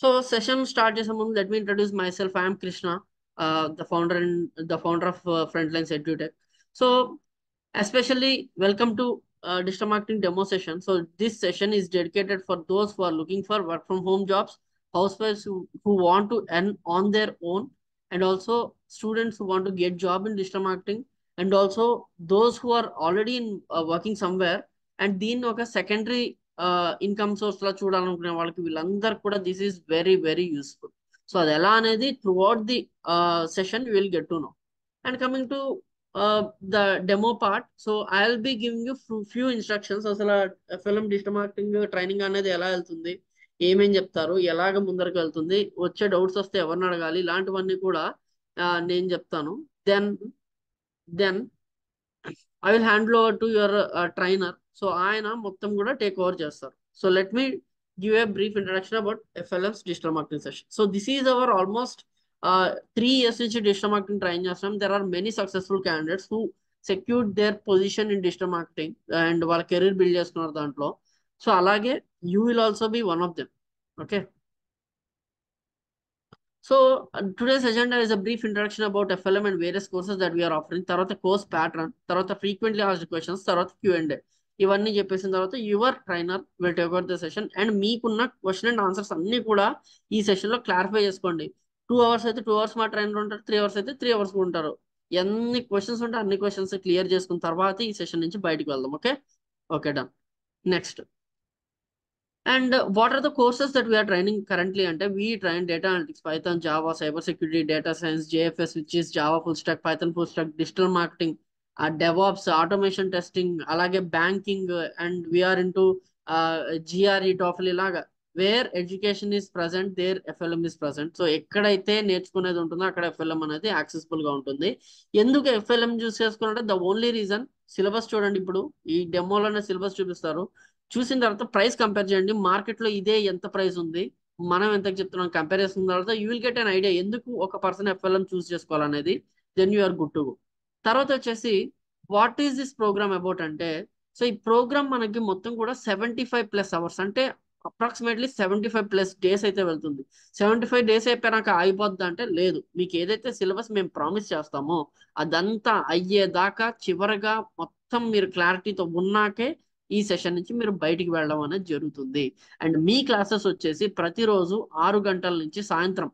So session start చేసే ముందు let me introduce my self. I'm Krishna, the founder of Frontlines EduTech. So especially welcome to digital marketing demo session. So this session is dedicated for those who are looking for work from home jobs, housewives who want to earn on their own, and also students who want to get job in digital marketing, and also those who are already in working somewhere and దీన్ని ఒక secondary income source లా చూడాలనుకునే వాళ్ళకి వీళ్ళందరూ కూడా this is very very useful. So అది ఎలా అనేది through out the session you will get to know. And coming to the demo part, so I'll be giving you few instructions. అసలు FLM digital marketing training అనేది ఎలా వెళ్తుంది, ఏమేం చెప్తారు, ఎలాగ ముందరకు వెళ్తుంది, వచ్చే డౌట్స్ వస్తే ఎవరిని అడగాలి, ఇలాంటివన్నీ కూడా నేను చెప్తాను. Then I will handle over to your trainer. So ఆయన మొత్తం కూడా టేక్ ఓవర్ చేస్తారు. So let me give a brief introduction about FLM's digital marketing session. So this is our almost 3 years నుంచి digital marketing train చేస్తున్నాం. There are many successful candidates who secured their position in digital marketing and వాళ్ళ career build చేసుకున్నారు దాంట్లో. So అలాగే you will also be one of them. Okay. So today's agenda is a brief introduction about FLM and various courses that we are offering. తర్వాత course pattern, తర్వాత frequently asked questions, తర్వాత Q&A. ఇవన్నీ చెప్పేసిన తర్వాత your trainer will take over the session. And మీకున్న question and answers అన్ని కూడా ఈ సెషన్ లో క్లారిఫై చేసుకోండి. 2 hours అయితే 2 hours మా ట్రైనర్ ఉంటారు, 3 hours అయితే 3 hours ఉంటారు. ఎన్ని క్వశ్చన్స్ ఉంటే అన్ని క్వశ్చన్స్ క్లియర్ చేసుకున్న తర్వాత ఈ సెషన్ నుంచి బయటకు వెళ్దాం. Okay okay done. Next, and what are the courses that we are training currently? And we train data analytics, Python, Java, cybersecurity, data science, JFS, which is Java full stack, Python full stack, digital marketing, DevOps, automation testing, alage banking, and we are into GRE, TOEFL ilaga. Where education is present, there FLM is present. So ekkadaithe నేర్చుకునేది ఉంటుందో అక్కడ FLM అనేది accessible గా ఉంటుంది. ఎందుకు FLM చూస్ చేసుకున్నారంటే the only reason, syllabus చూడండి. ఇప్పుడు ఈ డెమోలోనే సిలబస్ చూపిస్తారు. చూసిన తర్వాత ప్రైస్ కంపేర్ చేయండి, మార్కెట్ లో ఇదే ఎంత ప్రైస్ ఉంది, మనం ఎంత చెప్తున్నాం, కంపేర్ చేసిన తర్వాత you will get an idea ఎందుకు ఒక పర్సన్ FLM చూస్ చేసుకోవాలనేది. Then you are good to go. తర్వాత వచ్చేసి what is this program about అంటే, సో ఈ ప్రోగ్రామ్ మనకి మొత్తం కూడా 75+ hours, అంటే అప్రాక్సిమేట్లీ 75+ days అయితే వెళ్తుంది. 75 days అయిపోయినాక అయిపోద్ది అంటే లేదు. మీకు ఏదైతే సిలబస్ మేము ప్రామిస్ చేస్తామో అదంతా అయ్యేదాకా చివరగా మొత్తం మీరు క్లారిటీతో ఉన్నాకే ఈ సెషన్ నుంచి మీరు బయటికి వెళ్ళడం అనేది జరుగుతుంది. అండ్ మీ క్లాసెస్ వచ్చేసి ప్రతిరోజు 6 గంటల నుంచి సాయంత్రం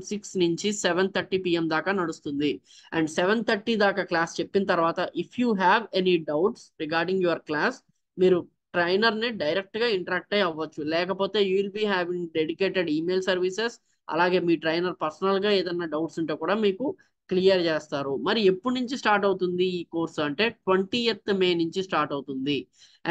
6 నుంచి 7:30 PM దాకా నడుస్తుంది. అండ్ 7:30 దాకా క్లాస్ చెప్పిన తర్వాత if you have any doubts regarding your class, మీరు ట్రైనర్ ని డైరెక్ట్ గా ఇంటరాక్ట్ అయ్యి అవ్వచ్చు. లేకపోతే you will be having dedicated email services. అలాగే మీ ట్రైనర్ పర్సనల్ గా ఏదైనా డౌట్స్ ఉంటే కూడా మీకు క్లియర్ చేస్తారు. మరి ఎప్పటి నుంచి స్టార్ట్ అవుతుంది ఈ కోర్సు అంటే 20th May నుంచి స్టార్ట్ అవుతుంది.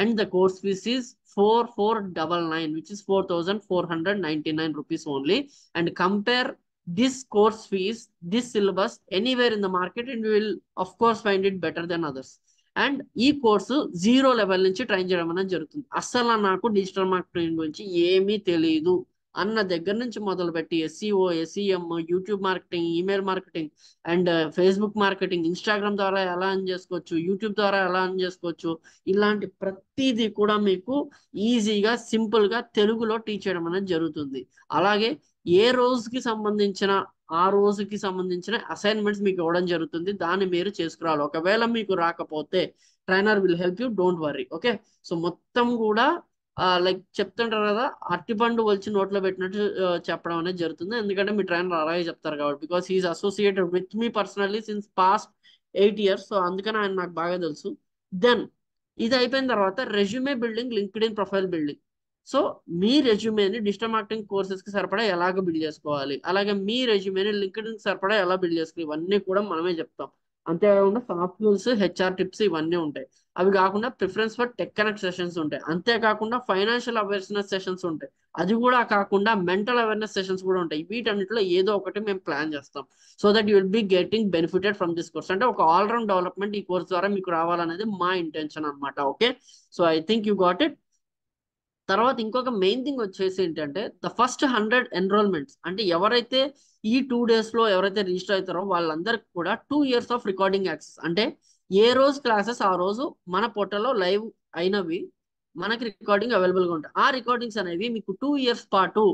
And the course fees is 4499, which is 4499 rupees only. And compare this course fees, this syllabus anywhere in the market and you will of course find it better than others. And ఈ course 0 level నుంచి train చేయడం అనేది జరుగుతుంది. అస్సలు నాకు digital marketing గురించి ఏమీ తెలియదు అన్న దగ్గర నుంచి మొదలుపెట్టి SEO, SEM, YouTube marketing, email marketing, and Facebook marketing, Instagram ద్వారా ఎలా అర్న్ చేసుకోవచ్చు, యూట్యూబ్ ద్వారా ఎలా అర్న్ చేసుకోవచ్చు, ఇలాంటి ప్రతిదీ కూడా మీకు ఈజీగా సింపుల్ గా తెలుగులో టీచ్ చేయడం అనేది జరుగుతుంది. అలాగే ఏ రోజుకి సంబంధించిన ఆ రోజుకి సంబంధించిన అసైన్మెంట్స్ మీకు ఇవ్వడం జరుగుతుంది. దాన్ని మీరు చేసుకురావాలి. ఒకవేళ మీకు రాకపోతే trainer will help you, don't worry. Okay. So మొత్తం కూడా లైక్ చెప్తుంటారు కదా, అరటిపండు వచ్చి నోట్లో పెట్టినట్టు చెప్పడం అనేది జరుగుతుంది. ఎందుకంటే మీ ట్రైనర్ అలాగే చెప్తారు కాబట్టి, because he's associated with me personally since past 8 years. So అందుకని ఆయన నాకు బాగా తెలుసు. దెన్ ఇది అయిపోయిన తర్వాత resume building, LinkedIn profile building. So మీ రెజ్యూమేని డిజిటల్ మార్కెటింగ్ కోర్సెస్ కి సరిపడా ఎలాగ బిల్డ్ చేసుకోవాలి, అలాగే మీ రెజ్యూమేని లింక్డ్ఇన్ కి సరిపడా ఎలా బిల్డ్ చేసుకోవాలి, ఇవన్నీ కూడా మనమే చెప్తాం. అంతేకాకుండా సాఫ్ట్ స్కిల్స్, HR టిప్స్ ఇవన్నీ ఉంటాయి. అవి కాకుండా preference for tech connect sessions ఉంటాయి. అంతేకాకుండా ఫైనాన్షియల్ అవేర్నెస్ సెషన్స్ ఉంటాయి. అది కూడా కాకుండా మెంటల్ అవేర్నెస్ సెషన్స్ కూడా ఉంటాయి. వీటన్నిటిలో ఏదో ఒకటి మేము ప్లాన్ చేస్తాం. So that you will be getting benefited from this course. అంటే ఒక ఆల్రౌండ్ డెవలప్మెంట్ ఈ కోర్స్ ద్వారా మీకు రావాలనేది మా ఇంటెన్షన్ అనమాట. Okay. So I think you got it. తర్వాత ఇంకొక మెయిన్ థింగ్ వచ్చేసి ఏంటంటే ద ఫస్ట్ 100 ఎన్రోల్మెంట్స్, అంటే ఎవరైతే ఈ 2 days లో ఎవరైతే రిజిస్టర్ అవుతారో వాళ్ళందరికి కూడా 2 years ఆఫ్ రికార్డింగ్ యాక్సెస్. అంటే ఏ రోజు క్లాసెస్ ఆ రోజు మన పోర్టల్లో లైవ్ అయినవి మనకి రికార్డింగ్ అవైలబుల్ గా ఉంటాయి. ఆ రికార్డింగ్స్ అనేవి మీకు 2 years పాటు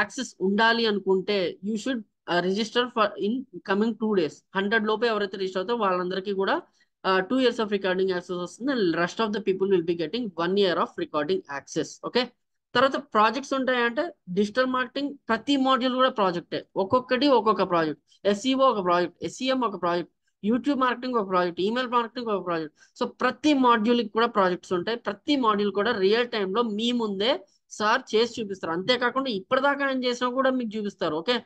యాక్సెస్ ఉండాలి అనుకుంటే you should register for in coming 2 days. 100 లోపే ఎవరైతే రిజిస్టర్ అవుతారో వాళ్ళందరికీ కూడా 2 years ఆఫ్ రికార్డింగ్ యాక్సెస్ వస్తుంది. And rest of the people will be getting 1 year of recording access. Okay. తర్వాత ప్రాజెక్ట్స్ ఉంటాయంటే డిజిటల్ మార్కెటింగ్ ప్రతి మాడ్యూల్ కూడా ప్రాజెక్టే, ఒక్కొక్కటి ఒక్కొక్క ప్రాజెక్ట్. ఎస్ఈఓ ఒక ప్రాజెక్ట్, ఎస్ఈఎం ఒక ప్రాజెక్ట్, యూట్యూబ్ మార్కెటింగ్ ఒక ప్రాజెక్ట్, ఈమెయిల్ మార్కెటింగ్ ఒక ప్రాజెక్ట్. సో ప్రతి మాడ్యూల్కి కూడా ప్రాజెక్ట్స్ ఉంటాయి. ప్రతి మాడ్యూల్ కూడా రియల్ టైంలో మీ ముందే సార్ చేసి చూపిస్తారు. అంతేకాకుండా ఇప్పటిదాకా నేను చేసినా కూడా మీకు చూపిస్తారు. ఓకే,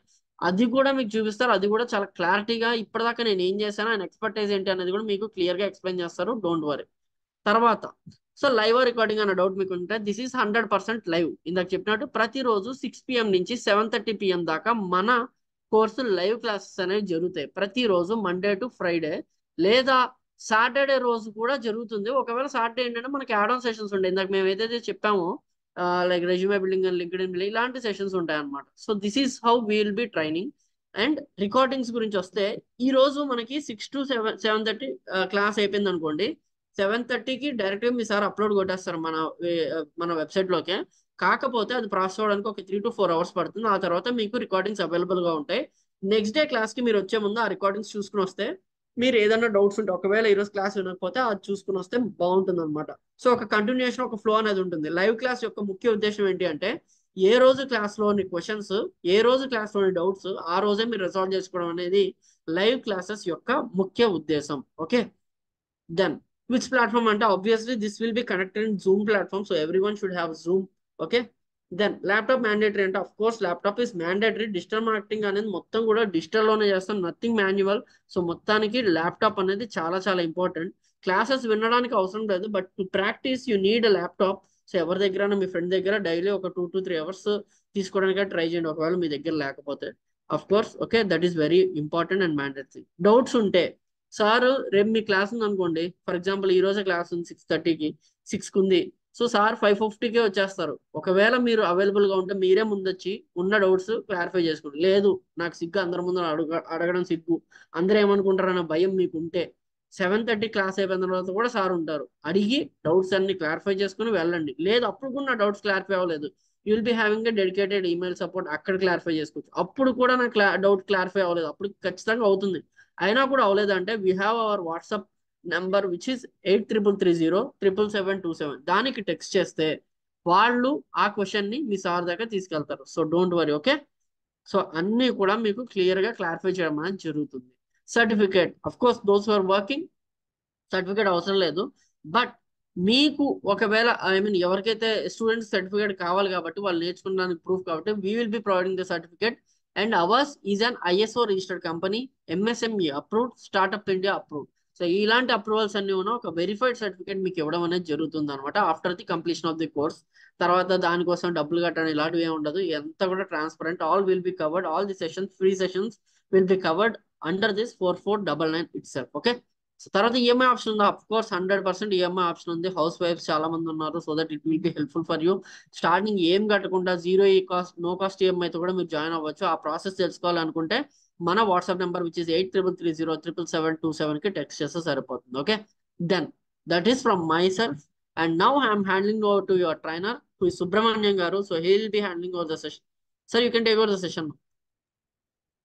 అది కూడా మీకు చూపిస్తారు. అది కూడా చాలా క్లారిటీగా ఇప్పటిదాకా నేను ఏం చేశాను, ఆయన ఎక్స్పర్టైజ్ ఏంటి అనేది కూడా మీకు క్లియర్ గా ఎక్స్ప్లెయిన్ చేస్తారు. Don't worry. తర్వాత సో లైవ్ రికార్డింగ్ అన్న డౌట్ మీకు ఉంటే దిస్ ఈస్ 100% లైవ్. ఇందాక చెప్పినట్టు ప్రతిరోజు 6 PM నుంచి 7:30 PM దాకా మన కోర్సు లైవ్ క్లాసెస్ అనేవి జరుగుతాయి. ప్రతిరోజు మండే టు ఫ్రైడే, లేదా సాటర్డే రోజు కూడా జరుగుతుంది. ఒకవేళ సాటర్డే ఏంటంటే మనకి యాడ్ ఆన్ సెషన్స్ ఉంటాయి. ఇందాక మేము ఏదైతే చెప్పామో like resume building and LinkedIn building ఇలాంటి సెషన్స్ ఉంటాయి అనమాట. So this is how will be training. And recordings గురించి వస్తే ఈ రోజు మనకి 6 to 7:30 క్లాస్ అయిపోయింది అనుకోండి. 7:30కి డైరెక్ట్ గా మీ సార్ అప్లోడ్ కొట్టేస్తారు మన వెబ్సైట్ లోకే. కాకపోతే అది ప్రాసెస్ అవ్వడానికి ఒక 3 to 4 hours పడుతుంది. ఆ తర్వాత మీకు రికార్డింగ్స్ అవైలబుల్ గా ఉంటాయి. నెక్స్ట్ డే క్లాస్ కి మీరు వచ్చే ముందు ఆ రికార్డింగ్స్ చూసుకుని వస్తే, మీరు ఏదైనా డౌట్స్ ఉంటే ఒకవేళ ఈరోజు క్లాస్ వినకపోతే అది చూసుకుని వస్తే బాగుంటుంది అనమాట. సో ఒక కంటిన్యూషన్, ఒక ఫ్లో అనేది ఉంటుంది. లైవ్ క్లాస్ యొక్క ముఖ్య ఉద్దేశం ఏంటి అంటే ఏ రోజు క్లాస్ లోని క్వశ్చన్స్, ఏ రోజు క్లాస్ లోని డౌట్స్ ఆ రోజే మీరు రిజాల్వ్ చేసుకోవడం అనేది లైవ్ క్లాసెస్ యొక్క ముఖ్య ఉద్దేశం. ఓకే, దెన్ విచ్ ప్లాట్ఫామ్ అంటే obviously this will be connected in Zoom platform. So every one should have Zoom. Okay, then laptop mandatory అంటే of course laptop is mandatory. Digital marketing అనేది మొత్తం కూడా digital లోనే చేస్తాం, నథింగ్ మాన్యువల్. సో మొత్తానికి laptop అనేది చాలా చాలా ఇంపార్టెంట్. క్లాసెస్ వినడానికి అవసరం లేదు, but to practise you need a laptop. So ఎవరి దగ్గర మీ ఫ్రెండ్ దగ్గర డైలీ ఒక 2 to 3 hours తీసుకోవడానికి ట్రై చేయండి, ఒకవేళ మీ దగ్గర లేకపోతే. Of course okay, that is very important and mandatory. Doubts ఉంటే సార్ రేపు మీ క్లాస్ ఉంది అనుకోండి, ఫర్ ఎగ్జాంపుల్ ఈ రోజే క్లాస్ ఉంది 6:30కి, 6కి ఉంది. సో సార్ 5:50కే వచ్చేస్తారు. ఒకవేళ మీరు అవైలబుల్ గా ఉంటే మీరే ముందొచ్చి ఉన్న డౌట్స్ క్లారిఫై చేసుకోండి. లేదు నాకు సిగ్గు, అందరి ముందు అడగడం సిగ్గు, అందరూ ఏమనుకుంటారన్న భయం మీకు ఉంటే 7:30 క్లాస్ అయిపోయిన తర్వాత కూడా సార్ ఉంటారు. అడిగి డౌట్స్ అన్ని క్లారిఫై చేసుకుని వెళ్ళండి. లేదు అప్పుడు కూడా నా డౌట్స్ క్లారిఫై అవ్వలేదు, you will be having a dedicated email support, అక్కడ క్లారిఫై చేసుకోవచ్చు. అప్పుడు కూడా నాకు డౌట్ క్లారిఫై అవ్వలేదు, అప్పుడు ఖచ్చితంగా అవుతుంది. అయినా కూడా అవ్వలేదంటే we have our WhatsApp number which is 8330 77727. దానికి టెక్స్ట్ చేస్తే వాళ్ళు ఆ క్వశ్చన్ ని మీ సార్ దగ్గర తీసుకెళ్తారు. So don't worry. Okay, so అన్ని కూడా మీకు క్లియర్ గా క్లారిఫై చేయడం అనేది జరుగుతుంది. Certificate of course those are working certificate అవసరం లేదు. బట్ మీకు ఒకవేళ ఐ మీన్ ఎవరికైతే స్టూడెంట్స్ సర్టిఫికేట్ కావాలి కాబట్టి వాళ్ళు నేర్చుకున్నానికి ప్రూఫ్ కాబట్టి we will be providing the certificate. And ours is an ISO registered company, MSME approved, startup India approved. So ఇలాంటి అప్రూవల్స్ అన్ని ఉన్న ఒక వెరిఫైడ్ సర్టిఫికేట్ మీకు ఇవ్వడం అనేది జరుగుతుంది అనమాట after the completion of the course. తర్వాత దానికోసం డబ్బులు కట్టడం ఇలాంటివి ఏమి ఉండదు, ఎంత కూడా transparent. All will be covered, all the sessions, free sessions will be covered under this 4499 it self. Okay, తర్వాత ఈఎంఐ ఆప్షన్ ఉంది. అఫ్ కోర్స్ 100% ఈఎంఐ ఆప్షన్ ఉంది. హౌస్ వైఫ్స్ చాలా మంది ఉన్నారు. So that it will be helpful for you. Starting ఏం కట్టకుండా zero cost, no cost ఈఎంఐతో కూడా మీరు జాయిన్ అవ్వచ్చు. ఆ ప్రాసెస్ తెలుసుకోవాలనుకుంటే మన వాట్సాప్ నెంబర్ విచ్ ఇస్ 8330 77727 కి టెక్స్ట్ చేస్తే సరిపోతుంది. Okay, then that is from my self. And now I'm handling over to your trainer who is Subrahmanyam garu. So he will be handling over the session. Sir you can take over the session.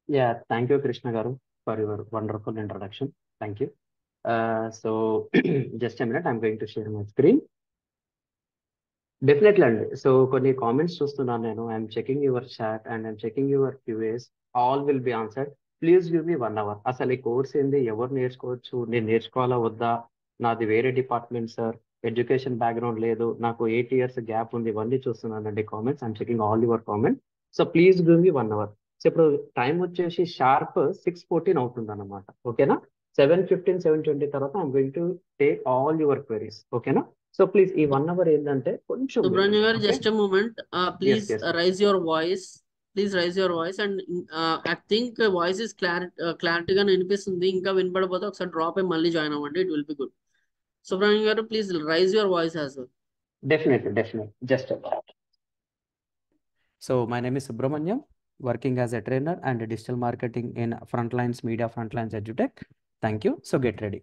Yeah, thank you, Krishna Garu, for your wonderful introduction. Thank you. So, just a minute, I'm going to share my screen. Definitely అండి. So కొన్ని comments చూస్తున్నాను నేను. I'm checking your chat and I'm checking your Qs. All will be answered. Please give me 1 hour. అసలు ఈ course ఏంది, ఎవరు నేర్చుకోవచ్చు, నేను నేర్చుకోవాలా వద్దా, నాది వేరే డిపార్ట్మెంట్ సార్, ఎడ్యుకేషన్ బ్యాక్గ్రౌండ్ లేదు, నాకు 8 years గ్యాప్ ఉంది, ఇవన్నీ చూస్తున్నానండి comments. I'm checking all your comment. So please give me 1 hour. So ఇప్పుడు టైం వచ్చేసి షార్ప్ 6:14 అవుతుంది అన్నమాట. ఓకేనా, 7:15 7:20 తర్వాత I'm going to take all your queries. ఓకేనా, సో ప్లీజ్ ఈ 1 hour ఏంటంటే కొంచెం సుబ్రహ్మణ్య గారు just moment, please raise your voice. Please raise your voice. And I think voice is క్లారిటీగా వినిపిస్తుంది. ఇంకా వినపడకపోతే ఒకసారి డ్రాప్ అయ్యి మళ్ళీ జాయిన్ అవ్వండి, it will be good. Subrahmanya garu please raise your voice as well. Definitely. Just a minute. So my name is Subramanyam, working as a trainer and digital marketing in Frontlines Media, Frontlines EduTech. Thank you. So get ready.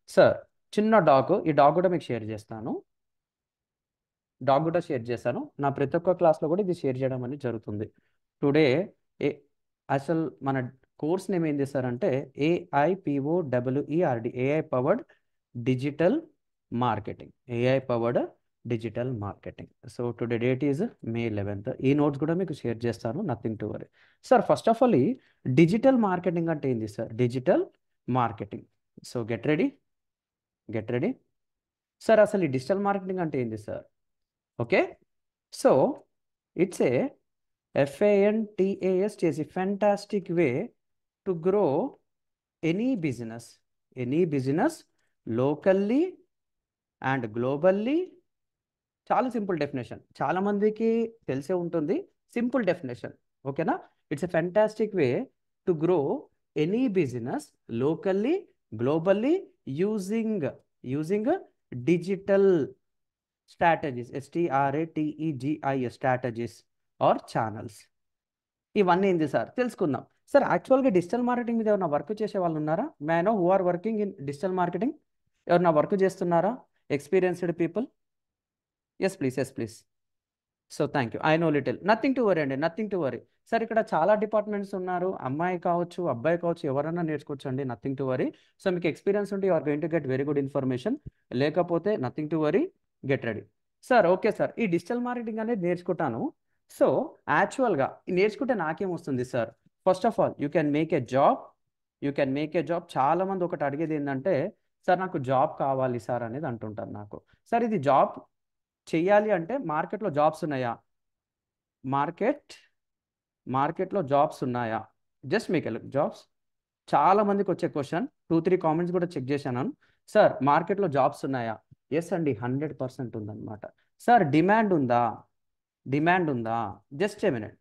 Sir, చిన్న dog, ఈ dog కూడా మీకు share చేస్తాను. నా ప్రతి ఒక్క క్లాస్లో కూడా ఇది షేర్ చేయడం అనేది జరుగుతుంది. టుడే అసలు మన కోర్స్ నేమ్ ఏం చేస్తారంటే AIPOWERD, AI powered digital marketing, AI powered digital marketing. So today date is May 11th. ఈ నోట్స్ కూడా మీకు షేర్ చేస్తాను, nothing to worry. Sir first of all ఈ డిజిటల్ మార్కెటింగ్ అంటే ఏంది sir? Digital marketing. So get ready. Sir అసలు ఈ digital marketing అంటే ఏంది sir? Okay, so it's a FANTAS చేసి fantastic way to grow any business locally and globally. చాలా simple definition, చాలా మందికి తెలిసే ఉంటుంది. సింపుల్ డెఫినేషన్, ఓకేనా? It's a fantastic way to grow any business locally globally using digital strategies, STRATEGIS strategies or channels. ఇవన్నీ ఏంది sir తెలుసుకుందాం. Sir యాక్చువల్గా డిజిటల్ మార్కెటింగ్ మీద ఎవరైనా వర్క్ చేసే వాళ్ళు ఉన్నారా? May I know who are working in digital marketing? ఎవరైనా వర్క్ చేస్తున్నారా? Experienced people? Yes please. So thank you. I know little. Nothing to worry అండి, నథింగ్ టు వరీ. సార్ ఇక్కడ చాలా డిపార్ట్మెంట్స్ ఉన్నారు, అమ్మాయి కావచ్చు అబ్బాయి కావచ్చు ఎవరైనా నేర్చుకోవచ్చు అండి, నథింగ్ టు వరీ. సో మీకు ఎక్స్పీరియన్స్ ఉంటే you are going to get very good information, లేకపోతే nothing to worry, get ready. Sir okay sir, ఈ డిజిటల్ మార్కెటింగ్ అనేది నేర్చుకుంటాను. సో యాక్చువల్గా నేర్చుకుంటే నాకేం వస్తుంది sir? First of all you can make a job. చాలా మంది ఒకటి అడిగేది ఏంటంటే, సార్ నాకు జాబ్ కావాలి సార్ అనేది అంటుంటారు నాకు. సార్ ఇది జాబ్ చెయ్యాలి అంటే మార్కెట్లో జాబ్స్ ఉన్నాయా? మార్కెట్లో జాబ్స్ ఉన్నాయా? జస్ట్ మీకు జాబ్స్. చాలా మందికి వచ్చే క్వశ్చన్, 2-3 కామెంట్స్ కూడా చెక్ చేశాను. సార్ మార్కెట్లో జాబ్స్ ఉన్నాయా? ఎస్ అండి, 100% ఉందన్నమాట. సార్ డిమాండ్ ఉందా? Just a minute.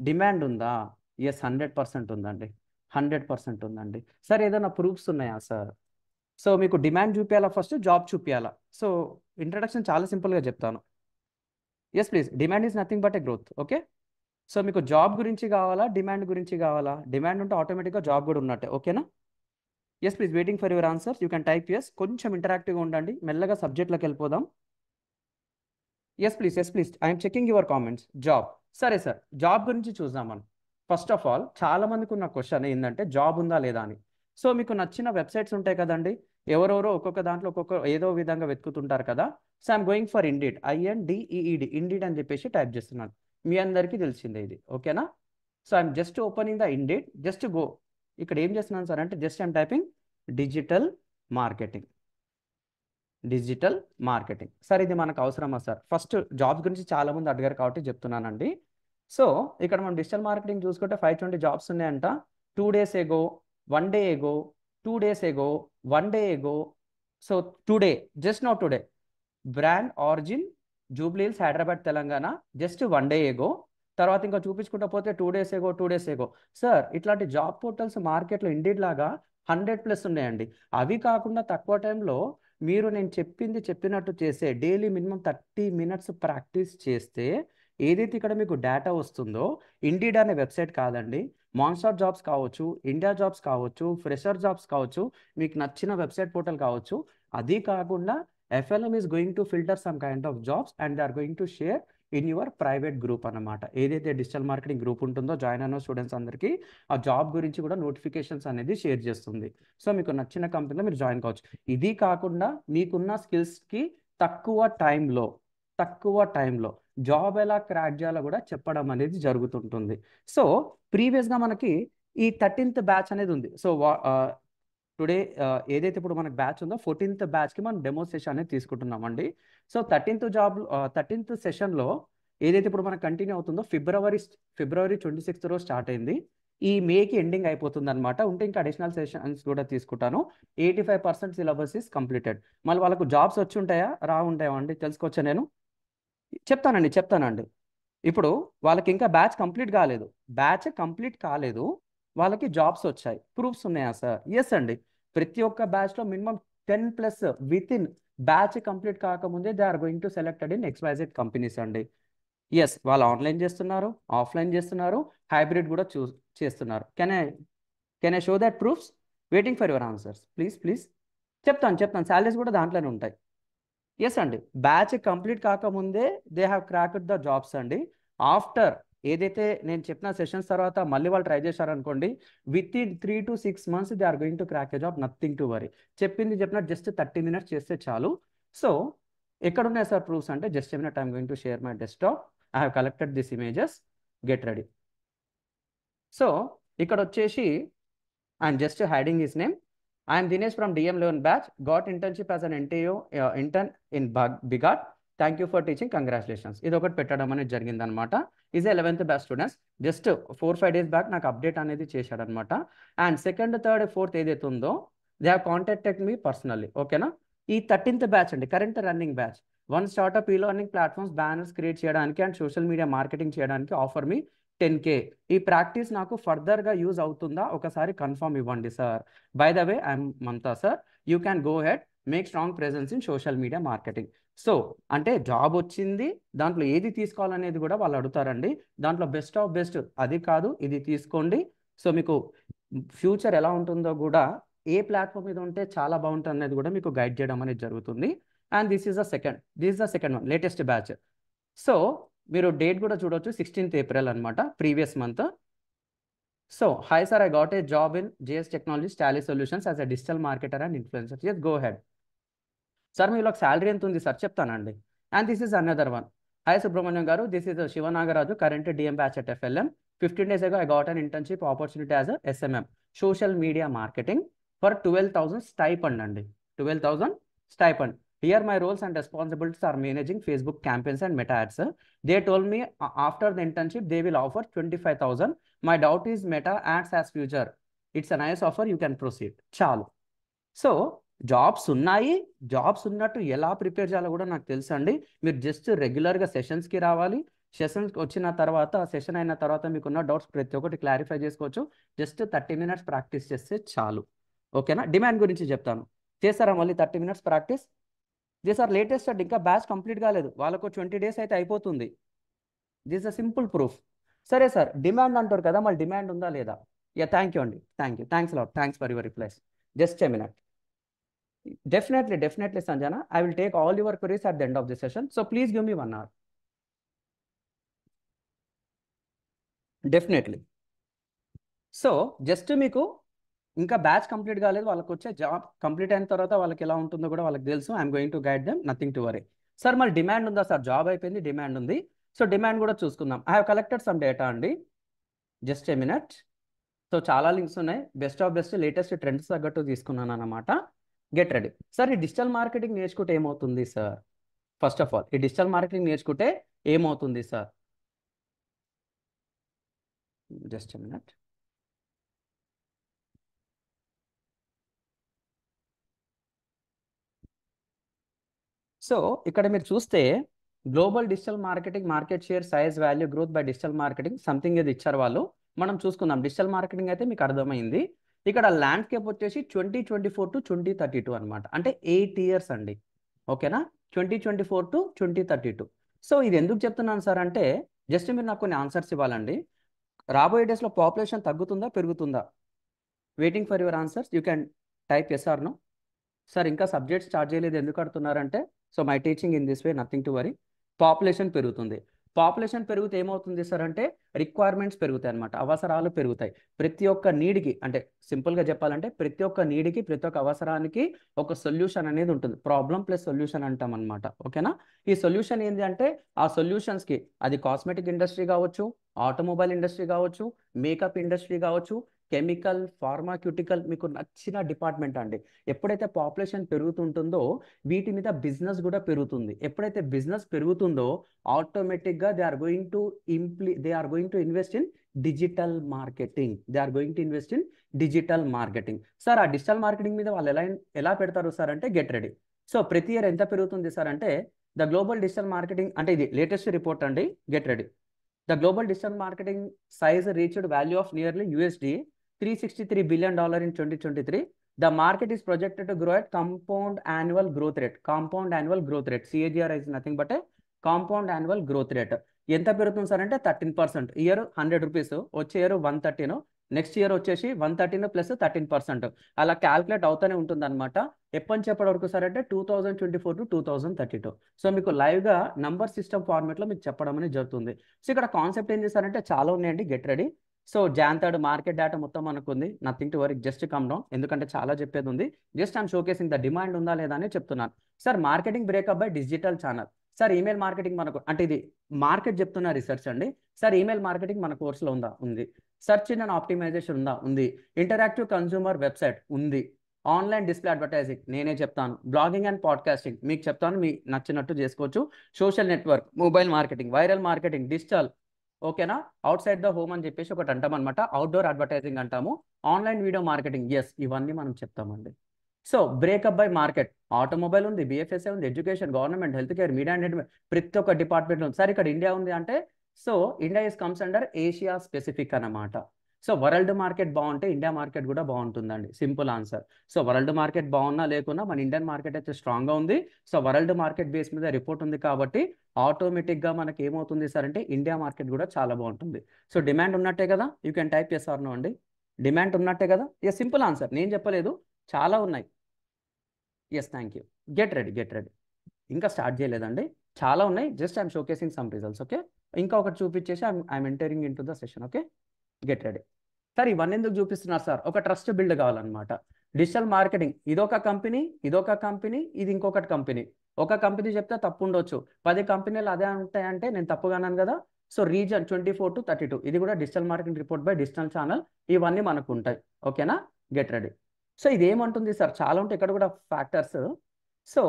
డిమాండ్ ఉందా? ఎస్ 100% ఉందండి, 100% ఉందండి. సార్ ఏదైనా ప్రూఫ్స్ ఉన్నాయా సార్? సో మీకు డిమాండ్ చూపించాలా, ఫస్ట్ జాబ్ చూపించాలా? సో ఇంట్రడక్షన్ చాలా సింపుల్గా చెప్తాను. Yes please. Demand is nothing but a growth. Okay, so మీకు జాబ్ గురించి కావాలా, డిమాండ్ గురించి కావాలా? డిమాండ్ ఉంటే ఆటోమేటిక్గా జాబ్ కూడా ఉన్నట్టే, ఓకేనా? Yes please, waiting for your answers. You can type yes. కొంచెం ఇంటరాక్టివ్గా ఉండండి, మెల్లగా సబ్జెక్ట్లోకి వెళ్ళిపోదాం. Yes please, I'm checking your comments. Job. సరే సార్, జాబ్ గురించి చూద్దాం మనం. ఫస్ట్ ఆఫ్ ఆల్ చాలా మందికి ఉన్న క్వశ్చన్ ఏంటంటే జాబ్ ఉందా లేదా అని. సో మీకు నచ్చిన వెబ్సైట్స్ ఉంటాయి కదండి, ఎవరెవరో ఒక్కొక్క దాంట్లో ఒక్కొక్క ఏదో విధంగా వెతుకుతుంటారు కదా. So I'm going for indeed, INDEED, indeed అని చెప్పేసి టైప్ చేస్తున్నాను. మీ అందరికీ తెలిసిందే ఇది, ఓకేనా? So I'm just opening the indeed, just go. ఇక్కడ ఏం చేస్తున్నాను సార్ అంటే, just I'm typing digital marketing. Sir ఇది మనకు అవసరమా సార్? ఫస్ట్ జాబ్స్ గురించి చాలా మంది అడిగారు కాబట్టి చెప్తున్నానండి. సో ఇక్కడ మనం డిజిటల్ మార్కెటింగ్ చూసుకుంటే 520 జాబ్స్ ఉన్నాయంట. 2 days ago, 1 day ago, 2 days ago, 1 day ago. So today, just no today, brand origin Jubilee Hills, Hyderabad, Telangana, just 1 day ago. తర్వాత ఇంకా చూపించుకుంటా పోతే 2 days ago. సార్ ఇట్లాంటి జాబ్ పోర్టల్స్ మార్కెట్లో ఇండీడ్ లాగా 100+ ఉన్నాయండి. అవి కాకుండా తక్కువ టైంలో మీరు నేను చెప్పినట్టు చేసే డైలీ మినిమం 30 minutes ప్రాక్టీస్ చేస్తే ఏదైతే ఇక్కడ మీకు డేటా వస్తుందో, ఇండీడ్ అనే వెబ్సైట్ కాదండి, మాన్స్టార్ జాబ్స్ కావచ్చు, ఇండియా జాబ్స్ కావచ్చు, ఫ్రెషర్ జాబ్స్ కావచ్చు, మీకు నచ్చిన వెబ్సైట్ పోర్టల్ కావచ్చు. అది కాకుండా FLM is going to filter some kind of jobs and they are going to share in your private group అన్నమాట. ఏదైతే డిజిటల్ మార్కెటింగ్ గ్రూప్ ఉంటుందో జాయిన్ అయిన స్టూడెంట్స్ అందరికీ ఆ జాబ్ గురించి కూడా నోటిఫికేషన్స్ అనేది షేర్ చేస్తుంది. సో మీకు నచ్చిన కంపెనీలో మీరు జాయిన్ కావచ్చు. ఇది కాకుండా మీకున్న స్కిల్స్కి తక్కువ టైంలో జాబ్ ఎలా క్రాక్ చేయాలో కూడా చెప్పడం అనేది జరుగుతుంటుంది. సో ప్రీవియస్గా మనకి ఈ 13th బ్యాచ్ అనేది ఉంది. సో టుడే ఏదైతే ఇప్పుడు మనకు బ్యాచ్ ఉందో 14th బ్యాచ్కి మనం డెమో సెషన్ అనేది తీసుకుంటున్నామండి. సో 13th సెషన్లో ఏదైతే ఇప్పుడు మనకు కంటిన్యూ అవుతుందో ఫిబ్రవరి 26th రోజు స్టార్ట్ అయింది. ఈ మేకి ఎండింగ్ అయిపోతుంది అనమాట. ఉంటే ఇంకా అడిషనల్ సెషన్స్ కూడా తీసుకుంటాను. 85% సిలబస్ ఈస్ కంప్లీటెడ్. మళ్ళీ వాళ్ళకు జాబ్స్ వచ్చి ఉంటాయా ఉంటాయా అండి తెలుసుకోవచ్చా? నేను చెప్తానండి. ఇప్పుడు వాళ్ళకి ఇంకా బ్యాచ్ కంప్లీట్ కాలేదు, వాళ్ళకి జాబ్స్ వచ్చాయి. ప్రూఫ్స్ ఉన్నాయా సార్? ఎస్ అండి. ప్రతి ఒక్క బ్యాచ్లో మినిమం 10+ విత్-ఇన్ బ్యాచ్ కంప్లీట్ కాకముందే they are going to selected in XYZ companies అండి. ఎస్, వాళ్ళు ఆన్లైన్ చేస్తున్నారు, ఆఫ్లైన్ చేస్తున్నారు, హైబ్రిడ్ కూడా చేస్తున్నారు. Can I show that proofs? Waiting for your answers. Please. చెప్తాను. శాలరీస్ కూడా దాంట్లోనే ఉంటాయి. ఎస్ అండి, బ్యాచ్ కంప్లీట్ కాకముందే they have cracked the jobs అండి. ఆఫ్టర్ ఏదైతే నేను చెప్పిన సెషన్స్ తర్వాత మళ్ళీ వాళ్ళు ట్రై చేశారనుకోండి, with in 3 to 6 months they are going to crack a job, nothing to worry. చెప్పిన జస్ట్ 30 minutes చేస్తే చాలు. సో ఎక్కడ ఉన్నాయి సార్ ప్రూఫ్స్ అంటే, just minute I'm going to share my desktop. I have collected this images, get ready. So ఇక్కడ వచ్చేసి I'm just hiding his name. I'm Dinesh from DM11 batch, got internship as an NTU intern in బిగాట్. Thank you for teaching, congratulations. ఇది ఒకటి పెట్టడం అనేది జరిగింది అనమాట. Is 11th batch students. Just 4-5 days back నాకు అప్డేట్ అనేది చేశాడనమాట. అండ్ 2nd, 3rd, 4th ఏదైతే ఉందో they have contacted me personally. ఓకేనా. ఈ 13th బ్యాచ్ అండి, current running batch. One startup e-learning platforms banners create చేయడానికి అండ్ సోషల్ మీడియా మార్కెటింగ్ చేయడానికి ఆఫర్ మీ 10K. ఈ ప్రాక్టీస్ నాకు ఫర్దర్గా యూజ్ అవుతుందా ఒకసారి కన్ఫర్మ్ ఇవ్వండి sir. By the way I'm Mamata sir, you can go head make strong presence in social media marketing. So అంటే job వచ్చింది, దాంట్లో ఏది తీసుకోవాలనేది కూడా వాళ్ళు అడుగుతారండి. దాంట్లో బెస్ట్ ఆఫ్ బెస్ట్ అది కాదు ఇది తీసుకోండి. సో మీకు ఫ్యూచర్ ఎలా ఉంటుందో కూడా, ఏ ప్లాట్ఫామ్ మీద ఉంటే చాలా బాగుంటుంది అనేది కూడా మీకు గైడ్ చేయడం అనేది జరుగుతుంది. And this is the second one, latest batch. So మీరు డేట్ కూడా చూడొచ్చు, 16th April అనమాట, previous month. So hi sir, I got a job in JS Technologies Tally Solutions as a digital marketer and influencer. yes go head. Sir మీలో salary ఎంత ఉంది sir చెప్తానండి. And this is another one. Hi Subrahmanyam garu, this is Sivanagaraju, current DM batch at FLM. 15 days ago I got an internship opportunity as a SMM, social media marketing, for 12,000 stipend అండి. 12,000 stipend. Here my roles and responsibilities are managing Facebook campaigns and Meta ads. They told me after the internship they will offer 25,000. My doubt is Meta ads as future. It's a nice offer, you can proceed. చాలు. So jobs ఉన్నాయి, jobs ఉన్నట్టు ఎలా prepare చేయాలో కూడా నాకు తెలుసు అండి. మీరు జస్ట్ రెగ్యులర్గా సెషన్స్కి రావాలి. సెషన్స్కి వచ్చిన తర్వాత, సెషన్ అయిన తర్వాత మీకున్న డౌట్స్ ప్రతి ఒక్కటి క్లారిఫై చేసుకోవచ్చు. జస్ట్ 30 minutes ప్రాక్టీస్ చేస్తే చాలు. ఓకేనా. డిమాండ్ గురించి చెప్తాను, చేస్తారా మళ్ళీ 30 minutes practice? This are latest అండి, ఇంకా బ్యాచ్ కంప్లీట్ కాలేదు, వాళ్ళకు 20 days అయితే అయిపోతుంది. This a simple proof. సరే సార్ డిమాండ్ అంటారు కదా, మళ్ళీ డిమాండ్ ఉందా లేదా? యా థ్యాంక్ యూ అండి, thanks lot, thanks for your replies. Just a minute. Definitely Sanjana, I will take all your queries at the end of the session, so please give me 1 hour. Definitely. So just మీకు ఇంకా batch complete కాలేదు, వాళ్ళకి వచ్చే job complete అయిన తర్వాత వాళ్ళకి ఎలా ఉంటుందో కూడా వాళ్ళకి తెలుసు. I'm going to guide them, nothing to worry. Sir మరి డిమాండ్ ఉందా సార్? జాబ్ అయిపోయింది, డిమాండ్ ఉంది. సో డిమాండ్ కూడా చూసుకుందాం. I have collected some data అండి, జస్ట్ ఏ మినిట్. సో చాలా లింక్స్ ఉన్నాయి, best of best latest trends తగ్గట్టు తీసుకున్నాను అన్నమాట. Get ready. సార్ ఈ డిజిటల్ మార్కెటింగ్ నేర్చుకుంటే ఏమవుతుంది సార్? ఫస్ట్ ఆఫ్ ఆల్ ఈ డిజిటల్ మార్కెటింగ్ నేర్చుకుంటే ఏమవుతుంది sir? Just a minute. So ఇక్కడ మీరు చూస్తే global digital marketing market share size value growth by digital marketing something ఏది ఇచ్చారు వాళ్ళు. మనం చూసుకుందాం. డిజిటల్ మార్కెటింగ్ అయితే మీకు అర్థమైంది. ఇక్కడ ల్యాండ్స్కేప్ వచ్చేసి 2024 to 2032 అనమాట, అంటే 8 years అండి. ఓకేనా, 2024 to 2032. సో ఇది ఎందుకు చెప్తున్నాను సార్ అంటే, జస్ట్ మీరు నాకు కొన్ని ఆన్సర్స్ ఇవ్వాలండి. రాబోయే డేస్లో పాపులేషన్ తగ్గుతుందా పెరుగుతుందా? Waiting for your answers. You can type yes or no. Sir ఇంకా సబ్జెక్ట్ స్టార్ట్ చేయలేదు ఎందుకు అడుగుతున్నారంటే, so my teaching in this way, nothing to worry. Population పెరుగుతుంది. పాపులేషన్ పెరిగితే ఏమవుతుంది సార్ అంటే, రిక్వైర్మెంట్స్ పెరుగుతాయి అనమాట, అవసరాలు పెరుగుతాయి. ప్రతి ఒక్క నీడ్కి, అంటే సింపుల్గా చెప్పాలంటే ప్రతి ఒక్క నీడ్కి, ప్రతి ఒక్క అవసరానికి ఒక సొల్యూషన్ అనేది ఉంటుంది. ప్రాబ్లం ప్లస్ సొల్యూషన్ అంటాం అనమాట. ఓకేనా. ఈ సొల్యూషన్ ఏంటి అంటే, ఆ సొల్యూషన్స్కి అది కాస్మెటిక్ ఇండస్ట్రీ కావచ్చు, ఆటోమొబైల్ ఇండస్ట్రీ కావచ్చు, మేకప్ ఇండస్ట్రీ కావచ్చు, కెమికల్, ఫార్మాక్యూటికల్, మీకు నచ్చిన డిపార్ట్మెంట్ అండి. ఎప్పుడైతే పాపులేషన్ పెరుగుతుంటుందో వీటి మీద బిజినెస్ కూడా పెరుగుతుంది. ఎప్పుడైతే బిజినెస్ పెరుగుతుందో ఆటోమేటిక్గా they are going to invest in digital marketing. Sir ఆ డిజిటల్ మార్కెటింగ్ మీద వాళ్ళు ఎలా పెడతారు సార్ అంటే, గెట్ రెడీ. సో ప్రతి ఇయర్ ఎంత పెరుగుతుంది సార్ అంటే, ద గ్లోబల్ డిజిటల్ మార్కెటింగ్, అంటే ఇది లేటెస్ట్ రిపోర్ట్ అండి, get ready. The global digital marketing size reached value of nearly $363 billion in 2023. The market is projected to grow at compound annual growth rate. CAGR is nothing but a compound annual growth rate. ఎంత పెరుగుతుంది sir అంటే 13%. Year 100 rupees, వచ్చే year 113, next year వచ్చేసి 113 + 13%. అలా calculate అవుతూనే ఉంటుంది అనమాట. ఎప్పటి నుంచి ఎప్పటి వరకు సార్ అంటే 2024 to 2032. సో మీకు లైవ్గా నంబర్ సిస్టమ్ ఫార్మేట్లో మీకు చెప్పడం అనేది జరుగుతుంది. సో ఇక్కడ కాన్సెప్ట్ ఏం చేస్తారంటే చాలా ఉన్నాయండి, గెట్ రెడీ. సో జాన్ థర్డ్ మార్కెట్ డేటా మొత్తం మనకు ఉంది, nothing to worry, just come down, ఎందుకంటే చాలా చెప్పేది ఉంది. Just I'm showcasing the demand ఉందా లేదా అని చెప్తున్నాను. Sir marketing breakup by digital channel. Sir email marketing మనకు అంటే ఇది మార్కెట్ చెప్తున్న రీసెర్చ్ అండి. సార్ ఈమెయిల్ మార్కెటింగ్ మన కోర్సులో ఉందా? ఉంది. సెర్చ్ ఇంజిన్ ఆప్టిమైజేషన్ ఉందా? ఉంది. ఇంటరాక్టివ్ కన్స్యూమర్ వెబ్సైట్ ఉంది. ఆన్లైన్ డిస్ప్లే అడ్వర్టైజింగ్ నేనే చెప్తాను. బ్లాగింగ్ అండ్ పాడ్కాస్టింగ్ మీకు చెప్తాను, మీకు నచ్చినట్టు చేసుకోవచ్చు. Social network, mobile marketing, viral marketing, digital, ఓకేనా. అవుట్ సైడ్ ద హోమ్ అని చెప్పేసి ఒకటి అంటాం అనమాట, అవుట్డోర్ అడ్వర్టైజింగ్ అంటాము. ఆన్లైన్ వీడియో మార్కెటింగ్, ఎస్, ఇవన్నీ మనం చెప్తామండి. So breakup by market, automobile ఉంది, బిఎఫ్ఎస్ఏ ఉంది, education, government, health care, media and ప్రతి ఒక్క డిపార్ట్మెంట్ ఉంది. సార్ ఇక్కడ ఇండియా ఉంది అంటే so India is comes under Asia specific అన్నమాట. సో వరల్డ్ మార్కెట్ బాగుంటే ఇండియా మార్కెట్ కూడా బాగుంటుందండి, simple answer. So world market బాగున్నా లేకున్నా మన ఇండియన్ మార్కెట్ అయితే స్ట్రాంగ్గా ఉంది. సో వరల్డ్ మార్కెట్ బేస్ మీద రిపోర్ట్ ఉంది కాబట్టి ఆటోమేటిక్గా మనకి ఏమవుతుంది సార్ అంటే ఇండియా మార్కెట్ కూడా చాలా బాగుంటుంది. సో డిమాండ్ ఉన్నట్టే కదా, you can type yes or no అండి. డిమాండ్ ఉన్నట్టే కదా, ఎస్, సింపుల్ ఆన్సర్, నేను చెప్పలేదు, చాలా ఉన్నాయి. Yes, thank you. Get ready, get ready. ఇంకా స్టార్ట్ చేయలేదండి, చాలా ఉన్నాయి, just I'm showcasing some results. Okay, ఇంకా ఒకటి చూపించేసి I'm entering into the session. Okay, get ready. Sir ఇవన్నీ ఎందుకు చూపిస్తున్నారు సార్? ఒక ట్రస్ట్ బిల్డ్ కావాలన్నమాట. డిజిటల్ మార్కెటింగ్, ఇదొక కంపెనీ, ఇదొక కంపెనీ, ఇది ఇంకొకటి కంపెనీ. ఒక కంపెనీ చెప్తే తప్పు ఉండొచ్చు, 10 కంపెనీలు అదే ఉంటాయంటే నేను తప్పుగా అన్నాను కదా. సో రీజన్ 24 to 32, ఇది కూడా digital marketing report by digital channel, ఇవన్నీ మనకు ఉంటాయి. ఓకేనా, గెట్ రెడీ. సో ఇది ఏమంటుంది సార్, చాలా ఉంటాయి ఇక్కడ కూడా ఫ్యాక్టర్స్. సో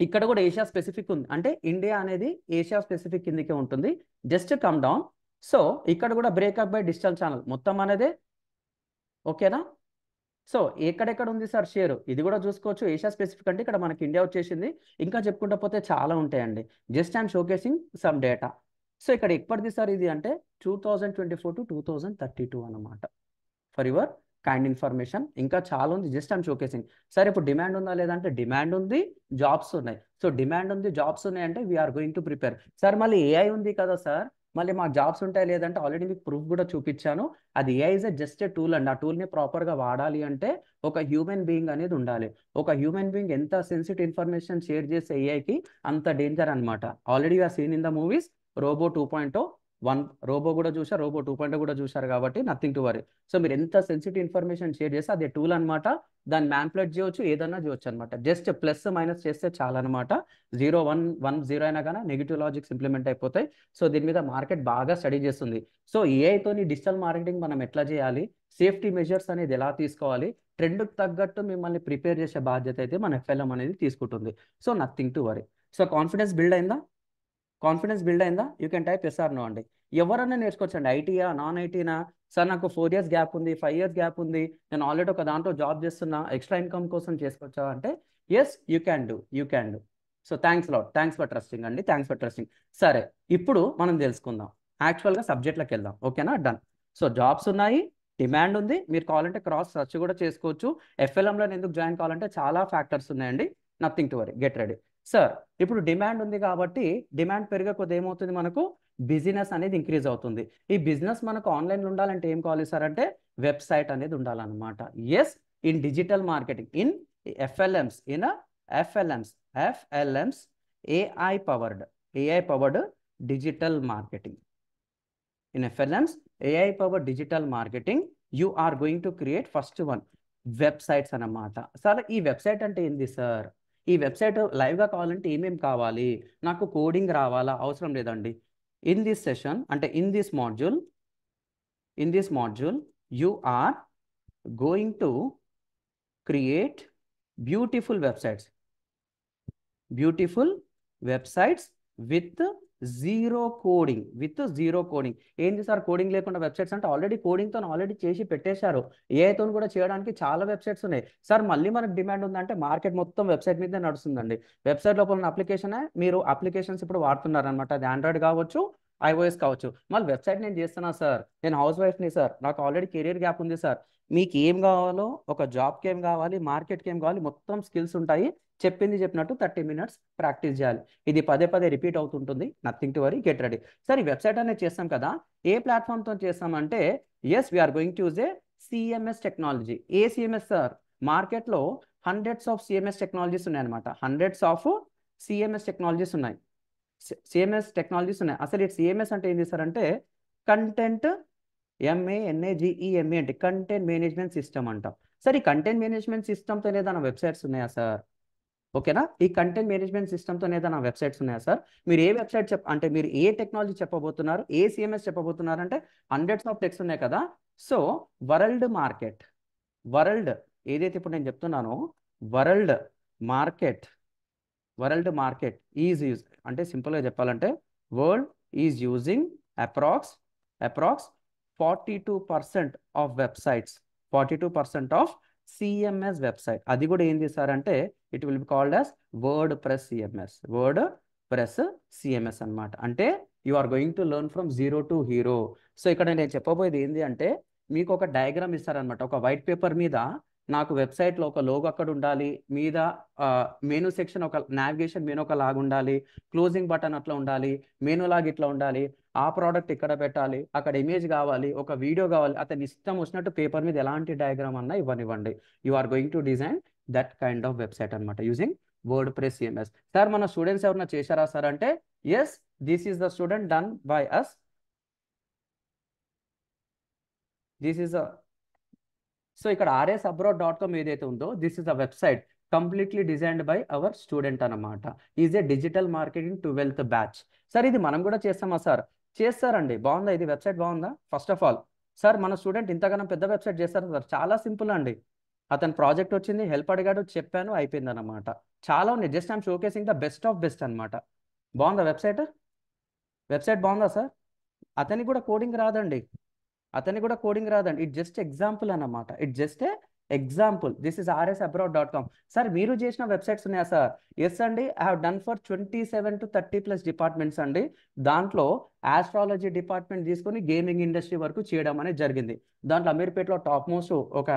ఇక్కడ కూడా ఏషియా స్పెసిఫిక్ ఉంది, అంటే ఇండియా అనేది ఏషియా స్పెసిఫిక్ కిందకే ఉంటుంది. Just come down. సో ఇక్కడ కూడా బ్రేకప్ బై డిజిటల్ ఛానల్ మొత్తం అనేది, ఓకేనా. సో ఎక్కడెక్కడ ఉంది సార్ షేర్, ఇది కూడా చూసుకోవచ్చు. ఏషియా స్పెసిఫిక్ అంటే ఇక్కడ మనకి ఇండియా వచ్చేసింది. ఇంకా చెప్పుకుంటూ పోతే చాలా ఉంటాయండి, just I'm showcasing some data. So ఇక్కడ ఎప్పటిది సార్ ఇది అంటే 2024 to 2032 అన్నమాట, ఫర్ యువర్ కైండ్ ఇన్ఫర్మేషన్. ఇంకా చాలా ఉంది, జస్ట్ ఐమ్ షోకేసింగ్. సార్ ఇప్పుడు డిమాండ్ ఉందా లేదంటే డిమాండ్ ఉంది, జాబ్స్ ఉన్నాయి. సో డిమాండ్ ఉంది, జాబ్స్ ఉన్నాయి అంటే we're going to prepare. Sir మళ్ళీ ఏఐ ఉంది కదా సార్, మళ్ళీ మాకు జాబ్స్ ఉంటాయి లేదంటే ఆల్రెడీ మీకు ప్రూఫ్ కూడా చూపించాను. అది AI is just a tool అండి. ఆ టూల్ని ప్రాపర్గా వాడాలి అంటే ఒక హ్యూమన్ బీయింగ్ అనేది ఉండాలి. ఒక హ్యూమన్ బీయింగ్ ఎంత సెన్సిటివ్ ఇన్ఫర్మేషన్ షేర్ చేసే ఏఐకి అంత డేంజర్ అనమాట. Already are seen in the movies Robo 2.0, Robo కూడా చూసారు, రోబో 2.0 కూడా చూసారు కాబట్టి నథింగ్ టు వరీ. సో మీరు ఎంత సెన్సిటివ్ ఇన్ఫర్మేషన్ షేర్ చేస్తే అదే టూల్ అనమాట, దాన్ని మ్యాన్పులేట్ చేయొచ్చు, ఏదన్నా చేయొచ్చు అనమాట. జస్ట్ ప్లస్ మైనస్ చేస్తే చాలా అనమాట. 0 1 1 0 అయినా కానీ నెగిటివ్ లాజిక్స్ ఇంప్లిమెంట్ అయిపోతాయి. సో దీని మీద మార్కెట్ బాగా స్టడీ చేస్తుంది. సో ఏఐతోని డిజిటల్ మార్కెటింగ్ మనం ఎట్లా చేయాలి, సేఫ్టీ మెజర్స్ అనేది ఎలా తీసుకోవాలి, ట్రెండ్కి తగ్గట్టు మిమ్మల్ని ప్రిపేర్ చేసే బాధ్యత అయితే మన ఎఫ్ఎల్ఎం అనేది తీసుకుంటుంది. So nothing to worry. So confidence build అయిందా? కాన్ఫిడెన్స్ బిల్డ్ అయిందా? You can type yes or no అండి. ఎవరన్నా నేర్చుకోవచ్చండి, ఐటీయా నాన్ ఐటీనా. సార్ నాకు 4 years గ్యాప్ ఉంది, 5 years గ్యాప్ ఉంది, నేను ఆల్రెడీ ఒక దాంట్లో జాబ్ చేస్తున్నా, ఎక్స్ట్రా ఇన్కమ్ కోసం చేసుకోవచ్చా అంటే yes, you can do, you can do. So thanks lot, thanks for trusting అండి, థ్యాంక్స్ ఫర్ ట్రస్టింగ్. సరే, ఇప్పుడు మనం తెలుసుకుందాం, యాక్చువల్గా సబ్జెక్ట్లోకి వెళ్దాం. ఓకేనా, డన్. సో జాబ్స్ ఉన్నాయి, డిమాండ్ ఉంది, మీరు కావాలంటే క్రాస్ సెర్చ్ కూడా చేసుకోవచ్చు. ఎఫ్ఎల్ఎంలో ఎందుకు జాయిన్ కావాలంటే చాలా ఫ్యాక్టర్స్ ఉన్నాయండి, nothing to worry, get ready. Sir ఇప్పుడు డిమాండ్ ఉంది కాబట్టి డిమాండ్ పెరిగే కొద్ది ఏమవుతుంది, మనకు బిజినెస్ అనేది ఇంక్రీజ్ అవుతుంది. ఈ బిజినెస్ మనకు ఆన్లైన్లో ఉండాలంటే ఏం కావాలి సార్ అంటే వెబ్సైట్ అనేది ఉండాలన్నమాట. Yes, in digital marketing, in FLMs, FLMs AI powered digital marketing. In FLMs AI powered digital marketing you are going to create first one websites అన్నమాట. సార్ ఈ వెబ్సైట్ అంటే ఏంది సార్, ఈ వెబ్సైట్ లైవ్గా కావాలంటే ఏమేమి కావాలి, నాకు కోడింగ్ రావాలా, అవసరం లేదండి. ఇన్ దిస్ సెషన్ అంటే in this module you are going to create beautiful websites with zero coding. ఏంటి సార్ కోడింగ్ లేకుండా వెబ్సైట్స్ అంటే ఆల్రెడీ కోడింగ్తో ఆల్రెడీ చేసి పెట్టేశారు. ఏఐతో కూడా చేయడానికి చాలా వెబ్సైట్స్ ఉన్నాయి. సార్ మళ్ళీ మనకు డిమాండ్ ఉందంటే మార్కెట్ మొత్తం వెబ్సైట్ మీదే నడుస్తుందండి. వెబ్సైట్ లోపల ఉన్న అప్లికేషనే మీరు అప్లికేషన్స్ ఇప్పుడు వాడుతున్నారు అనమాట. అది ఆండ్రాయిడ్ కావచ్చు, ఐఓఎస్ కావచ్చు. మళ్ళీ వెబ్సైట్ నేను చేస్తున్నా సార్, నేను హౌస్ వైఫ్ని సార్, నాకు ఆల్రెడీ కెరీర్ గ్యాప్ ఉంది సార్. మీకు ఏం కావాలో, ఒక జాబ్కి ఏం కావాలి, మార్కెట్కి ఏం కావాలి, మొత్తం స్కిల్స్ ఉంటాయి. చెప్పింది చెప్పినట్టు 30 minutes ప్రాక్టీస్ చేయాలి. ఇది పదే రిపీట్ అవుతుంటుంది, nothing to worry, get ready. Sir ఈ వెబ్సైట్ అనేది చేస్తాం కదా, ఏ ప్లాట్ఫామ్తో చేస్తామంటే yes we're going to use a CMS technology. ఏ సిఎంఎస్ సార్, మార్కెట్లో హండ్రెడ్స్ ఆఫ్ సిఎంఎస్ టెక్నాలజీస్ ఉన్నాయన్నమాట. హండ్రెడ్స్ ఆఫ్ సిఎంఎస్ టెక్నాలజీస్ ఉన్నాయి. సిఎంఎస్ టెక్నాలజీస్ ఉన్నాయి. అసలు ఈ సిఎంఎస్ అంటే ఏంటి సార్ అంటే కంటెంట్, MANAGEME అంటే కంటెంట్ మేనేజ్మెంట్ సిస్టమ్ అంటాం. సార్ ఈ కంటెంట్ మేనేజ్మెంట్ సిస్టమ్తో ఏదైనా వెబ్సైట్స్ ఉన్నాయా సార్? ఓకేనా, ఈ కంటెంట్ మేనేజ్మెంట్ సిస్టమ్తో ఏదైనా వెబ్సైట్స్ ఉన్నాయా సార్? మీరు ఏ వెబ్సైట్ అంటే మీరు ఏ టెక్నాలజీ చెప్పబోతున్నారు, ఏ సిఎంఎస్ చెప్పబోతున్నారు అంటే హండ్రెడ్స్ ఆఫ్ టెక్స్ ఉన్నాయి కదా. సో వరల్డ్ ఏదైతే ఇప్పుడు నేను చెప్తున్నానో వరల్డ్ మార్కెట్ ఈజ్ యూజ్ అంటే సింపుల్గా చెప్పాలంటే world is using approx 42% of websites, 42% of CMS website. అది కూడా ఏంది సార్ అంటే it will be called as WordPress CMS అనమాట. అంటే you are going to learn from zero to hero. So ఇక్కడ నేను చెప్పబోయేది ఏంటి అంటే మీకు ఒక డయాగ్రామ్ ఇస్తారనమాట. ఒక వైట్ పేపర్ మీద నాకు వెబ్సైట్లో ఒక లోగో అక్కడ ఉండాలి, మీద మెనూ సెక్షన్ ఒక నావిగేషన్ మెనూ ఒక లాగా ఉండాలి, క్లోజింగ్ బటన్ అట్లా ఉండాలి, మెనూ లాగా ఇట్లా ఉండాలి, ఆ ప్రోడక్ట్ ఇక్కడ పెట్టాలి, అక్కడ ఇమేజ్ కావాలి, ఒక వీడియో కావాలి. అతని ఇష్టం వచ్చినట్టు పేపర్ మీద ఎలాంటి డయాగ్రామ్ అన్నా ఇవ్వనివ్వండి. You are going to design that kind of website అనమాట using WordPress CMS. Sir మన స్టూడెంట్స్ ఎవరన్నా చేశారా సార్ అంటే yes, this is the student done by us. This is so ఇక్కడ rsabroad.com ఏదైతే ఉందో this is a website completely designed by our student అనమాట. Is a digital marketing 12th batch. Sir ఇది మనం కూడా చేస్తామా సార్? చేస్తారండి. బాగుందా? ఇది వెబ్సైట్ బాగుందా? ఫస్ట్ ఆఫ్ ఆల్ సార్ మన స్టూడెంట్ ఇంతగానో పెద్ద వెబ్సైట్ చేస్తారు సార్. చాలా సింపుల్ అండి. అతని ప్రాజెక్ట్ వచ్చింది, హెల్ప్ అడిగాడు, చెప్పాను, అయిపోయింది అనమాట. చాలా ఉన్నాయి. Just I'm showcasing the best of best అనమాట. బాగుందా వెబ్సైట్ బాగుందా సార్? అతనికి కూడా కోడింగ్ రాదండి. ఇట్ జస్ట్ ఎగ్జాంపుల్ అన్నమాట. This is rsabroad.com. సార్ మీరు చేసిన వెబ్సైట్స్ ఉన్నాయా సార్? ఎస్ అండి, I have done for 27 to 30+ departments అండి. దాంట్లో ఆస్ట్రాలజీ డిపార్ట్మెంట్ తీసుకొని గేమింగ్ ఇండస్ట్రీ వరకు చేయడం అనేది జరిగింది. దాంట్లో అమీర్పేటలో టాప్ మోస్ట్ ఒక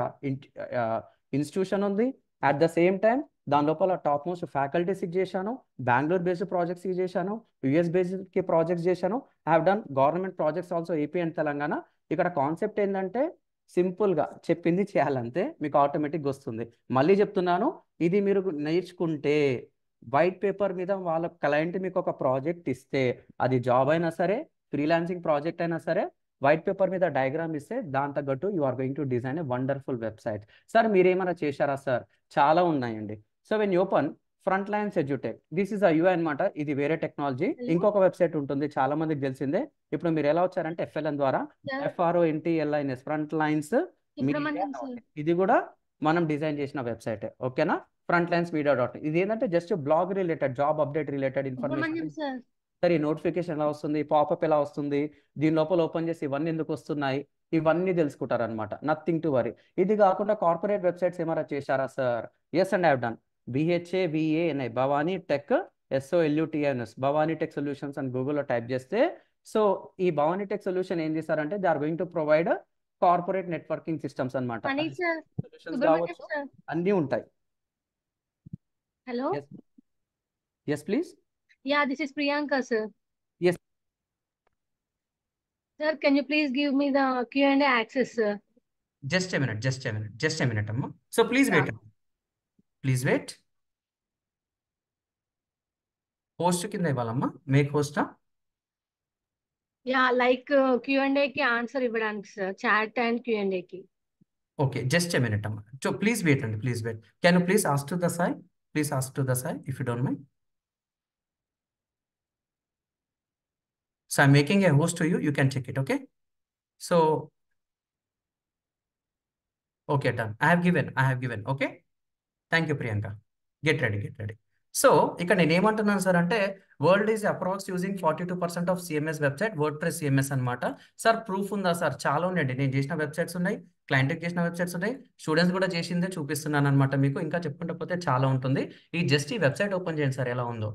ఇన్స్టిట్యూషన్ ఉంది. అట్ ద సేమ్ టైం దాని లోపల టాప్ మోస్ట్ ఫ్యాకల్టీస్కి చేశాను, బెంగళూరు బేస్డ్ ప్రాజెక్ట్స్కి చేశాను, యుఎస్ బేస్డ్కి ప్రాజెక్ట్స్ చేశాను. I have done government projects also AP and Telangana. ఇక్కడ కాన్సెప్ట్ ఏంటంటే సింపుల్గా చెప్పింది చేయాలంతే, మీకు ఆటోమేటిక్గా వస్తుంది. మళ్ళీ చెప్తున్నాను, ఇది మీరు నేర్చుకుంటే వైట్ పేపర్ మీద వాళ్ళ క్లయింట్ మీకు ఒక ప్రాజెక్ట్ ఇస్తే, అది జాబ్ అయినా సరే, ఫ్రీలాన్సింగ్ ప్రాజెక్ట్ అయినా సరే, వైట్ పేపర్ మీద డయాగ్రామ్ ఇస్తే దాని తగ్గట్టు you are going to design a wonderful website. Sir మీరేమైనా చేశారా సార్? చాలా ఉన్నాయండి. So when you open Front Lines EduTech, this is UI అనమాట. ఇది వేరే టెక్నాలజీ. ఇంకొక వెబ్సైట్ ఉంటుంది, చాలా మందికి తెలిసిందే. ఇప్పుడు మీరు ఎలా వచ్చారంటే FLN ద్వారా, FRONTLINS ఫ్రంట్ లైన్స్ మీడియా. ఇది కూడా మనం డిజైన్ చేసిన వెబ్సైట్. ఓకేనా? Front lines media. ఇది ఏంటంటే just blog related, job update related information. సరే, నోటిఫికేషన్ ఎలా వస్తుంది, పాపప్ ఎలా వస్తుంది, దీని లోపల ఓపెన్ చేసి ఇవన్నీ ఎందుకు వస్తున్నాయి, ఇవన్నీ తెలుసుకుంటారనమాట. Nothing to worry. ఇది కాకుండా కార్పొరేట్ వెబ్సైట్స్ ఏమైనా చేశారా sir? Yes and I have done. BHAVANI Bhavani tech SOLUTIONS Bhavani tech solutions అని గూగుల్లో టైప్ చేస్తే, సో ఈ భవానీ టెక్ సొల్యూషన్ ఏం చేస్తారంటే they are going to provide corporate networking systems అనమాట. అన్నీ ఉంటాయి. Hello. Yes, please. Yeah, this is Priyanka, sir. Yes. Sir, can you please give me the Q&A access, sir? Just a minute, Amma. So please wait. Please wait. Host కింద ఇవ్వాలమ్మా, make హోస్టా? Yeah, like Q&A కి answer ఇవ్వడానికి sir, chat and Q&A కి. Okay, just a minute, Amma. So please wait and please wait. Can you please ask to the side? Please ask to the side if you don't mind. So I'm making a host to you. You can check it, okay? So, okay, done. I have given. Okay? Thank you, Priyanka. Get ready. So ఇక్కడ నేను ఏమంటున్నాను sir అంటే world is approx using 42% of CMS website, word press CMS అనమాట. Sir proof ఉందా sir? చాలా ఉన్నాయండి. నేను చేసిన websites ఉన్నాయి, క్లయింట్కి చేసిన వెబ్సైట్స్ ఉన్నాయి, స్టూడెంట్స్ కూడా చేసిందే చూపిస్తున్నాను అనమాట మీకు. ఇంకా చెప్పుకుంటూ పోతే చాలా ఉంటుంది. ఈ వెబ్సైట్ ఓపెన్ చేయండి సార్, ఎలా ఉందో.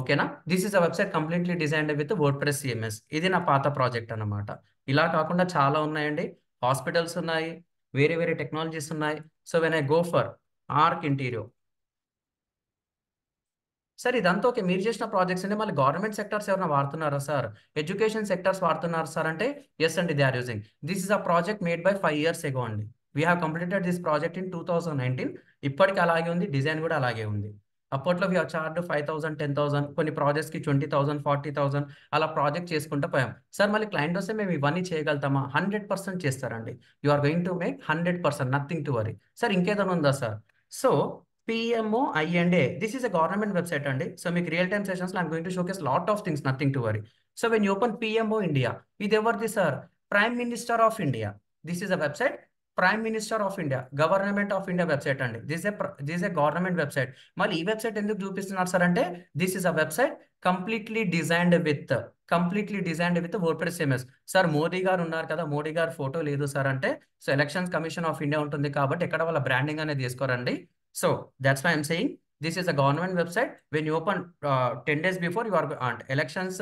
ఓకేనా? This is a website completely designed with word press CMS. ఇది నా పాత ప్రాజెక్ట్ అనమాట. ఇలా కాకుండా చాలా ఉన్నాయండి. హాస్పిటల్స్ ఉన్నాయి, వేరే టెక్నాలజీస్ ఉన్నాయి. So when I go for Arch Interio, sir ఇదంతా ఓకే, మీరు చేసిన ప్రాజెక్ట్స్ అంటే మళ్ళీ గవర్నమెంట్ సెక్టర్స్ ఎవరైనా వాడుతున్నారా సార్? ఎడ్యుకేషన్ సెక్టర్స్ వాడుతున్నారు సార్ అంటే ఎస్ అండి, they are using. This is a project made by 5 years ago అండి. We have completed this project in 2019. ఇప్పటికి అలాగే ఉంది, డిజైన్ కూడా అలాగే ఉంది. అప్పట్లో వీ చార్జ్ 5,000, 10,000, కొన్ని ప్రాజెక్ట్స్కి 20,000, 40,000 అలా ప్రాజెక్ట్ చేసుకుంటూ పోయాం. సార్ మళ్ళీ క్లయింట్ వస్తే మేము ఇవన్నీ చేయగలుగుతామా? 100% చేస్తారండి. You are going to make 100%, nothing to worry. Sir ఇంకేదైనా ఉందా sir? So PMO I&A, this is a government website అండి. సో మీకు రియల్ టైమ్ సెషన్స్లో I'm going to showcase lot of things, nothing to worry. So when you open PMO India, ఇది ఎవరిది sir? Prime Minister of India. This is a website, Prime Minister of India, government of India website అండి. This a government website. మళ్ళీ ఈ website ఎందుకు చూపిస్తున్నారు sir అంటే, this is a website completely designed with WordPress CMS. Sir Modi garu ఉన్నారు కదా, Modi garu photo లేదు sir అంటే, so elections commission of India ఉంటుంది కాబట్టి ఎక్కడ వాళ్ళ బ్రాండింగ్ అనేది తీసుకోరండి. So that's why I'm saying this is a government website. When you open 10 days before you are elections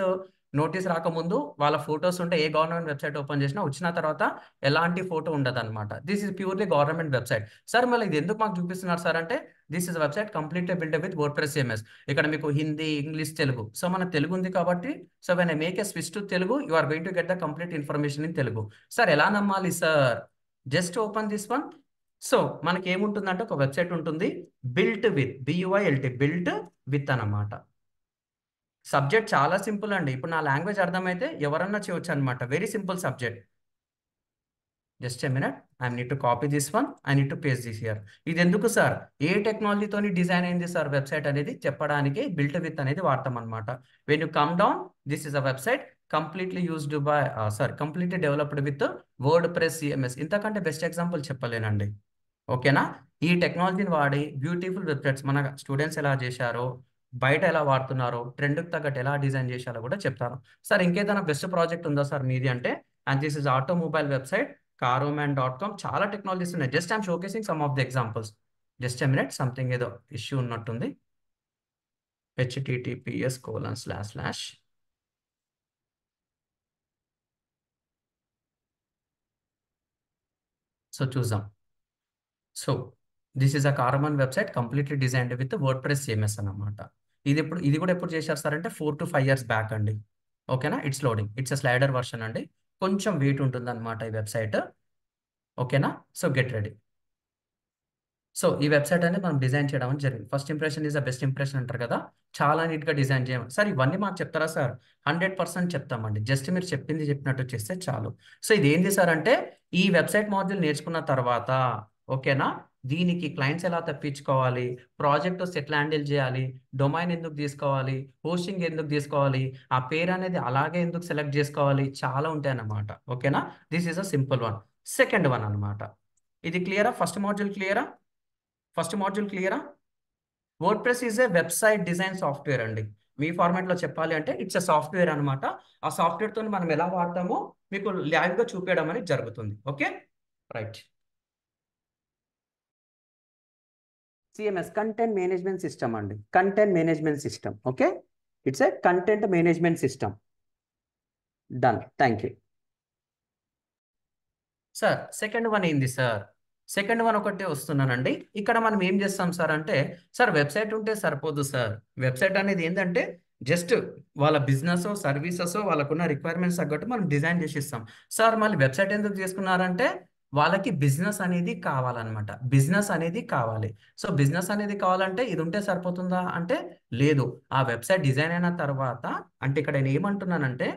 notice రాకముందు వాళ్ళ ఫోటోస్ ఉంటే ఏ గవర్నమెంట్ వెబ్సైట్ ఓపెన్ చేసినా వచ్చిన తర్వాత ఎలాంటి ఫోటో ఉండదు అనమాట. This is purely government website. Sir మళ్ళీ ఇది ఎందుకు మాకు చూపిస్తున్నారు సార్ అంటే, this is website completely build with WordPress CMS. ఇక్కడ మీకు హిందీ, ఇంగ్లీష్, తెలుగు. సో మన తెలుగు ఉంది కాబట్టి, so when I make a switch to Telugu, you are going to get the complete information in Telugu. Sir ఎలా నమ్మాలి sir? Just open this one. So మనకి ఏముంటుందంటే ఒక వెబ్సైట్ ఉంటుంది, built with, BUILT, built with అన్నమాట. సబ్జెక్ట్ చాలా సింపుల్ అండి. ఇప్పుడు నా లాంగ్వేజ్ అర్థమైతే ఎవరన్నా చేయవచ్చు అనమాట. Very simple subject. Just a minute, I need to copy this one, I need to paste this here. ఇది ఎందుకు సార్? ఏ టెక్నాలజీతోని డిజైన్ అయింది సార్ వెబ్సైట్ అనేది చెప్పడానికి బిల్ట్ విత్ అనేది వాడతాం అనమాట. When you come down, this is a website completely used by completely developed with WordPress CMS. ఇంతకంటే best example చెప్పలేనండి. ఓకేనా? ఈ టెక్నాలజీని వాడి బ్యూటిఫుల్ వెబ్సైట్స్ మన స్టూడెంట్స్ ఎలా చేశారో, బయట ఎలా వాడుతున్నారో, ట్రెండ్కి తగ్గట్టు ఎలా డిజైన్ చేశారో కూడా చెప్తాను. సార్ ఇంకేదైనా బెస్ట్ ప్రాజెక్ట్ ఉందా సార్ మీది అంటే, and this is automobile website caromand.com. చాలా టెక్నాలజీస్ ఉన్నాయి. Just I'm showcasing some of the examples. Just a minute, something ఏదో ఇష్యూ ఉన్నట్టుంది. https:// సో చూద్దాం. So this is a Caromand website completely designed with WordPress CMS అన్నమాట. ఇది కూడా ఎప్పుడు చేశారు సార్ అంటే 4 to 5 years బ్యాక్ అండి. ఓకేనా? It's loading. It's a slider version అండి. కొంచెం వెయిట్ ఉంటుంది అనమాట ఈ వెబ్సైట్. ఓకేనా? So get ready. సో ఈ వెబ్సైట్ అనేది మనం డిజైన్ చేయడం అని జరిగింది. First impression is the best impression అంటారు కదా, చాలా నీట్గా డిజైన్ చేయమని. సార్ ఇవన్నీ మాకు చెప్తారా సార్? 100% చెప్తామండి. జస్ట్ మీరు చెప్పింది చెప్పినట్టు చేస్తే చాలు. సో ఇది ఏంది సార్ అంటే, ఈ వెబ్సైట్ మాడ్యూల్ నేర్చుకున్న తర్వాత, ఓకేనా, దీనికి క్లయింట్స్ ఎలా తప్పించుకోవాలి, ప్రాజెక్ట్ వస్తే ఎట్లా హ్యాండిల్ చేయాలి, డొమైన్ ఎందుకు తీసుకోవాలి, హోస్టింగ్ ఎందుకు తీసుకోవాలి, ఆ పేరు అనేది అలాగే ఎందుకు సెలెక్ట్ చేసుకోవాలి, చాలా ఉంటాయి అన్నమాట. ఓకేనా? This is a simple one. Second one అనమాట. ఇది క్లియరా? ఫస్ట్ మాడ్యూల్ క్లియరా? WordPress is a website design software అండి. మీ ఫార్మాట్లో చెప్పాలి అంటే ఇట్స్ ఎ సాఫ్ట్వేర్ అనమాట. ఆ సాఫ్ట్వేర్తో మనం ఎలా వాడతామో మీకు లైవ్గా చూపించడం అనేది జరుగుతుంది. Okay, right. CMS content management system అండి. Content management system. Okay, it's a content management system. Done, thank you sir. Second one ఏంది సార్? సెకండ్ వన్ ఒకటే వస్తున్నానండి. ఇక్కడ మనం ఏం చేస్తాం సార్ అంటే, సార్ వెబ్సైట్ ఉంటే సరిపోదు సార్. వెబ్సైట్ అనేది ఏంటంటే జస్ట్ వాళ్ళ బిజినెస్ సర్వీసెస్ వాళ్ళకున్న రిక్వైర్మెంట్స్ తగ్గట్టు మనం డిజైన్ చేసి ఇస్తాం. సార్ మళ్ళీ వెబ్సైట్ ఎందుకు చేసుకున్నారంటే, వాళ్ళకి బిజినెస్ అనేది కావాలన్నమాట. బిజినెస్ అనేది కావాలి. సో బిజినెస్ అనేది కావాలంటే ఇది ఉంటే సరిపోతుందా అంటే లేదు. ఆ వెబ్సైట్ డిజైన్ అయిన తర్వాత, అంటే ఇక్కడ నేను ఏమంటున్నానంటే,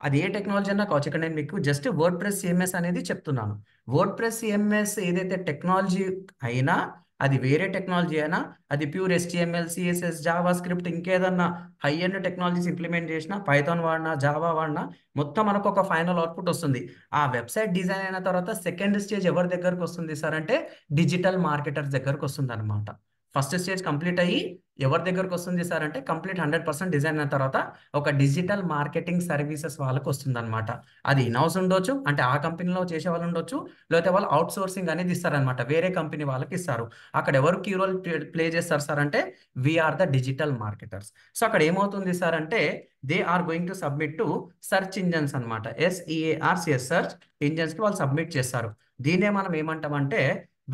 అది ఏ టెక్నాలజీ అన్నా కావచ్చు. ఇక్కడ నేను మీకు జస్ట్ వర్డ్ప్రెస్ CMS అనేది చెప్తున్నాను. వర్డ్ప్రెస్ CMS ఏదైతే టెక్నాలజీ అయినా, అది వేరే టెక్నాలజీ అయినా, అది pure HTML, CSS, Java script, ఇంకేదన్నా హై ఎండ్ టెక్నాలజీస్ ఇంప్లిమెంట్ చేసినా, పైథాన్ వాడినా, జావా వాడినా, మొత్తం మనకు ఒక ఫైనల్ అవుట్పుట్ వస్తుంది. ఆ వెబ్సైట్ డిజైన్ అయిన తర్వాత సెకండ్ స్టేజ్ ఎవరి దగ్గరకు వస్తుంది సార్ అంటే, డిజిటల్ మార్కెటర్స్ దగ్గరకు వస్తుంది అనమాట. ఫస్ట్ స్టేజ్ కంప్లీట్ అయ్యి ఎవరి దగ్గరకు వస్తుంది సార్ అంటే, కంప్లీట్ 100% డిజైన్ అయిన తర్వాత ఒక డిజిటల్ మార్కెటింగ్ సర్వీసెస్ వాళ్ళకి వస్తుంది అనమాట. అది ఇన్హౌస్ ఉండొచ్చు, అంటే ఆ కంపెనీలో చేసే వాళ్ళు ఉండొచ్చు, లేకపోతే వాళ్ళు అవుట్ సోర్సింగ్ అనేది ఇస్తారనమాట, వేరే కంపెనీ వాళ్ళకి ఇస్తారు. అక్కడ ఎవరు కీ రోల్ ప్లే చేస్తారు సార్ అంటే, we're the digital marketers. So అక్కడ ఏమవుతుంది సార్ అంటే, they are going to submit to search engines అనమాట. SEARCS సెర్చ్ ఇంజన్స్కి వాళ్ళు సబ్మిట్ చేస్తారు. దీన్నే మనం ఏమంటామంటే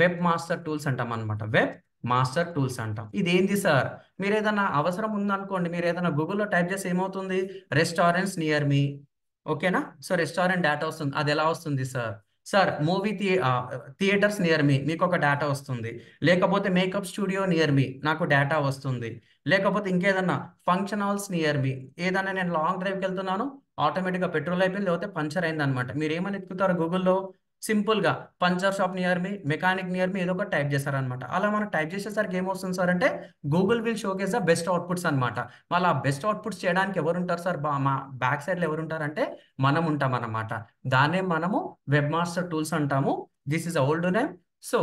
వెబ్ మాస్టర్ టూల్స్ అంటాం అనమాట. వెబ్ మాస్టర్ టూల్స్ అంటాం. ఇది ఏంది సార్? మీరు ఏదైనా అవసరం ఉందనుకోండి, మీరు ఏదైనా గూగుల్లో టైప్ చేసి ఏమవుతుంది, రెస్టారెంట్స్ నియర్ మీ, ఓకేనా? సో రెస్టారెంట్ డేటా వస్తుంది. అది ఎలా వస్తుంది sir? Sir movie theatres near మీ, మీకు ఒక డేటా వస్తుంది. లేకపోతే మేకప్ స్టూడియో నియర్ మీ, నాకు డేటా వస్తుంది. లేకపోతే ఇంకేదన్నా ఫంక్షన్ హాల్స్ నియర్ మీ, ఏదన్నా నేను లాంగ్ డ్రైవ్కి వెళ్తున్నాను, ఆటోమేటిక్గా పెట్రోల్ అయిపోయింది, లేకపోతే పంచర్ అయింది అనమాట. మీరు ఏమని ఎత్తుకుతారు గూగుల్లో? సింపుల్గా పంచర్ షాప్ నియర్ మీ, మెకానిక్ నియర్ మీ, ఏదో ఒకటి టైప్ చేస్తారనమాట. అలా మనం టైప్ చేసేసరికి ఏమొస్తుంది సార్ అంటే Google will showcase the best outputs అనమాట. మళ్ళీ ఆ బెస్ట్ అవుట్పుట్స్ చేయడానికి ఎవరు ఉంటారు సార్? మా బ్యాక్ సైడ్లో ఎవరు ఉంటారంటే మనం ఉంటాం అన్నమాట. దాన్నే మనము వెబ్ మాస్టర్ టూల్స్ అంటాము. This is old name. So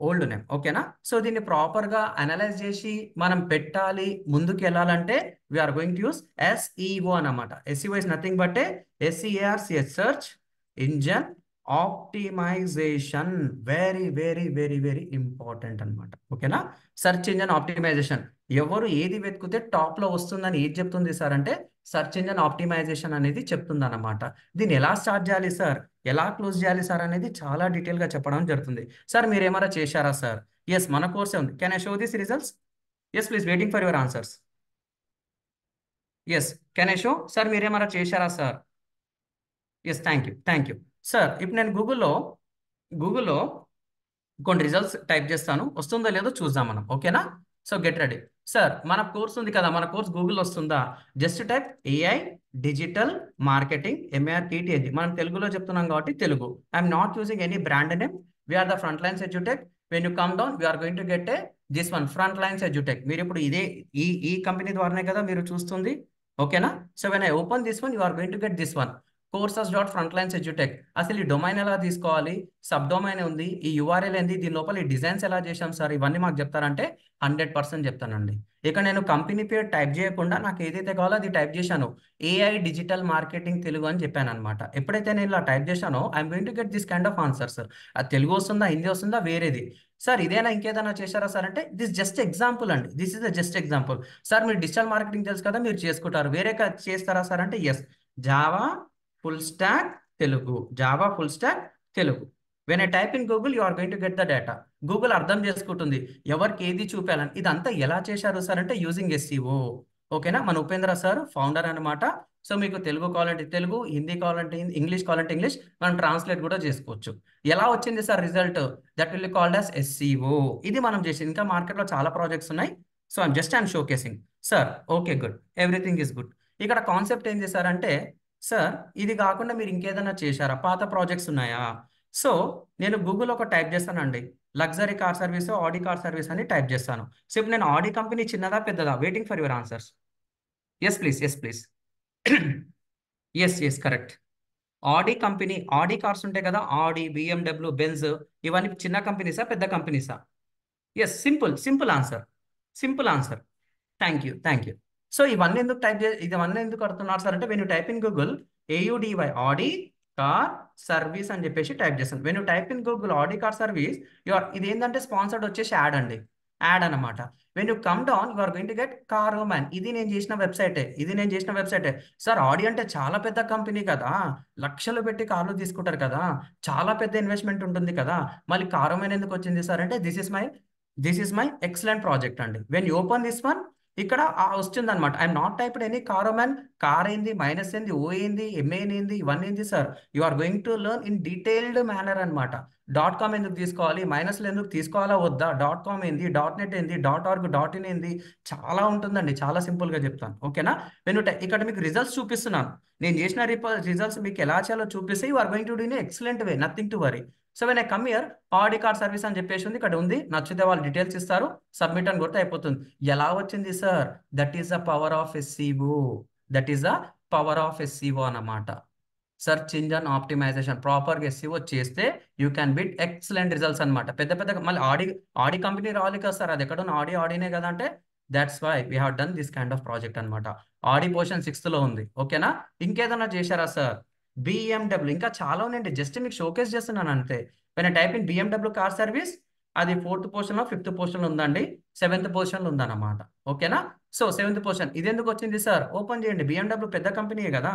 old name, ఓకేనా? సో దీన్ని ప్రాపర్గా అనలైజ్ చేసి మనం పెట్టాలి, ముందుకు వెళ్ళాలంటే we're going to use SEO అన్నమాట. SEO is nothing but SERCH, search engine optimisation. Very very very very important అనమాట, ఓకేనా? Search engine optimisation. ఎవరు ఏది వెతికితే టాప్లో వస్తుందని ఏది చెప్తుంది సార్ అంటే సెర్చ్ ఇంజన్ ఆప్టిమైజేషన్ అనేది చెప్తుంది అనమాట. దీన్ని ఎలా స్టార్ట్ చేయాలి సార్, ఎలా క్లోజ్ చేయాలి సార్ అనేది చాలా డీటెయిల్గా చెప్పడం జరుగుతుంది. సార్ మీరు ఏమైనా చేశారా సార్? ఎస్, మన కోర్సే ఉంది. Can I show this results? Yes please, waiting for your answers. Yes, can I show? Sir మీరు ఏమైనా చేశారా sir? Yes, thank you sir. ఇప్పుడు నేను గూగుల్లో కొన్ని రిజల్ట్స్ టైప్ చేస్తాను, వస్తుందో లేదో చూద్దాం మనం, ఓకేనా? So get ready. సార్ మన కోర్స్ ఉంది కదా, మన కోర్స్ గూగుల్ వస్తుందా? Just type AI digital marketing MARKET. మనం తెలుగులో చెప్తున్నాం కాబట్టి Telugu. I'm not using any brand name. We're the Front Lines EduTech. When you come down we're going to get this one, Front Lines EduTech. మీరు ఇప్పుడు ఈ company ద్వారానే కదా మీరు చూస్తుంది, ఓకేనా? So when I open this one, you are going to get this one, courses.frontlines edutech. అసలు ఈ డొమైన్ ఎలా తీసుకోవాలి, సబ్ డొమైన్ ఉంది, ఈ URL ఏంది, దీని లోపల ఈ డిజైన్స్ ఎలా చేశాం సార్, ఇవన్నీ మాకు చెప్తారంటే 100% చెప్తానండి. ఇక నేను కంపెనీ పేరు టైప్ చేయకుండా నాకు ఏదైతే కావాలో అది టైప్ చేశాను, AI డిజిటల్ మార్కెటింగ్ తెలుగు అని చెప్పాను అనమాట. ఎప్పుడైతే నేను ఇలా టైప్ చేశానో I'm going to get this kind of answer sir. అది తెలుగు వస్తుందా, హిందీ వస్తుందా, వేరేది సార్, ఇదేనా ఇంకేదైనా చేశారా సార్ అంటే దిస్ జస్ట్ ఎగ్జాంపుల్ అండి. This is the just example. Sir మీరు డిజిటల్ మార్కెటింగ్ తెలుసు కదా, మీరు చేసుకుంటారు, వేరే చేస్తారా సార్ అంటే yes, Java full stack Telugu, Java full stack Telugu. When I type in Google, you are going to get the data. Google అర్థం చేసుకుంటుంది ఎవరికి ఏది చూపాలని. ఇదంతా ఎలా చేశారు సార్ అంటే యూజింగ్ SEO, ఓకేనా? మన ఉపేంద్ర సార్ ఫౌండర్ అనమాట. సో మీకు తెలుగు కావాలంటే తెలుగు, హిందీ కావాలంటే ఇంగ్లీష్ కావాలంటే ఇంగ్లీష్, మనం ట్రాన్స్లేట్ కూడా చేసుకోవచ్చు. ఎలా వచ్చింది sir result? That will be called as SEO. ఇది మనం చేసి, ఇంకా మార్కెట్లో చాలా ప్రాజెక్ట్స్ ఉన్నాయి. So I'm showcasing sir. Okay, good, everything is good. ఇక్కడ కాన్సెప్ట్ ఏం చేశారంటే సార్, ఇది కాకుండా మీరు ఇంకేదైనా చేశారా, పాత ప్రాజెక్ట్స్ ఉన్నాయా? సో నేను గూగుల్ ఒక టైప్ చేస్తానండి, luxury car service, Audi car service అని టైప్ చేస్తాను. సో ఇప్పుడు నేను ఆడి కంపెనీ చిన్నదా పెద్దదా? Waiting for your answers. Yes please, yes correct. Audi company, Audi cars ఉంటాయి కదా, ఆడి, BMW, బెంజ్, ఇవన్నీ చిన్న కంపెనీసా పెద్ద కంపెనీసా? Yes, simple answer. Thank you. So ఇవన్నీ ఎందుకు కడుతున్నారు సార్ అంటే when you type in Google AUDY Audi car service అని చెప్పేసి టైప్ చేస్తాను. When you type in Google Audi car service, ఇది ఏంటంటే స్పాన్సర్డ్ వచ్చేసి యాడ్ అండి, యాడ్ అనమాట. When you come down you are going to get Caroman. ఇది నేను చేసిన వెబ్సైటే. సార్ ఆడి అంటే చాలా పెద్ద కంపెనీ కదా, లక్షలు పెట్టి కార్లు తీసుకుంటారు కదా, చాలా పెద్ద ఇన్వెస్ట్మెంట్ ఉంటుంది కదా, మళ్ళీ కారోమాన్ ఎందుకు వచ్చింది సార్ అంటే this is my excellent project అండి. When you open this one, ఇక్కడ వస్తుంది అనమాట. I'm not typed any Caroman. Car ఏంది, మైనస్ ఏంది, ఓ ఏంది, MAN ఏంది, ఇవన్నీ ఏంది sir? You are going to learn in detailed manner అనమాట. .com ఎందుకు తీసుకోవాలి, మైనస్లు ఎందుకు తీసుకోవాలా వద్దా, .com ఏంది, .net ఏంది, .org, .in ఏంది, చాలా ఉంటుందండి. చాలా సింపుల్గా చెప్తాను, ఓకేనా? నేను ఇక్కడ మీకు రిజల్ట్స్ చూపిస్తున్నాను. నేను చేసిన రిజల్ట్స్ మీకు ఎలా చేయాలో చూపిస్తే you are going to do in excellent way, nothing to worry. So when I come here, Audi car service అని చెప్పేసి ఉంది, ఇక్కడ ఉంది. నచ్చితే వాళ్ళు డీటెయిల్స్ ఇస్తారు, సబ్మిట్ అని కొడితే అయిపోతుంది. ఎలా వచ్చింది sir? That is the power of SEO అన్నమాట. సెర్చ్ ఇంజన్ ఆప్టిమైజేషన్ ప్రాపర్గా SEO చేస్తే you can bit excellent results అనమాట. పెద్ద మళ్ళీ ఆడి కంపెనీ రావాలి కదా సార్, అది ఎక్కడ ఆడినే కదా అంటే that's why we have done this kind of project అనమాట. ఆడి పోర్షన్ 6th ఉంది, ఓకేనా? ఇంకేదన్నా చేశారా సార్? BMW, ఇంకా చాలా ఉన్నాయండి, జస్ట్ మీకు షోకేస్ చేస్తున్నాను అంతే. When type in BMW car service, అది 4th పొజిషన్లో 5th పొజిషన్లో ఉందండి, 7th పొజిషన్లో ఉందన్నమాట, ఓకేనా? సో 7th పొజిషన్ ఇది ఎందుకు వచ్చింది సార్? ఓపెన్ చేయండి, BMW పెద్ద కంపెనీయే కదా,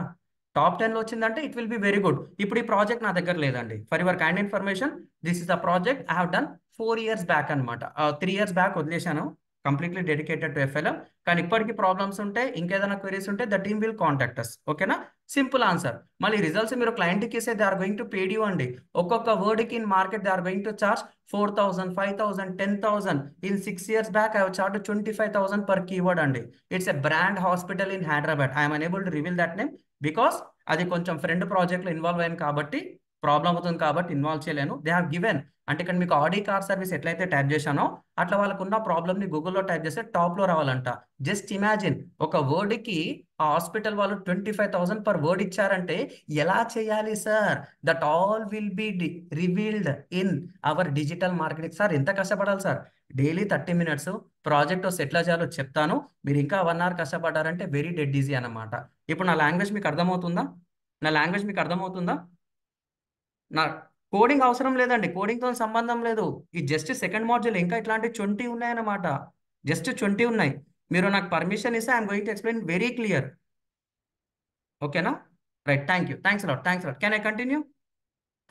టాప్ 10లో వచ్చిందంటే it will be very good. ఇప్పుడు ఈ ప్రాజెక్ట్ నా దగ్గర లేదండి. For your kind information, this is the project I have done 4 years back అనమాట. 3 years బ్యాక్ వదిలేశాను, కంప్లీట్లీ డెడికేటెడ్ టు FLM. కానీ ఇప్పటికీ ప్రాబ్లమ్స్ ఉంటే, ఇంకేదైనా క్వెరీస్ ఉంటే the team will contact us, ఓకేనా? Simple answer. మళ్ళీ రిజల్ట్స్ మీరు క్లయింట్కి ఇస్తే they are going to paid you అండి. ఒక్కొక్క వర్డ్కి in market they are going to charge 4,000, 5,000, 10,000. In 6 years back I have charged 25,000 per keyword అండి. It's a brand hospital in Hyderabad. I'm unable to reveal that name because అది కొంచెం friend ప్రాజెక్ట్లో involve అయ్యాను కాబట్టి problem అవుతుంది కాబట్టి ఇన్వాల్వ్ చేయలేను. They have given అంటే ఇక్కడ మీకు ఆడి కార్ సర్వీస్ ఎట్లయితే టైప్ చేశానో అట్లా వాళ్ళకున్న ప్రాబ్లమ్ని గూగుల్లో టైప్ చేస్తే టాప్లో రావాలంట. జస్ట్ ఇమాజిన్ ఒక వర్డ్కి ఆ హాస్పిటల్ వాళ్ళు 25,000 per word ఇచ్చారంటే ఎలా చేయాలి sir? That all will be revealed in our digital marketing. Sir ఎంత కష్టపడాలి సార్? డైలీ 30 minutes ప్రాజెక్ట్ వస్తే ఎట్లా చేయాలో చెప్తాను. మీరు ఇంకా 1 hour కష్టపడ్డారంటే వెరీ డెడ్ ఈజీ అనమాట. ఇప్పుడు నా లాంగ్వేజ్ మీకు అర్థమవుతుందా? నా లాంగ్వేజ్ మీకు అర్థమవుతుందా? నా కోడింగ్ అవసరం లేదండి, కోడింగ్తో సంబంధం లేదు. ఈ జస్ట్ సెకండ్ మాడ్యూల్ ఇంకా ఇట్లాంటి 20 ఉన్నాయన్నమాట. జస్ట్ 20 ఉన్నాయి. మీరు నాకు పర్మిషన్ ఇస్తే I'm going to explain very clear. ఓకేనా? Right, thank you, thanks a lot, thanks a lot. Can I continue?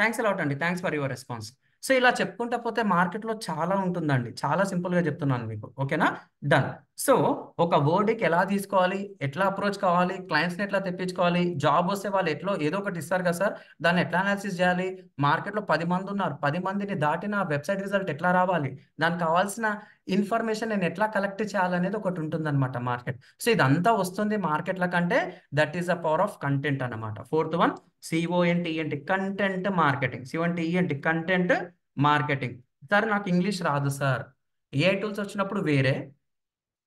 Thanks a lot అండి, thanks for your response. So ఇలా చెప్పుకుంటా పోతే మార్కెట్లో చాలా ఉంటుందండి, చాలా సింపుల్గా చెప్తున్నాను మీకు. ఓకేనా? డన్. సో ఒక వర్డ్కి ఎలా తీసుకోవాలి, ఎట్లా అప్రోచ్ కావాలి, క్లయింట్స్ని ఎట్లా తెప్పించుకోవాలి, జాబ్ వస్తే వాళ్ళు ఎట్లా ఏదో ఒకటి ఇస్తారు కదా సార్, దాన్ని ఎట్లా అనాలిసిస్ చేయాలి, మార్కెట్లో 10 మంది ఉన్నారు, 10 మందిని దాటిన వెబ్సైట్ రిజల్ట్ ఎట్లా రావాలి, దానికి కావాల్సిన ఇన్ఫర్మేషన్ నేను ఎట్లా కలెక్ట్ చేయాలనేది ఒకటి ఉంటుందన్నమాట మార్కెట్. సో ఇదంతా వస్తుంది మార్కెట్ల కంటే that is the power of content అన్నమాట. 4th one CONTENT, content marketing. CONTENT, content marketing. Sir నాకు ఇంగ్లీష్ రాదు సార్. ఏ టూల్స్ వచ్చినప్పుడు వేరే,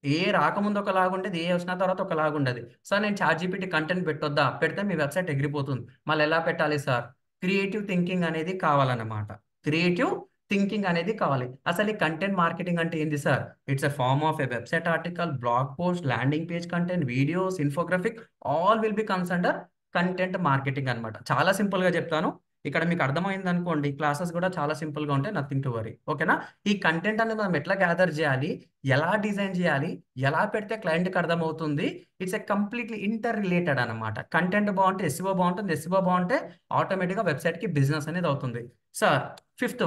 ఏ రాకముందు ఒకలాగుండేది, ఏ వచ్చిన తర్వాత ఒకలాగుండేది. సార్ నేను ChatGPT కంటెంట్ పెట్టొద్దా? పెడితే మీ వెబ్సైట్ ఎగిరిపోతుంది. మళ్ళీ ఎలా పెట్టాలి సార్? క్రియేటివ్ థింకింగ్ అనేది కావాలన్నమాట. క్రియేటివ్ థింకింగ్ అనేది కావాలి. అసలు ఈ కంటెంట్ మార్కెటింగ్ అంటే ఏంది sir? It's a form of a website article, blog post, landing page content, videos, infographic, all will be comes under content marketing అనమాట. చాలా సింపుల్గా చెప్తాను. ఇక్కడ మీకు అర్థమైంది అనుకోండి, క్లాసెస్ కూడా చాలా సింపుల్గా ఉంటాయి, నథింగ్ టు వరీ. ఓకేనా? ఈ కంటెంట్ అనేది మనం ఎట్లా గ్యాదర్ చేయాలి, ఎలా డిజైన్ చేయాలి, ఎలా పెడితే క్లయింట్కి అర్థమవుతుంది, it's a completely inter related అనమాట. కంటెంట్ బాగుంటే SEO బాగుంటుంది, SEO బాగుంటే ఆటోమేటిక్గా వెబ్సైట్కి బిజినెస్ అనేది అవుతుంది. సార్ ఫిఫ్త్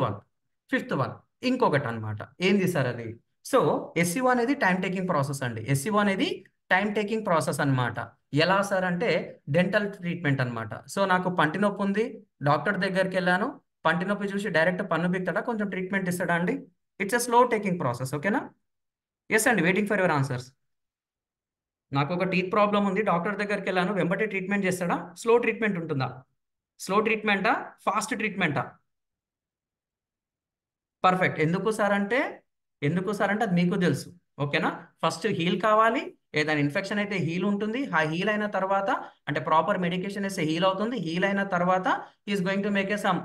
వన్ ఇంకొకటి అనమాట. ఏంది సార్ అది? సో SEO అనేది టైం టేకింగ్ ప్రాసెస్ అండి. SEO అనేది టైం టేకింగ్ ప్రాసెస్ అనమాట. ఎలా సార్ అంటే డెంటల్ ట్రీట్మెంట్ అనమాట. సో నాకు పంటి నొప్పి ఉంది, డాక్టర్ దగ్గరికి వెళ్ళాను, పంటి నొప్పి చూసి డైరెక్ట్ పన్ను బిక్తాడా, కొంచెం ట్రీట్మెంట్ ఇస్తాడా అండి? It's a slow taking process. ఓకేనా? ఎస్ అండి, వెయిటింగ్ ఫర్ యువర్ ఆన్సర్స్. నాకు ఒక టీత్ ప్రాబ్లం ఉంది, డాక్టర్ దగ్గరికి వెళ్ళాను, వెంబడి ట్రీట్మెంట్ చేస్తాడా? స్లో ట్రీట్మెంట్ ఉంటుందా? స్లో ట్రీట్మెంటా, ఫాస్ట్ ట్రీట్మెంటా? పర్ఫెక్ట్. ఎందుకు సార్ అంటే అది మీకు తెలుసు. ఓకేనా? ఫస్ట్ హీల్ కావాలి. ఏదైనా ఇన్ఫెక్షన్ అయితే హీల్ ఉంటుంది. ఆ హీల్ అయిన తర్వాత అంటే ప్రాపర్ మెడికేషన్ వేస్తే హీల్ అవుతుంది. హీల్ అయిన తర్వాత is going to make a some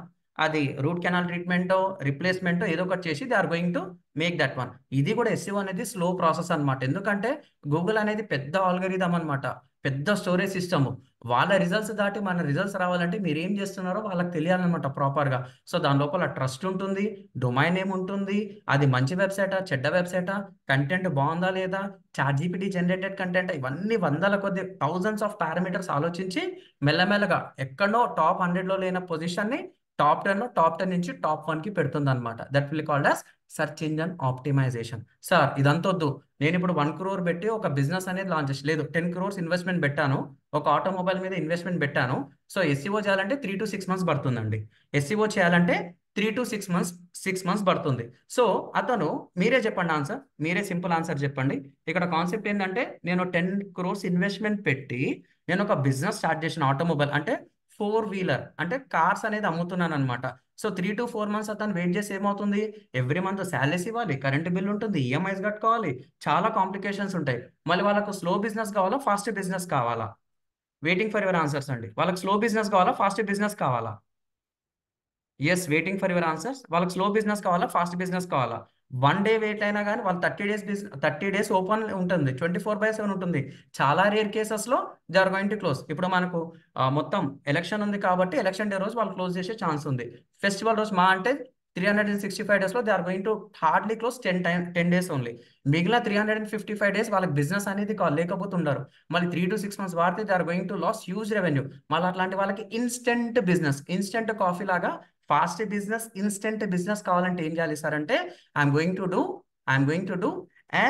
అది రూట్ కెనాల్ ట్రీట్మెంటో రిప్లేస్మెంటో ఏదో ఒకటి చేసి they are going to make that one. ఇది కూడా SEO అనేది స్లో ప్రాసెస్ అనమాట. ఎందుకంటే గూగుల్ అనేది పెద్ద ఆల్గరిథం అనమాట, పెద్ద స్టోరేజ్ సిస్టమ్. వాళ్ళ రిజల్ట్స్ దాటి మన రిజల్ట్స్ రావాలంటే మీరు ఏం చేస్తున్నారో వాళ్ళకి తెలియాలన్నమాట ప్రాపర్గా. సో దాని లోపల ట్రస్ట్ ఉంటుంది, డొమైన్ నేమ్ ఉంటుంది, అది మంచి వెబ్సైటా చెడ్డ వెబ్సైటా, కంటెంట్ బాగుందా లేదా, ChatGPT జనరేటెడ్ కంటెంట్, ఇవన్నీ వందల కొద్ది థౌజండ్స్ ఆఫ్ పారామీటర్స్ ఆలోచించి మెల్లమెల్లగా ఎక్కడో టాప్ 100లో లేని పొజిషన్ని టాప్ 10లో టాప్ 10 నుంచి టాప్ 1కి పెడుతుంది అనమాట. That will called as search engine optimisation. Sir ఇదంతా వద్దు, నేను ఇప్పుడు 1 crore పెట్టి ఒక బిజినెస్ అనేది లాంచ్ చేసి, లేదు 10 crores ఇన్వెస్ట్మెంట్ పెట్టాను, ఒక ఆటోమొబైల్ మీద ఇన్వెస్ట్మెంట్ పెట్టాను. సో SEO చేయాలంటే 3 to 6 months పడుతుందండి. SEO చేయాలంటే 3 to 6 months పడుతుంది. సో అతను మీరే చెప్పండి ఆన్సర్, మీరే సింపుల్ ఆన్సర్ చెప్పండి. ఇక్కడ కాన్సెప్ట్ ఏంటంటే నేను 10 crores ఇన్వెస్ట్మెంట్ పెట్టి నేను ఒక బిజినెస్ స్టార్ట్ చేసిన, ఆటోమొబైల్ అంటే 4-wheeler అంటే కార్స్ అనేది అమ్ముతున్నాను అనమాట. సో 3 to 4 months అతను వెయిట్ చేసి ఏమవుతుంది, ఎవ్రీ మంత్ శాలరీస్ ఇవ్వాలి, కరెంట్ బిల్ ఉంటుంది, EMIs కట్టుకోవాలి, చాలా కాంప్లికేషన్స్ ఉంటాయి. మళ్ళీ వాళ్ళకు స్లో బిజినెస్ కావాలా, ఫాస్ట్ బిజినెస్ కావాలా? వెయిటింగ్ ఫర్ యువర్ ఆన్సర్స్ అండి. వాళ్ళకి స్లో బిజినెస్ కావాలా, ఫాస్ట్ బిజినెస్ కావాలా? Yes, waiting for your answers. వాళ్ళకి స్లో బిజినెస్ కావాలా, ఫాస్ట్ బిజినెస్ కావాలా? 1 day వెయిట్ అయినా కానీ వాళ్ళు 30 days ఓపెన్ ఉంటుంది, 24/7 ఉంటుంది. చాలా రేర్ కేసెస్లో they are going to close. ఇప్పుడు మనకు మొత్తం ఎలక్షన్ ఉంది కాబట్టి ఎలక్షన్ డే రోజు వాళ్ళు క్లోజ్ చేసే ఛాన్స్ ఉంది. ఫెస్టివల్ రోజు మా అంటే 365 daysలో they are going to hardly close 10 days only. మిగిలిన 355 days వాళ్ళకి బిజినెస్ అనేది లేకపోతే ఉండరు. మళ్ళీ 3 to 6 months వాడితే they are going to loss huge revenue. మళ్ళీ అట్లాంటి వాళ్ళకి ఇన్స్టెంట్ బిజినెస్, ఇన్స్టెంట్ కాఫీ లాగా ఫాస్ట్ బిజినెస్, ఇన్స్టెంట్ బిజినెస్ కావాలంటే ఏం చేయాలి సార్ అంటే I'm going to do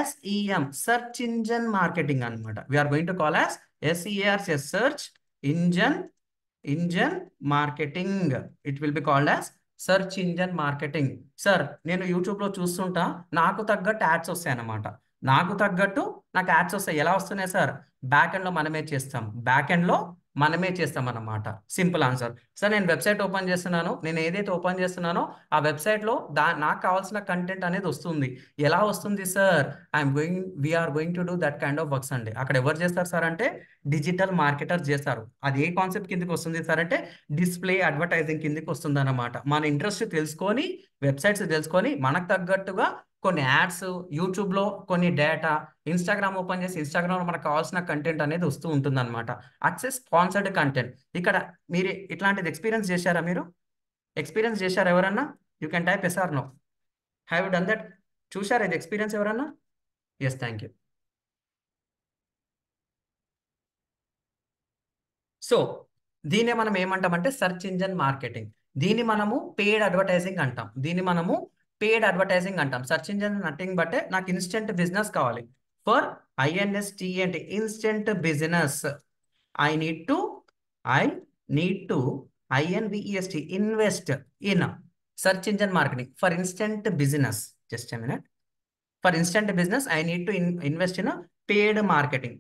SEM, search engine marketing అనమాట. We're going to call as SEAR, search engine marketing. It will be called as search engine marketing. Sir నేను యూట్యూబ్లో చూస్తుంటా, నాకు తగ్గట్టు ads వస్తాయి అన్నమాట. నాకు తగ్గట్టు నాకు యాడ్స్ వస్తాయి. ఎలా వస్తున్నాయి సార్? బ్యాక్ ఎండ్లో మనమే చేస్తాం అన్నమాట. Simple answer. సార్ నేను వెబ్సైట్ ఓపెన్ చేస్తున్నాను, నేను ఏదైతే ఓపెన్ చేస్తున్నానో ఆ వెబ్సైట్లో నాకు కావాల్సిన కంటెంట్ అనేది వస్తుంది. ఎలా వస్తుంది sir? We're going to do that kind of works అండి. అక్కడ ఎవరు చేస్తారు సార్ అంటే డిజిటల్ మార్కెటర్స్ చేస్తారు. అది ఏ కాన్సెప్ట్ కిందకి వస్తుంది సార్ అంటే డిస్ప్లే అడ్వర్టైజింగ్ కిందకి వస్తుంది అన్నమాట. మన ఇంట్రెస్ట్ తెలుసుకొని, వెబ్సైట్స్ తెలుసుకొని మనకు తగ్గట్టుగా కొన్ని యాడ్స్, యూట్యూబ్లో కొన్ని డేటా, ఇన్స్టాగ్రామ్ ఓపెన్ చేసి ఇన్స్టాగ్రామ్లో మనకు కావాల్సిన కంటెంట్ అనేది వస్తూ ఉంటుంది అనమాట. Ads sponsored content. ఇక్కడ మీరు ఇట్లాంటిది ఎక్స్పీరియన్స్ చేశారా? మీరు ఎక్స్పీరియన్స్ చేశారా ఎవరన్నా? You can type yes or no. Have you done that? చూశారా ఇది ఎక్స్పీరియన్స్ ఎవరన్నా? Yes, thank you. సో దీన్ని మనం ఏమంటామంటే సెర్చ్ ఇంజన్ మార్కెటింగ్. దీన్ని మనము పెయిడ్ అడ్వర్టైజింగ్ అంటాం. సెర్చ్ ఇంజన్ నథింగ్ బట్ నాకు ఇన్స్టెంట్ బిజినెస్ కావాలి. For INSTENT, instant business. I need to INVEST, invest in search engine marketing for instant business. Just a minute. For instant business I need to invest in paid marketing.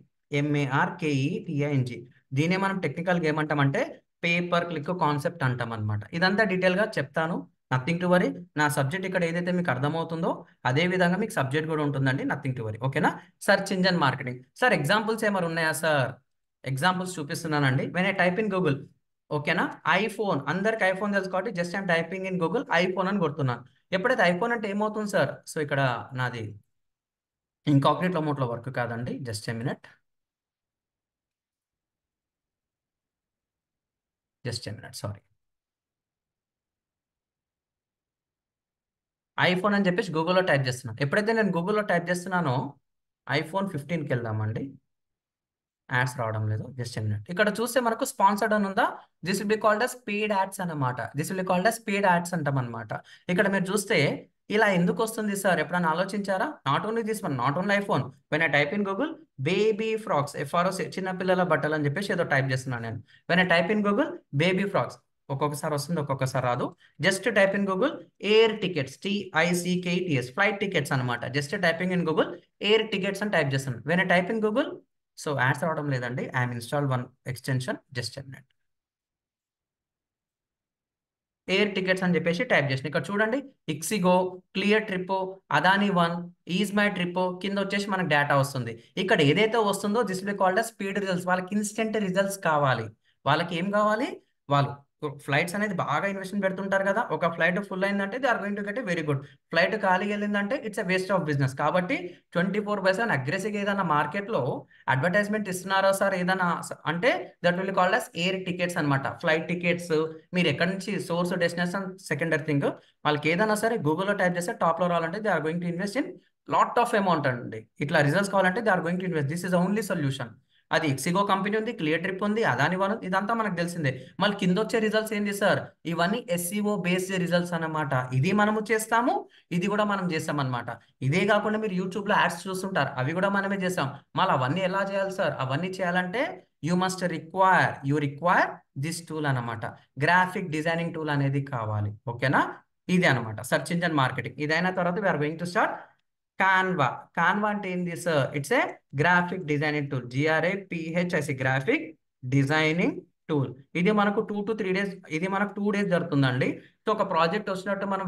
MARKETING. దీనే మనం టెక్నికల్గా ఏమంటామంటే paper click concept అంటాం అనమాట. ఇదంతా డీటెయిల్గా చెప్తాను, nothing to worry. నా subject ఇక్కడ ఏదైతే మీకు అర్థమవుతుందో అదే విధంగా మీకు సబ్జెక్ట్ కూడా ఉంటుందండి, నథింగ్ టు వరీ. ఓకేనా? Search engine marketing. Sir examples ఏమైనా ఉన్నాయా సార్? ఎగ్జాంపుల్స్ చూపిస్తున్నానండి. When I type in Google, ఓకేనా? ఐఫోన్, అందరికి ఐఫోన్ తెలుసు కాబట్టి just I'm typing in Google iPhone అని కొడుతున్నాను. ఎప్పుడైతే ఐఫోన్ అంటే ఏమవుతుంది సార్? సో ఇక్కడ నాది ఇంకాగ్నిటో మోడ్లో వర్క్ కాదండి, just a minute. Sorry. IPhone అని చెప్పేసి గూగుల్లో టైప్ చేస్తున్నాను. ఎప్పుడైతే నేను గూగుల్లో టైప్ చేస్తున్నానో iPhone 15కి వెళ్దామండి. యాడ్స్ రావడం లేదు, జస్ట్ ఎ మినిట్. ఇక్కడ చూస్తే మనకు స్పాన్సర్డ్ అని ఉందా? This will be called as paid ads అన్నమాట. అంటాం అనమాట. ఇక్కడ మీరు చూస్తే ఇలా ఎందుకు వస్తుంది సార్? ఎప్పుడైనా ఆలోచించారా? Not only this one, not only iPhone. When I type in Google baby frocks, FROS, చిన్నపిల్లల బట్టలు అని చెప్పేసి ఏదో టైప్ చేస్తున్నాను నేను. When I type in Google baby frocks, ఒక్కొక్కసారి వస్తుంది, ఒక్కొక్కసారి రాదు. Just type in Google air tickets, TICKETS, flight tickets అనమాట. Just typing in Google air tickets అని టైప్ చేస్తాను. When I type in Google, so ads రావడం లేదండి. I'm install one extension, just a minute. Air tickets అని చెప్పేసి type చేసిన. ఇక్కడ చూడండి, ixigo, clear trip, Adani one, is my trip, కింద వచ్చేసి మనకు డేటా వస్తుంది. ఇక్కడ ఏదైతే వస్తుందో this will called speed results. వాళ్ళకి ఇన్స్టెంట్ రిజల్ట్స్ కావాలి. వాళ్ళకి ఏం కావాలి? వాళ్ళు ఫ్లైట్స్ అనేది బాగా ఇన్వెస్ట్మెంట్ పెడుతుంటారు కదా. ఒక ఫ్లైట్ ఫుల్ అయిందంటే they are going to get very good. Flight ఖాళీ వెళ్ళిందంటే it's a waste of business. కాబట్టి 24/7 అగ్రెసివ్గా ఏదైనా మార్కెట్లో అడ్వర్టైజ్మెంట్ ఇస్తున్నారా సార్ ఏదైనా అంటే that will called as air tickets అనమాట. ఫ్లైట్ టికెట్స్ మీరు ఎక్కడి నుంచి సోర్స్, డెస్టినేషన్ సెకండరీ థింగ్. వాళ్ళకి ఏదైనా సరే గూగుల్లో టైప్ చేస్తే టాప్లో రావాలంటే they are going to invest in lot of amount అండి. ఇట్లా రిజల్ట్స్ కావాలంటే they are going to invest. This is only solution. అది ఇక్సిగో కంపెనీ ఉంది, క్లియర్ ట్రిప్ ఉంది, అదాని వన్, ఇదంతా మనకు తెలిసిందే. మళ్ళీ కింద వచ్చే రిజల్ట్స్ ఏంటి సార్? ఇవన్నీ SEO బేస్డ్ రిజల్ట్స్ అన్నమాట. ఇది మనము చేస్తాము, ఇది కూడా మనం చేస్తాం అనమాట. ఇదే కాకుండా మీరు యూట్యూబ్లో యాడ్స్ చూస్తుంటారు, అవి కూడా మనమే చేస్తాం. మళ్ళీ అవన్నీ ఎలా చేయాలి సార్? అవన్నీ చేయాలంటే యూ రిక్వైర్ దిస్ టూల్ అనమాట. గ్రాఫిక్ డిజైనింగ్ టూల్ అనేది కావాలి. ఓకేనా? ఇది అనమాట సెర్చ్ ఇంజన్ మార్కెటింగ్. ఇదైన తర్వాత we are going to start Canva అంటే ఏంది sir? It's a graphic designing tool. GRAPHIC, graphic designing tool. ఇది మనకు 2 to 3 days, ఇది మనకు 2 days జరుగుతుందండి. సో ఒక ప్రాజెక్ట్ వచ్చినట్టు మనం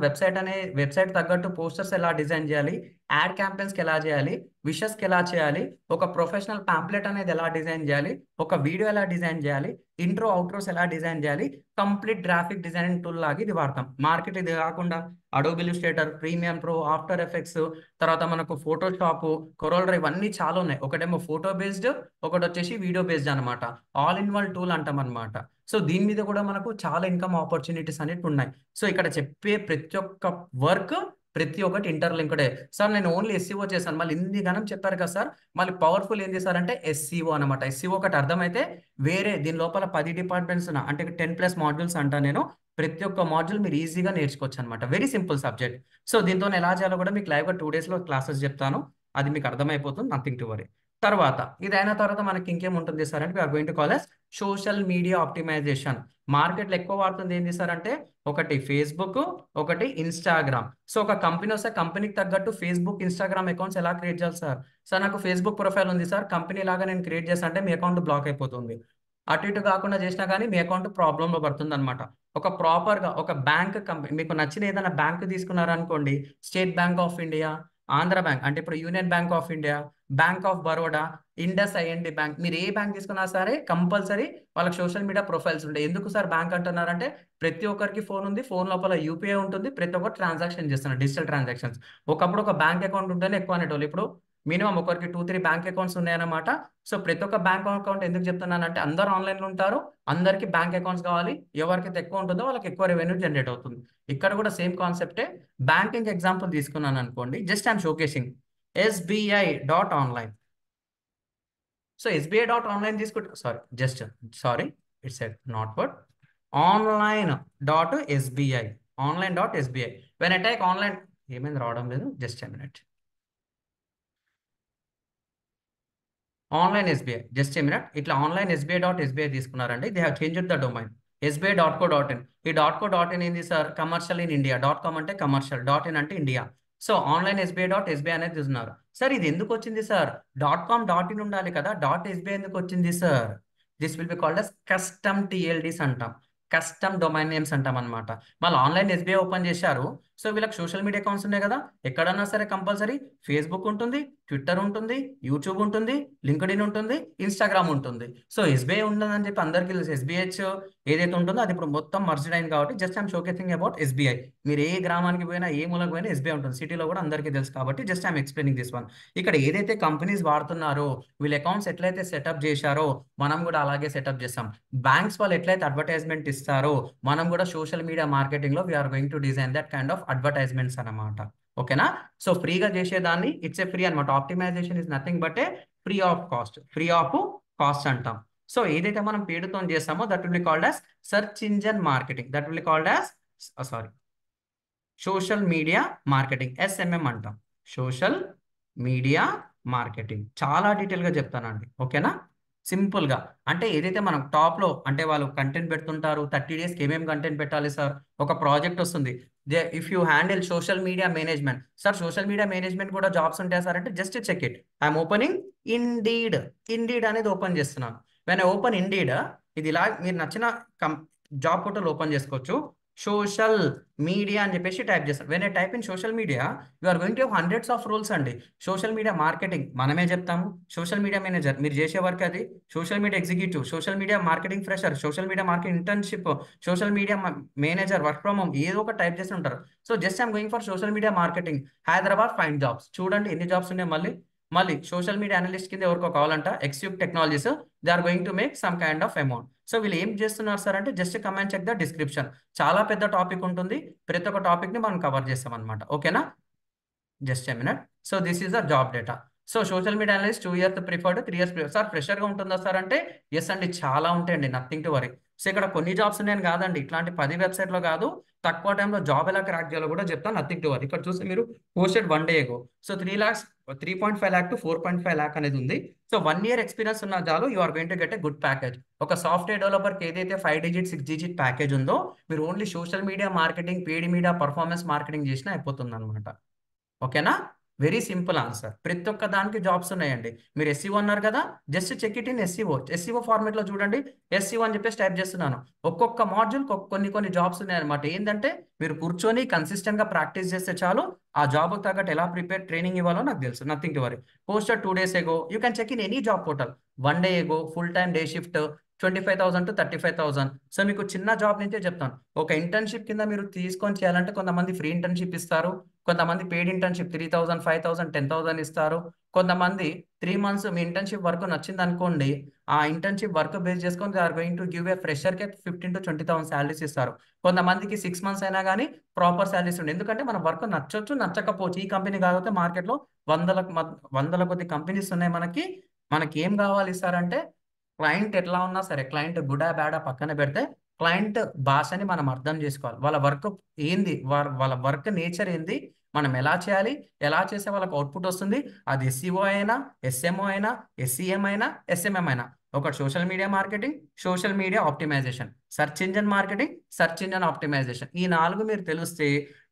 వెబ్సైట్ తగ్గట్టు పోస్టర్స్ ఎలా డిజైన్ చేయాలి, యాడ్ క్యాంపెయిన్స్కి ఎలా చేయాలి, విషెస్కి ఎలా చేయాలి, ఒక ప్రొఫెషనల్ పాంప్లెట్ అనేది ఎలా డిజైన్ చేయాలి, ఒక వీడియో ఎలా డిజైన్ చేయాలి, ఇంట్రో అవుట్రోస్ ఎలా డిజైన్ చేయాలి, కంప్లీట్ గ్రాఫిక్ డిజైనింగ్ టూల్ లాగా ఇది వాడతాం. మార్కెట్ ఇది కాకుండా Adobe Illustrator, premium pro, after effects, తర్వాత మనకు ఫోటోషాప్, కొరల్ డ్రైవ్, అన్ని చాలా ఉన్నాయి. ఒకటేమో ఫోటో బేస్డ్, ఒకటి వచ్చేసి వీడియో బేస్డ్ అనమాట. ఆల్ ఇన్ వన్ టూల్ అంటాం అనమాట. సో దీని మీద కూడా మనకు చాలా ఇన్కమ్ ఆపర్చునిటీస్ అనేవి ఉన్నాయి. సో ఇక్కడ చెప్పే ప్రతి ఒక్క వర్క్, ప్రతి ఒక్కటి ఇంటర్లింక్డే. సార్ నేను ఓన్లీ SEO చేశాను, మళ్ళీ ఇన్ని గణం చెప్పారు కదా సార్, మళ్ళీ పవర్ఫుల్ ఏంది సార్ అంటే SEO అనమాట. SEO ఒకటి అర్థమైతే వేరే దీని లోపల 10 డిపార్ట్మెంట్స్ అంటే 10+ మాడ్యూల్స్ అంటా నేను. ప్రతి ఒక్క మాడ్యూల్ మీరు ఈజీగా నేర్చుకోవచ్చు అనమాట. Very simple subject. సో దీంతో ఎలా చేయాలో కూడా మీకు లైవ్గా 2 daysలో క్లాసెస్ చెప్తాను. అది మీకు అర్థమైపోతుంది, నథింగ్ టు వరీ. తర్వాత ఇది అయిన తర్వాత మనకి ఇంకేం ఉంటుంది సార్ అంటే we're going to call as social media optimisation. మార్కెట్లో ఎక్కువ వాడుతుంది ఏంటి సార్ అంటే ఒకటి ఫేస్బుక్, ఒకటి ఇన్స్టాగ్రామ్. సో ఒక కంపెనీ వస్తే కంపెనీకి తగ్గట్టు ఫేస్బుక్, ఇన్స్టాగ్రామ్ అకౌంట్స్ ఎలా క్రియేట్ చేయాలి సార్? సార్ నాకు ఫేస్బుక్ ప్రొఫైల్ ఉంది సార్, కంపెనీ లాగా నేను క్రియేట్ చేస్తా అంటే మీ అకౌంట్ బ్లాక్ అయిపోతుంది. అటు ఇటు కాకుండా చేసినా కానీ మీ అకౌంట్ ప్రాబ్లంలో పడుతుంది అనమాట. ఒక ప్రాపర్గా ఒక బ్యాంక్ కంపెనీ మీకు నచ్చిన ఏదైనా బ్యాంక్ తీసుకున్నారనుకోండి, State Bank of India, Andhra Bank అంటే ఇప్పుడు Union Bank of India, Bank of Baroda, Indus IND Bank, మీరు ఏ బ్యాంక్ తీసుకున్నా సరే కంపల్సరీ వాళ్ళకి సోషల్ మీడియా ప్రొఫైల్స్ ఉంటాయి. ఎందుకు సార్ బ్యాంక్ అంటున్నారంటే ప్రతి ఒక్కరికి ఫోన్ ఉంది, ఫోన్ లోపల యూపీఐ ఉంటుంది, ప్రతి ఒక్కరు ట్రాన్సాక్షన్ చేస్తున్నారు, డిజిటల్ ట్రాన్సాక్షన్స్. ఒకప్పుడు ఒక బ్యాంక్ అకౌంట్ ఉంటేనే ఎక్కువ అనేటోళ్ళు, ఇప్పుడు మినిమం ఒకరికి 2-3 బ్యాంక్ అకౌంట్స్ ఉన్నాయన్నమాట. సో ప్రతి ఒక్క బ్యాంక్ అకౌంట్ ఎందుకు చెప్తున్నానంటే అందరూ ఆన్లైన్లో ఉంటారు, అందరికీ బ్యాంక్ అకౌంట్స్ కావాలి, ఎవరికైతే ఎక్కువ ఉంటుందో వాళ్ళకి ఎక్కువ రెవెన్యూ జనరేట్ అవుతుంది. ఇక్కడ కూడా సేమ్ కాన్సెప్టే. బ్యాంకింగ్ ఎగ్జాంపుల్ తీసుకున్నాను అనుకోండి, just I'm showcasing SBI.online. So SBI.online తీసుకుంటే sorry it's not word online.SBI. online.SBI. When I type online ఏమైంది రావడం లేదు, just a minute. Online SBI, just a minute. ఇట్లా ఆన్లైన్ SBI.SBI తీసుకున్నారండి, they have changed the domain SBI.co.in. ఈ .co.in ఏంది sir? Commercial in India. .com అంటే commercial, .in అంటే India. So online SBI.SBI అనేది చూస్తున్నారు. సార్ ఇది ఎందుకు వచ్చింది సార్? .com .in ఉండాలి కదా, .SBI ఎందుకు వచ్చింది sir? This will be called as custom TLDs అంటాం, కస్టమ్ డొమైన్ నేమ్స్ అంటాం అనమాట. మళ్ళీ ఆన్లైన్ SBI ఓపెన్ చేశారు, సో వీళ్ళకి సోషల్ మీడియా అకౌంట్స్ ఉన్నాయి కదా, ఎక్కడన్నా సరే కంపల్సరీ ఫేస్బుక్ ఉంటుంది, ట్విట్టర్ ఉంటుంది, యూట్యూబ్ ఉంటుంది, లింక్డ్ఇన్ ఉంటుంది, ఇన్స్టాగ్రామ్ ఉంటుంది. సో SBI ఉండదని చెప్పి అందరికీ తెలుసు, SBH ఏదైతే ఉంటుందో అది ఇప్పుడు మొత్తం మర్జ్డ్ అయింది కాబట్టి just I'm showcasing about SBI. మీరు ఏ గ్రామానికి పోయినా ఏ మూలకు పోయినా SBI ఉంటుంది, సిటీలో కూడా అందరికీ తెలుసు కాబట్టి just I'm explaining this one. ఇక్కడ ఏదైతే కంపెనీస్ వాడుతున్నారో వీళ్ళ అకౌంట్స్ ఎట్లయితే సెటప్ చేశారో మనం కూడా అలాగే సెటప్ చేస్తాం. బ్యాంక్స్ వాళ్ళు ఎట్లయితే అడ్వర్టైజ్మెంట్ ఇస్తారో మనం కూడా సోషల్ మీడియా మార్కెటింగ్ లో we're going to design that kind of advertisements అన్నమాట. ఓకేనా? సో ఫ్రీగా చేసేదాన్ని ఇట్స్ ఏ ఫ్రీ అనమాట. Optimisation is nothing but a free of cost అంటాం. సో ఏదైతే మనం పేరుతో చేస్తామో that will be called as search engine marketing, that will be called as social media marketing, SMM అంటాం, సోషల్ మీడియా మార్కెటింగ్. చాలా డీటెయిల్గా చెప్తానండి, ఓకేనా? సింపుల్గా అంటే ఏదైతే మనం టాప్లో అంటే వాళ్ళు కంటెంట్ పెడుతుంటారు, 30 డేస్కి ఏమేమి కంటెంట్ పెట్టాలి సార్? ఒక ప్రాజెక్ట్ వస్తుంది, if you handle social media management. Sir social media management కూడా జాబ్స్ ఉంటాయి సార్ అంటే just check it. I'm opening Indeed అనేది ఓపెన్ చేస్తున్నాను. వెన్ ఐ ఓపెన్ ఇండీడ్, ఇది ఇలా మీరు నచ్చిన జాబ్ పోర్టల్ ఓపెన్ చేసుకోవచ్చు. సోషల్ మీడియా అని చెప్పేసి టైప్ చేస్తాను. When I type in social media you are going to have hundreds of rules అండి. సోషల్ మీడియా మార్కెటింగ్ మనమే చెప్తాము, సోషల్ మీడియా మేనేజర్ మీరు చేసే వర్క్ అది, social media executive, social media marketing fresher, social media marketing internship, social media manager, work from home, ఏదో ఒక type చేసి ఉంటారు. So just I'm going for social media marketing Hyderabad, find jobs. చూడండి ఎన్ని jobs ఉన్నాయి. మళ్ళీ సోషల్ మీడియా అనలిస్ట్ కింద ఎవరికో కావాలంట, ఎక్స్యూక్ technologies, they are going to make some kind of amount. So వీళ్ళు ఏం చేస్తున్నారు సార్ అంటే just come and check the description. చాలా పెద్ద టాపిక్ ఉంటుంది, ప్రతి ఒక్క టాపిక్ ని మనం కవర్ చేస్తాం అనమాట, ఓకేనా? Just a minute. So this is the job data. So social media analyst 2 years preferred, 3 years sir ఫ్రెషర్గా ఉంటుందా సార్ అంటే ఎస్ అండి, చాలా ఉంటాయండి, నథింగ్ టు వరీ. సో ఇక్కడ కొన్ని జాబ్స్ ఉన్నాయని కాదండి, ఇట్లాంటి 10 వెబ్సైట్లో కాదు, తక్కువ టైంలో జాబ్ ఎలా క్రాక్ చేయాలో కూడా చెప్తాను, నథింగ్ టు వరీ. ఇక్కడ చూస్తే మీరు posted 1 day ago. So 3.5 lakh to 4.5 lakh అనేది ఉంది. సో 1 year ఎక్స్పీరియన్స్ ఉన్న చాలు, you are going to get a good package. ఒక సాఫ్ట్వేర్ డెవలపర్కి ఏదైతే 5 digit 6 digit ప్యాకేజ్ ఉందో మీరు only social media marketing, paid media, performance marketing చేసినా అయిపోతుంది అనమాట, ఓకేనా? Very simple answer. ప్రతి ఒక్క దానికి జాబ్స్ ఉన్నాయండి. మీరు SEO అన్నారు కదా, just check it in SEO ఫార్మేట్లో చూడండి. SEO అని చెప్పేసి టైప్ చేస్తున్నాను. ఒక్కొక్క మాడ్యూల్ కొన్ని జాబ్స్ ఉన్నాయన్నమాట. ఏంటంటే మీరు కూర్చొని కన్సిస్టెంట్గా ప్రాక్టీస్ చేస్తే చాలు, ఆ జాబ్ తగ్గట్టు ఎలా ట్రైనింగ్ ఇవ్వాలో నాకు తెలుసు, nothing to worry. Posted 2 days ago, you can check in any job portal. 1 day ago, full time day shift 25,000 to 35,000. సో మీకు చిన్న జాబ్ నుంచే చెప్తాను. ఒక ఇంటర్న్షిప్ కింద మీరు తీసుకొని చేయాలంటే కొంతమంది ఫ్రీ ఇంటర్న్షిప్ ఇస్తారు, కొంతమంది పెయిడ్ ఇంటర్న్షిప్ 3,000, 5,000, 10,000 ఇస్తారు. కొంతమంది 3 months మీ ఇంటర్న్షిప్ వర్క్ నచ్చింది అనుకోండి, ఆ ఇంటర్న్షిప్ వర్క్ బేస్ చేసుకొని they are going to give a ఫ్రెషర్కి 15,000 to 20,000 శాలరీస్ ఇస్తారు. కొంతమందికి 6 months అయినా కానీ ప్రాపర్ శాలరీస్ ఉండే, ఎందుకంటే మన వర్క్ నచ్చొచ్చు నచ్చకపోవచ్చు. ఈ కంపెనీ కాకపోతే మార్కెట్లో వందల కొద్ది కంపెనీస్ ఉన్నాయి. మనకి ఏం కావాలి సార్ అంటే క్లయింట్ ఎట్లా ఉన్నా సరే, క్లయింట్ గుడా బ్యాడా పక్కన పెడితే క్లయింట్ భాషని మనం అర్థం చేసుకోవాలి. వాళ్ళ వర్క్ ఏంది, వాళ్ళ వర్క్ నేచర్ ఏంది, మనం ఎలా చేయాలి, ఎలా చేసే వాళ్ళకి అవుట్పుట్ వస్తుంది, అది ఎస్సీఓ అయినా, ఎస్ఎంఓ అయినా, ఎస్సీఎం అయినా, ఎస్ఎంఎం అయినా. ఒకటి social media marketing, social media optimisation, search engine marketing, search engine optimisation. ఈ 4 మీరు తెలిస్తే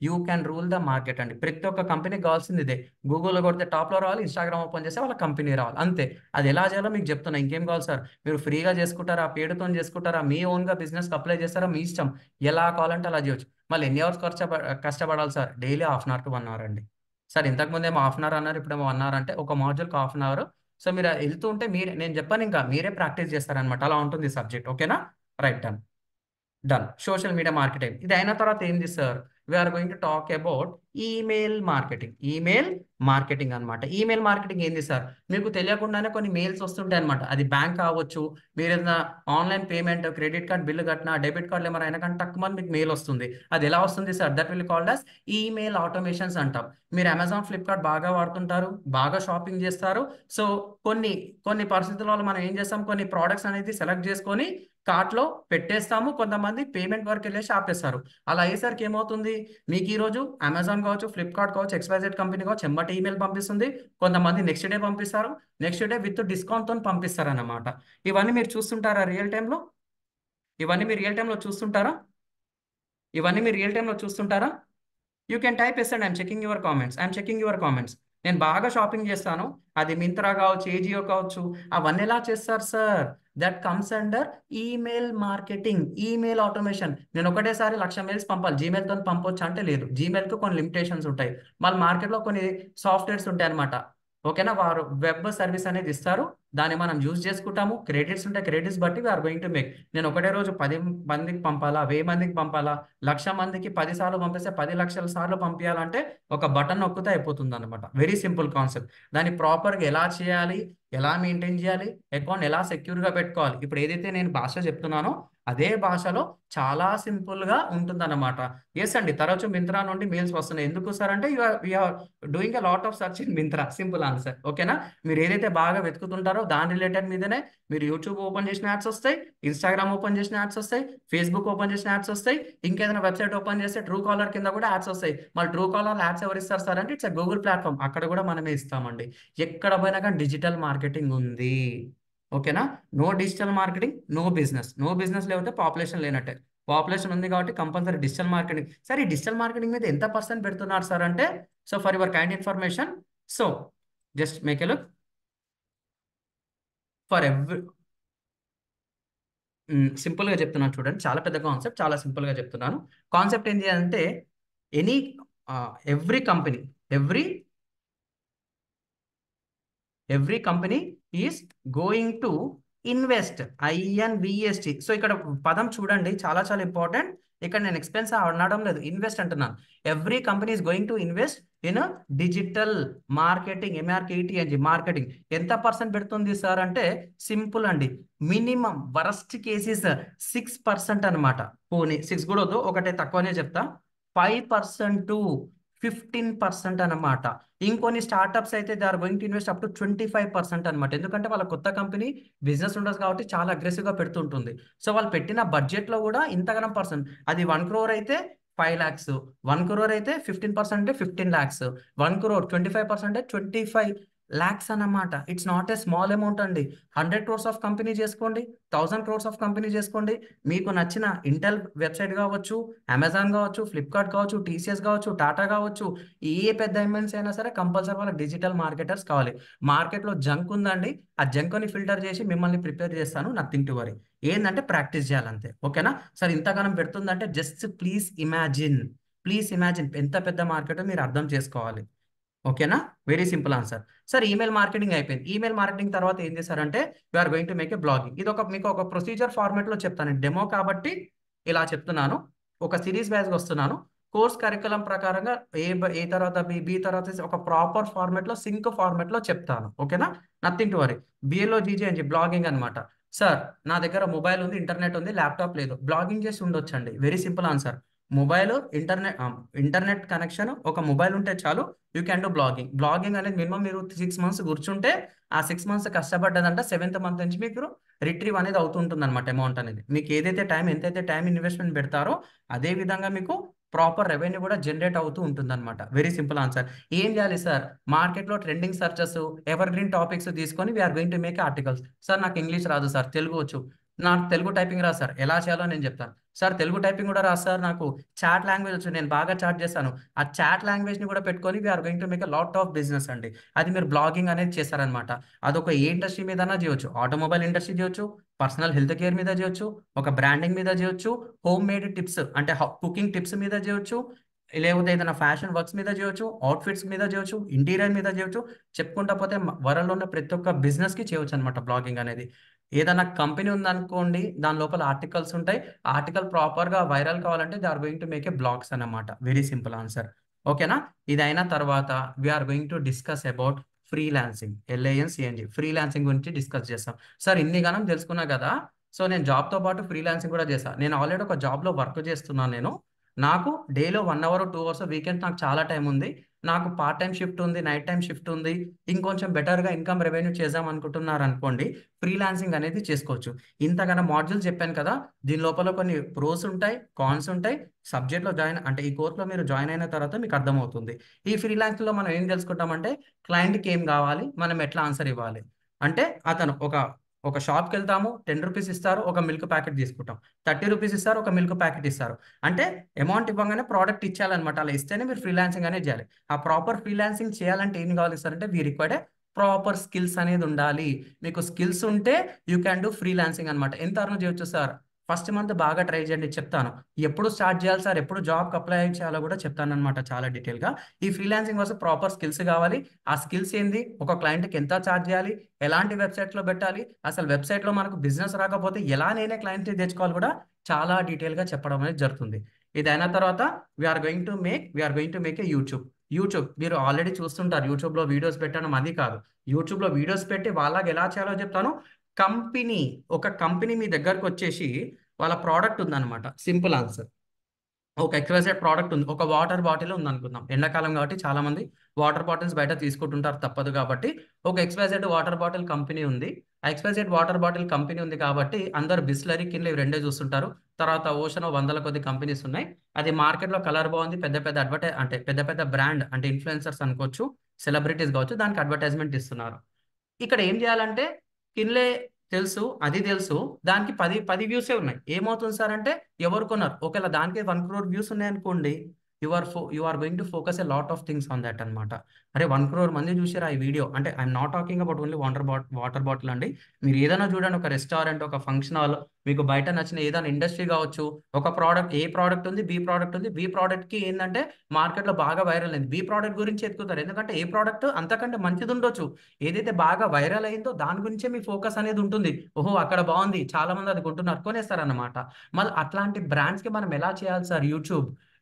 you can rule the market అండి. ప్రతి ఒక్క కంపెనీకి కావాల్సింది ఇదే. గూగుల్లో కొడితే టాప్లో రావాలి, ఇన్స్టాగ్రామ్ ఓపెన్ చేస్తే వాళ్ళ కంపెనీ రావాలి, అంతే. అది ఎలా చేయాలో మీకు చెప్తున్నా. ఇంకేం కావాలి సార్? మీరు ఫ్రీగా చేసుకుంటారా, పేడుతో చేసుకుంటారా, మీ ఓన్గా బిజినెస్కి అప్లై చేస్తారా, మీ ఇష్టం. ఎలా కావాలంటే అలా చేయొచ్చు. మళ్ళీ ఎన్ని అవర్స్ కష్టపడాలి sir? Daily ½ hour to 1 hour అండి. సార్ ఇంతకుముందు ఏమో ½ అవర్ అన్నారు, ఇప్పుడేమో 1 అవర్ అంటే ఒక మాడ్యూల్కి ½ అవర్. సో మీరు వెళ్తూ ఉంటే మీరే, నేను చెప్పాను ఇంకా మీరే ప్రాక్టీస్ చేస్తారనమాట. అలా ఉంటుంది సబ్జెక్ట్. ఓకేనా? Right, done. Done. Social media marketing ఇది అయిన తర్వాత ఏంది sir? We're going to talk about email marketing. Email marketing అనమాట. ఈమెయిల్ మార్కెటింగ్ ఏంది సార్? మీకు తెలియకుండానే కొన్ని మెయిల్స్ వస్తుంటాయి అనమాట. అది బ్యాంక్ కావచ్చు, మీరు ఏదైనా online payment, credit card bill కట్టినా, డెబిట్ కార్డులు ఏమైనా అయినా కానీ తక్కువ మీకు మెయిల్ వస్తుంది. అది ఎలా వస్తుంది sir? That will called as email automations అంటాం. మీరు అమెజాన్, ఫ్లిప్కార్ట్ బాగా వాడుతుంటారు, బాగా షాపింగ్ చేస్తారు. సో కొన్ని పరిస్థితుల వల్ల మనం ఏం చేస్తాం, కొన్ని ప్రోడక్ట్స్ అనేది సెలెక్ట్ చేసుకొని కార్ట్లో పెట్టేస్తాము. కొంతమంది పేమెంట్ వరకు వెళ్ళేసి ఆపేస్తారు. అలా అయ్యేసరికి ఏమవుతుంది, మీకు ఈరోజు అమెజాన్ కావచ్చు, ఫ్లిప్కార్ట్ కావచ్చు, XYZ కంపెనీ కావచ్చు ఎంబటి ఈమెయిల్ పంపిస్తుంది. కొంతమంది నెక్స్ట్ డే పంపిస్తారు, నెక్స్ట్ డే విత్ డిస్కౌంట్తో పంపిస్తారు అన్నమాట. ఇవన్నీ మీరు చూస్తుంటారా రియల్ టైంలో? ఇవన్నీ మీరు రియల్ టైంలో చూస్తుంటారా? ఇవన్నీ మీరు రియల్ టైంలో చూస్తుంటారా? You can type yes and I'm checking your comments. I'm checking your comments. నేను బాగా షాపింగ్ చేస్తాను, అది మింత్రా కావచ్చు, ఏజియో కావచ్చు. అవన్నీ ఎలా చేస్తారు sir? That comes under email marketing, email automation. నేను ఒకటేసారి 1,00,000 మెయిల్స్ పంపాలి, జీమెయిల్తో పంపొచ్చు అంటే లేదు. జీమెయిల్కి కొన్ని లిమిటేషన్స్ ఉంటాయి. మళ్ళీ మార్కెట్లో కొన్ని సాఫ్ట్వేర్స్ ఉంటాయి అనమాట. ఓకేనా? వారు వెబ్ సర్వీస్ అనేది ఇస్తారు, దాన్ని మనం యూజ్ చేసుకుంటాము. క్రెడిట్స్ ఉంటాయి, క్రెడిట్స్ బట్టి వీఆర్ గోయింగ్ టు మేక్. నేను ఒకటే రోజు 10 మందికి పంపాలా, 1000 మందికి పంపాలా, 1,00,000 మందికి 10 సార్లు పంపిస్తే 10 లక్షల సార్లు పంపించాలంటే ఒక బటన్ నొక్కితే అయిపోతుంది అనమాట. Very simple concept. దాన్ని ప్రాపర్గా ఎలా చేయాలి, ఎలా మెయింటైన్ చేయాలి, అకౌంట్ ఎలా సెక్యూర్గా పెట్టుకోవాలి, ఇప్పుడు ఏదైతే నేను భాష చెప్తున్నానో అదే భాషలో చాలా సింపుల్గా ఉంటుందన్నమాట. ఎస్ అండి, తరచు మింత్రా నుండి మెయిల్స్ వస్తున్నాయి. ఎందుకు సార్ అంటే you are doing a lot of search in Myntra. Simple answer. ఓకేనా? మీరు ఏదైతే బాగా వెతుకుతుంటారో దాని రిలేటెడ్ మీదనే మీరు యూట్యూబ్ ఓపెన్ చేసిన యాడ్స్ వస్తాయి, ఇన్స్టాగ్రామ్ ఓపెన్ చేసిన యాడ్స్ వస్తాయి, ఫేస్బుక్ ఓపెన్ చేసిన యాడ్స్ వస్తాయి, ఇంకేదైనా వెబ్సైట్ ఓపెన్ చేస్తే ట్రూ కాలర్ కింద కూడా యాడ్స్ వస్తాయి. మళ్ళీ ట్రూ కాలర్ యాడ్స్ ఎవరు ఇస్తారు సార్ అంటే ఇట్స్ గూగుల్ ప్లాట్ఫామ్, అక్కడ కూడా మనమే ఇస్తామండి. ఎక్కడ పోయినా కానీ డిజిటల్ మార్కెటింగ్ ఉంది. ఓకేనా? No digital marketing, no business. No business లేకపోతే పాపులేషన్ లేనట్టే. పాపులేషన్ ఉంది కాబట్టి కంపల్సరీ డిజిటల్ మార్కెటింగ్. సార్ ఈ డిజిటల్ మార్కెటింగ్ మీద ఎంత % పెడుతున్నారు సార్ అంటే, so for your kind information, so just make a look for every. సింపుల్గా చెప్తున్నాను చూడండి, చాలా పెద్ద కాన్సెప్ట్, చాలా సింపుల్గా చెప్తున్నాను. కాన్సెప్ట్ ఏంటి అంటే any every company is going to invest, INVEST. So ఇక్కడ పదం చూడండి, చాలా చాలా ఇంపార్టెంట్. ఇక్కడ నేను ఎక్స్పెన్స్ అనడం లేదు, ఇన్వెస్ట్ అంటున్నాను. Every company is going to invest in digital marketing, MRKETNG marketing. ఎంత % పెడుతుంది సార్ అంటే సింపుల్ అండి, మినిమం వరస్ట్ కేసెస్ 6% అనమాట. పోనీ 6 కూడా వద్దు, ఒకటే తక్కువనే చెప్తా, 5% to 15% అనమాట. ఇంకొన్ని స్టార్టప్స్ అయితే they are going to invest up to 25% అనమాట. ఎందుకంటే వాళ్ళ కొత్త కంపెనీ బిజినెస్ ఉండదు కాబట్టి చాలా అగ్రెసివ్గా పెడుతుంటుంది. సో వాళ్ళు పెట్టిన బడ్జెట్లో కూడా ఇంతగానం % అది 1 crore అయితే 5 lakhs, 1 crore అయితే 15% అంటే 15 lakhs, 1 crore 25% అంటే 25 lakhs అన్నమాట. It's not a small amount అండి. 100 crores ఆఫ్ కంపెనీ చేసుకోండి, 1000 crores ఆఫ్ కంపెనీ చేసుకోండి. మీకు నచ్చిన ఇంటెల్ వెబ్సైట్ కావచ్చు, అమెజాన్ కావచ్చు, ఫ్లిప్కార్ట్ కావచ్చు, TCS కావచ్చు, టాటా కావచ్చు, ఏ పెద్ద MNC అయినా సరే కంపల్సరీ వాళ్ళకి డిజిటల్ మార్కెటర్స్ కావాలి. మార్కెట్లో జంక్ ఉందండి, ఆ జంక్ని ఫిల్టర్ చేసి మిమ్మల్ని ప్రిపేర్ చేస్తాను. Nothing to worry. ఏంటంటే ప్రాక్టీస్ చేయాలంతే. ఓకేనా? సరే ఇంతగానం పెడుతుందంటే జస్ట్ ప్లీజ్ ఇమాజిన్ ఎంత పెద్ద మార్కెట్ మీరు అర్థం చేసుకోవాలి. ఓకేనా? Very simple answer. Sir email marketing అయిపోయింది. ఈమెయిల్ మార్కెటింగ్ తర్వాత ఏం చేశారంటే we are going to make a blogging. ఇది మీకు ఒక ప్రొసీజర్ ఫార్మాట్లో చెప్తాను, డెమో కాబట్టి ఇలా చెప్తున్నాను. ఒక సిరీస్ వైజ్గా వస్తున్నాను. కోర్స్ కరికులం ప్రకారంగా ఏ తర్వాత బి తర్వాత ఒక ప్రాపర్ ఫార్మాట్లో, సింక్ ఫార్మాట్లో చెప్తాను. ఓకేనా? Nothing to worry. BLO GG blogging అనమాట. సార్ నా దగ్గర మొబైల్ ఉంది, ఇంటర్నెట్ ఉంది, ల్యాప్టాప్ లేదు, బ్లాగింగ్ చేసి ఉండొచ్చండి. Very simple answer. Mobile, internet connection, ఒక మొబైల్ ఉంటే చాలు, you can do blogging. Blogging అనేది మినిమం మీరు 6 months కూర్చుంటే, ఆ 6 months కష్టపడ్డదంటే 7th month నుంచి మీకు రిట్రీవ్ అనేది అవుతుంటుంది అనమాట. అమౌంట్ అనేది మీకు ఎంతైతే టైం ఇన్వెస్ట్మెంట్ పెడతారో అదే విధంగా మీకు ప్రాపర్ రెవెన్యూ కూడా జనరేట్ అవుతూ ఉంటుంది అనమాట. Very simple answer. ఏం చేయాలి సార్? మార్కెట్లో trending searches, evergreen topics తీసుకొని we're going to make articles. Sir నాకు ఇంగ్లీష్ రాదు సార్, తెలుగు వచ్చు. నాకు తెలుగు టైపింగ్ రాదు సార్, ఎలా చేయాలో నేను చెప్తాను. సార్ తెలుగు టైపింగ్ కూడా రాదు సార్, నాకు చాట్ లాంగ్వేజ్ వచ్చు, నేను బాగా చాట్ చేస్తాను. ఆ చాట్ లాంగ్వేజ్ని కూడా పెట్టుకొని we are going to make a lot of business అండి. అది మీరు బ్లాగింగ్ అనేది చేస్తారనమాట. అదొక ఏ ఇండస్ట్రీ మీదైనా చేయొచ్చు. ఆటోమొబైల్ ఇండస్ట్రీ చేయొచ్చు, పర్సనల్ హెల్త్ కేర్ మీద చేయొచ్చు, ఒక బ్రాండింగ్ మీద చేయొచ్చు, హోమ్ మేడ్ టిప్స్ అంటే కుకింగ్ టిప్స్ మీద చేయొచ్చు, లేకపోతే ఏదైనా ఫ్యాషన్ వర్క్స్ మీద చేయొచ్చు, అవుట్ఫిట్స్ మీద చేయొచ్చు, ఇంటీరియర్ మీద చేయొచ్చు. చెప్పుకుంటా పోతే వరల్డ్లో ఉన్న ప్రతి ఒక్క బిజినెస్కి చేయొచ్చు అనమాట బ్లాగింగ్ అనేది. ఏదైనా కంపెనీ ఉందనుకోండి, దాని లోపల ఆర్టికల్స్ ఉంటాయి. ఆర్టికల్ ప్రాపర్గా వైరల్ కావాలంటే they are going to make a blogs అన్నమాట. Very simple answer. ఓకేనా? ఇది అయిన తర్వాత we are going to discuss about freelancing. LANCNG freelancing గురించి డిస్కస్ చేస్తాం. సార్ ఇన్ని గణం తెలుసుకున్నా కదా, సో నేను జాబ్తో పాటు ఫ్రీలాన్సింగ్ కూడా చేస్తాను. నేను ఆల్రెడీ ఒక జాబ్లో వర్క్ చేస్తున్నాను. నాకు డేలో 1 అవర్ 2 అవర్స్, వీకెండ్ నాకు చాలా టైం ఉంది. నాకు పార్ట్ టైం షిఫ్ట్ ఉంది, నైట్ టైం షిఫ్ట్ ఉంది. ఇంకొంచెం బెటర్గా ఇన్కమ్ రెవెన్యూ చేద్దాం అనుకుంటున్నారు అనుకోండి, ఫ్రీలాన్సింగ్ అనేది చేసుకోవచ్చు. ఇంతగానో మాడ్యూల్స్ చెప్పాను కదా, దీని లోపల కొన్ని ప్రోస్ ఉంటాయి, కాన్స్ ఉంటాయి. సబ్జెక్ట్లో జాయిన్ అంటే ఈ కోర్సులో మీరు జాయిన్ అయిన తర్వాత మీకు అర్థమవుతుంది. ఈ ఫ్రీలాన్సింగ్లో మనం ఏం తెలుసుకుంటామంటే, క్లయింట్కి ఏం కావాలి, మనం ఎట్లా ఆన్సర్ ఇవ్వాలి. అంటే అతను ఒక షాప్కి వెళ్తాము, 10 రూపీస్ ఇస్తారు, ఒక మిల్క్ ప్యాకెట్ తీసుకుంటాం. 30 రూపీస్ ఇస్తారు, ఒక మిల్క్ ప్యాకెట్ ఇస్తారు. అంటే అమౌంట్ ఇవ్వగానే ప్రోడక్ట్ ఇచ్చేయాలన్నమాట. అలా ఇస్తేనే మీరు ఫ్రీలాన్సింగ్ అనేది చేయాలి. ఆ ప్రాపర్ ఫ్రీలాన్సింగ్ చేయాలంటే ఏం కావాలి సార్ అంటే, వీ రిక్వైర్డ్ ప్రాపర్ స్కిల్స్ అనేది ఉండాలి. మీకు స్కిల్స్ ఉంటే యూ క్యాన్ డూ ఫ్రీలాన్సింగ్ అనమాట. ఎంత అర్న్ చేయొచ్చు సార్? ఫస్ట్ మంత్ బాగా ట్రై చేయండి, చెప్తాను. ఎప్పుడు స్టార్ట్ చేయాలి సార్, ఎప్పుడు జాబ్కి అప్లై చేయాలో కూడా చెప్తాను అనమాట చాలా డీటెయిల్గా. ఈ ఫ్రీలాన్సింగ్ కోసం ప్రాపర్ స్కిల్స్ కావాలి. ఆ స్కిల్స్ ఏంది, ఒక క్లయింట్కి ఎంత ఛార్జ్ చేయాలి, ఎలాంటి వెబ్సైట్లో పెట్టాలి, అసలు వెబ్సైట్లో మనకు బిజినెస్ రాకపోతే ఎలా నేనే క్లయింట్ని తెచ్చుకోవాలి కూడా చాలా డీటెయిల్గా చెప్పడం అనేది జరుగుతుంది. ఇది అయిన తర్వాత we are going to make a YouTube మీరు ఆల్రెడీ చూస్తుంటారు. యూట్యూబ్లో వీడియోస్ పెట్టడం అది కాదు, యూట్యూబ్లో వీడియోస్ పెట్టి వాళ్ళకి ఎలా చేయాలో చెప్తాను. ఒక కంపెనీ మీ దగ్గరకు వచ్చేసి వాళ్ళ ప్రోడక్ట్ ఉందన్నమాట. Simple answer. ఒక ఎక్స్వైజెడ్ ప్రోడక్ట్ ఉంది, ఒక వాటర్ బాటిల్ ఉంది అనుకుందాం. ఎండాకాలం కాబట్టి చాలా మంది వాటర్ బాటిల్స్ బయట తీసుకుంటుంటారు, తప్పదు కాబట్టి. ఒక ఎక్స్వైజెడ్ వాటర్ బాటిల్ కంపెనీ ఉంది. ఆ ఎక్స్వైజెడ్ వాటర్ బాటిల్ కంపెనీ ఉంది కాబట్టి అందరు బిస్లరీ, కిన్లే ఇవి రెండే చూస్తుంటారు. తర్వాత ఓషన్ 100ల కొద్ది కంపెనీస్ ఉన్నాయి. అది మార్కెట్లో కలర్ బాగుంది, పెద్ద పెద్ద బ్రాండ్ అంటే ఇన్ఫ్లుయెన్సర్స్ అనుకోవచ్చు, సెలబ్రిటీస్ కావచ్చు, దానికి అడ్వర్టైజ్మెంట్ ఇస్తున్నారు. ఇక్కడ ఏం చేయాలంటే, కిన్లే తెలుసు, అది తెలుసు, దానికి 10 వ్యూసే ఉన్నాయి. ఏమవుతుంది సార్ అంటే, ఎవరు కొన్నారు? ఒకవేళ దానికి 1 crore వ్యూస్ ఉన్నాయి అనుకోండి, you are going to focus a lot of things on that అనమాట. అరే 1 crore మంది చూసారా ఈ వీడియో అంటే, I'm not talking about only water bottle అండి. మీరు ఏదైనా చూడండి, ఒక రెస్టారెంట్, ఒక ఫంక్షన్ హాల్, మీకు బయట నచ్చిన ఏదైనా ఇండస్ట్రీ కావచ్చు, ఒక ప్రోడక్ట్, ఏ ప్రోడక్ట్ ఉంది, బి ప్రోడక్ట్ ఉంది. బి ప్రోడక్ట్కి ఏంటంటే మార్కెట్లో బాగా వైరల్ అయింది, బి ప్రోడక్ట్ గురించి ఎత్తుకుతారు. ఎందుకంటే ఏ ప్రోడక్ట్ అంతకంటే మంచిది ఉండొచ్చు, ఏదైతే బాగా వైరల్ అయిందో దాని గురించే మీ ఫోకస్ అనేది ఉంటుంది. ఓహో అక్కడ బాగుంది, చాలా మంది అది కొంటున్నారు, కొనేస్తారన్నమాట. మళ్ళీ అట్లాంటి బ్రాండ్స్కి మనం ఎలా చేయాలి సార్?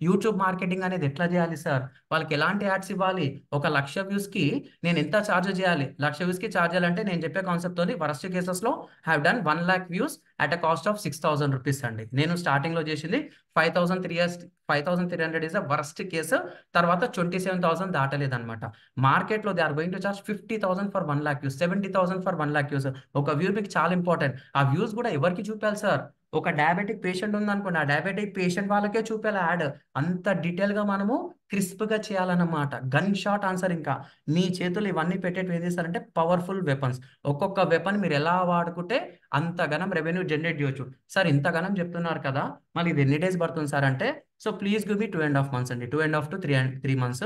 యూట్యూబ్ మార్కెటింగ్ అనేది ఎట్లా చేయాలి సార్? వాళ్ళకి ఎలాంటి యాడ్స్ ఇవ్వాలి? 1,00,000 వ్యూస్కి నేను ఎంత ఛార్జ్ చేయాలి? 1,00,000 వ్యూస్కి ఛార్జ్ చేయాలంటే నేను చెప్పే కాన్సెప్ట్ తోని వరస్ట్ కేసెస్లో have done 1 lakh views at a cost of 6,000 rupees అండి. నేను స్టార్టింగ్లో చేసింది 5,300 ఇస్ అ వరస్ట్ కేసు. తర్వాత 27,000 దాటలేదన్నమాట. మార్కెట్లో they are going to charge 50,000 for 1 lakh views, 70,000 for 1 lakh views. ఒక వ్యూ మీకు చాలా ఇంపార్టెంట్. ఆ వ్యూస్ కూడా ఎవరికి చూపాలి సార్? ఒక డయాబెటిక్ పేషెంట్ ఉందనుకోండి, ఆ డయాబెటిక్ పేషెంట్ వాళ్ళకే చూపేలా యాడ్. అంత డీటెయిల్గా మనము క్రిస్ప్గా చేయాలన్నమాట. Gun shot answer. ఇంకా మీ చేతులు ఇవన్నీ పెట్టేట్టు ఏం చేస్తారంటే పవర్ఫుల్ వెపన్స్. ఒక్కొక్క వెపన్ మీరు ఎలా వాడుకుంటే అంతగానం రెవెన్యూ జనరేట్ చేయొచ్చు. సార్ ఇంతగానం చెప్తున్నారు కదా, మళ్ళీ ఇది ఎన్ని డేస్ పడుతుంది సార్ అంటే, so please give me 2.5 months అండి. 2.5 to 3 months.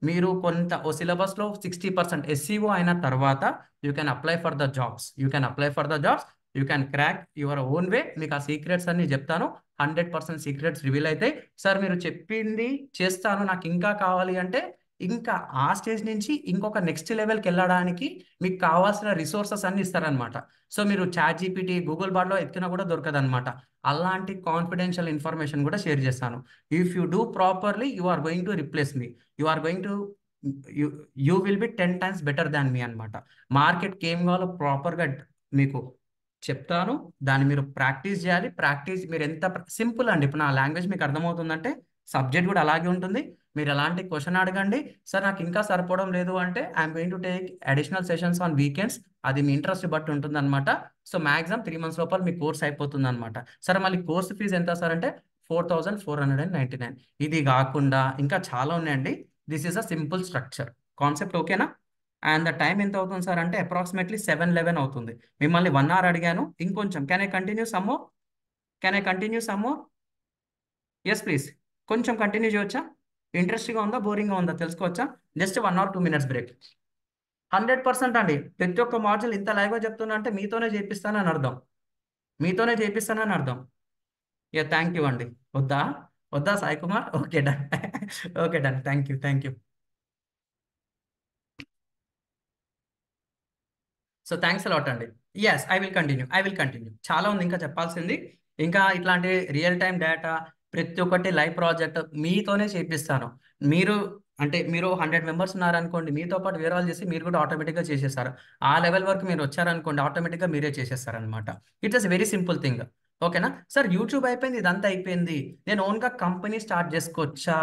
మీరు ఓ సిలబస్లో 60% SEO అయిన తర్వాత you can apply for the jobs. You can crack your own way. మీకు ఆ సీక్రెట్స్ అన్ని చెప్తాను. 100% సీక్రెట్స్ రివీల్ అవుతాయి. సార్ మీరు చెప్పింది చేస్తాను, నాకు ఇంకా కావాలి అంటే, ఇంకా ఆ స్టేజ్ నుంచి ఇంకొక నెక్స్ట్ లెవెల్కి వెళ్ళడానికి మీకు కావాల్సిన రిసోర్సెస్ అన్ని ఇస్తారనమాట. సో మీరు ChatGPT, గూగుల్ బార్లో ఎత్తినా కూడా దొరకదనమాట. అలాంటి కాన్ఫిడెన్షియల్ ఇన్ఫర్మేషన్ కూడా షేర్ చేస్తాను. If you do properly you are going to replace me. You will be 10 times better than me అనమాట. మార్కెట్కి ఏం కావాలో ప్రాపర్గా మీకు చెప్తాను, దాన్ని మీరు ప్రాక్టీస్ చేయాలి. మీరు ఎంత సింపుల్ అండి. ఇప్పుడు నా లాంగ్వేజ్ మీకు అర్థమవుతుందంటే సబ్జెక్ట్ కూడా అలాగే ఉంటుంది. మీరు ఎలాంటి క్వశ్చన్ అడగండి, సార్ నాకు ఇంకా సరిపోవడం లేదు అంటే I'm going to take additional sessions on weekends. అది మీ ఇంట్రెస్ట్ బట్టి ఉంటుంది అనమాట. సో మ్యాక్సిమం 3 months లోపల మీ కోర్స్ అయిపోతుంది అనమాట. సార్ మళ్ళీ కోర్స్ ఫీజు ఎంత సార్ అంటే 4,499. ఇది కాకుండా ఇంకా చాలా ఉన్నాయండి. This is a simple structure concept, ఓకేనా? అండ్ ద టైం ఎంత అవుతుంది సార్ అంటే అప్రాక్సిమేట్లీ 7:11 అవుతుంది. మిమ్మల్ని 1 hour అడిగాను, ఇంకొంచెం. Can I continue some more? Can I continue some more? Yes please. కొంచెం కంటిన్యూ చేయవచ్చా? ఇంట్రెస్ట్గా ఉందా, బోరింగ్గా ఉందా తెలుసుకోవచ్చా? Just 1 or 2 minutes break. 100% అండి. ప్రతి ఒక్క మాడ్యూల్ ఇంత లైవ్గా చెప్తున్నా అంటే మీతోనే చేపిస్తానని అర్థం. మీతోనే చేపిస్తానని అర్థం. యా, థ్యాంక్ యూ అండి. వద్దా వద్దా Sai Kumar? Okay done. Okay done. Thank you, thank you. So thanks a lot అండి. Yes, I will continue. చాలా ఉంది ఇంకా చెప్పాల్సింది. ఇంకా ఇట్లాంటి రియల్ టైం డేటా ప్రతి ఒక్కటి లైవ్ ప్రాజెక్ట్ మీతోనే చేపిస్తాను. మీరు 100 మెంబర్స్ ఉన్నారనుకోండి, మీతో పాటు వేరే వాళ్ళు చేసి మీరు కూడా ఆటోమేటిక్గా చేసేస్తారు. ఆ లెవెల్ వరకు మీరు వచ్చారనుకోండి, ఆటోమేటిక్గా మీరే చేసేస్తారనమాట. It is very simple thing. ఓకేనా సార్? యూట్యూబ్ అయిపోయింది, ఇదంతా అయిపోయింది, నేను ఓన్గా కంపెనీ స్టార్ట్ చేసుకోవచ్చా?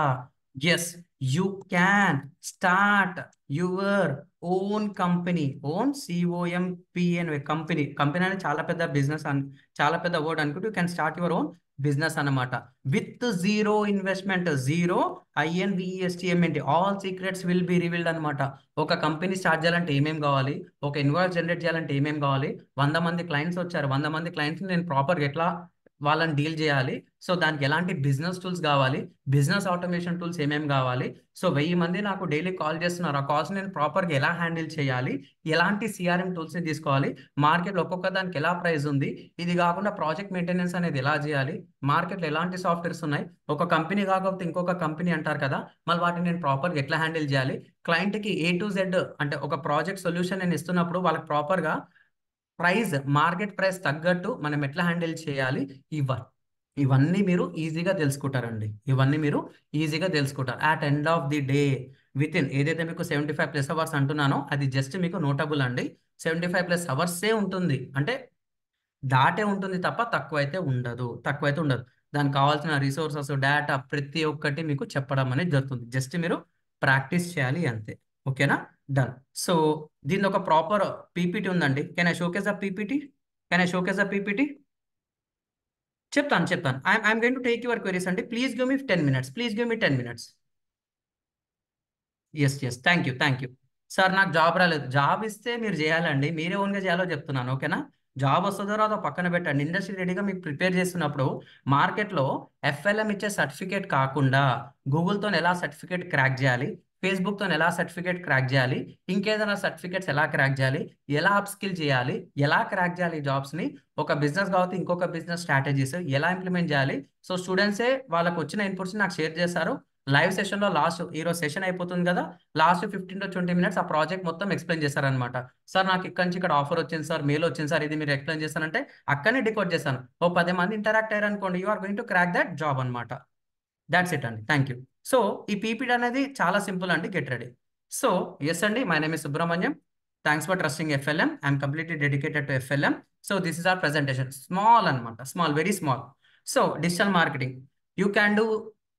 Yes, you can start your own company. Own COMPN company. Company అనేది చాలా పెద్ద బిజినెస్, చాలా పెద్ద వర్డ్ అనుకుంటే you can start your own business అన్నమాట. With zero investment, zero INVESTMENT, all secrets will be revealed అనమాట. ఒక కంపెనీ స్టార్ట్ చేయాలంటే ఏమేం కావాలి, ఒక ఇన్వాయిస్ జనరేట్ చేయాలంటే ఏమేం కావాలి, 100 మంది క్లయింట్స్ వచ్చారు, 100 మంది క్లయింట్స్ని నేను ప్రాపర్గా ఎట్లా వాళ్ళని డీల్ చేయాలి, సో దానికి ఎలాంటి బిజినెస్ టూల్స్ కావాలి, బిజినెస్ ఆటోమేషన్ టూల్స్ ఏమేమి కావాలి, సో 1000 మంది నాకు డైలీ కాల్ చేస్తున్నారు, ఆ కాల్స్ నేను ప్రాపర్గా ఎలా హ్యాండిల్ చేయాలి, ఎలాంటి CRM టూల్స్ని తీసుకోవాలి, మార్కెట్లో ఒక్కొక్క దానికి ఎలా ప్రైస్ ఉంది, ఇది కాకుండా ప్రాజెక్ట్ మెయింటెనెన్స్ అనేది ఎలా చేయాలి, మార్కెట్లో ఎలాంటి సాఫ్ట్వేర్స్ ఉన్నాయి, ఒక కంపెనీ కాకపోతే ఇంకొక కంపెనీ అంటారు కదా, మళ్ళీ వాటిని నేను ప్రాపర్గా ఎట్లా హ్యాండిల్ చేయాలి, క్లయింట్కి A to Z అంటే ఒక ప్రాజెక్ట్ సొల్యూషన్ నేను ఇస్తున్నప్పుడు వాళ్ళకి ప్రాపర్గా ప్రైస్, మార్కెట్ ప్రైస్ తగ్గట్టు మనం ఎట్లా హ్యాండిల్ చేయాలి, ఇవన్నీ మీరు ఈజీగా తెలుసుకుంటారండి. At end of the day with in ఏదైతే మీకు 75+ hours అంటున్నానో అది జస్ట్ మీకు నోటబుల్ అండి. 75+ hoursే ఉంటుంది, అంటే దాటే ఉంటుంది తప్ప తక్కువైతే ఉండదు. దానికి కావాల్సిన రిసోర్సెస్, డేటా ప్రతి ఒక్కటి మీకు చెప్పడం అనేది జరుగుతుంది. జస్ట్ మీరు ప్రాక్టీస్ చేయాలి అంతే. ఓకేనా? డన్. సో దీని ఒక ప్రాపర్ PPT ఉందండి. Can I showcase the PPT? చెప్తాను. I'm going to take your queries అండి. Please give me 10 minutes. Yes, thank you. Sir నాకు జాబ్ రాలేదు. జాబ్ ఇస్తే మీరు చేయాలండి, మీరే ఓన్గా చేయాలో చెప్తున్నాను. ఓకేనా? జాబ్ వస్తుందో రాదో పక్కన పెట్టండి. ఇండస్ట్రీ రెడీగా మీకు ప్రిపేర్ చేస్తున్నప్పుడు మార్కెట్లో FLM ఇచ్చే సర్టిఫికేట్ కాకుండా గూగుల్తో ఎలా సర్టిఫికేట్ క్రాక్ చేయాలి, ఫేస్బుక్తో ఎలా సర్టిఫికేట్ క్రాక్ చేయాలి, ఇంకేదైనా సర్టిఫికేట్స్ ఎలా క్రాక్ చేయాలి, ఎలా అప్స్కిల్ చేయాలి, ఎలా క్రాక్ చేయాలి జాబ్స్ని, ఒక బిజినెస్ కాబట్టి ఇంకొక బిజినెస్ స్ట్రాటజీస్ ఎలా ఇంప్లిమెంట్ చేయాలి. సో స్టూడెంట్సే వాళ్ళకు వచ్చిన ఇన్పుట్స్ నాకు షేర్ చేస్తారు. లైవ్ సెషన్లో ఈరోజు సెషన్ అయిపోతుంది కదా, లాస్ట్ 15 to 20 minutes ఆ ప్రాజెక్ట్ మొత్తం ఎక్స్ప్లెయిన్ చేస్తారనమాట. సార్ నాకు ఇక్కడ నుంచి ఇక్కడ ఆఫర్ వచ్చింది సార్, మెయిల్ వచ్చింది సార్, ఇది మీరు ఎక్స్ప్లెయిన్ చేస్తానంటే అక్కడనే డికోడ్ చేస్తాను. 10 మంది ఇంటరాక్ట్ అయ్యారు అనుకోండి, you are going to crack that job అనమాట. దాట్స్ ఇట్ అండి. Thank you. సో ఈ PPT అనేది చాలా సింపుల్ అండి. Get ready. సో ఎస్ అండి, my name is Subrahmanyam. Thanks for trusting FLM. I'm completely dedicated to FLM. So this is our presentation. Small అనమాట, very small. So digital marketing, you can do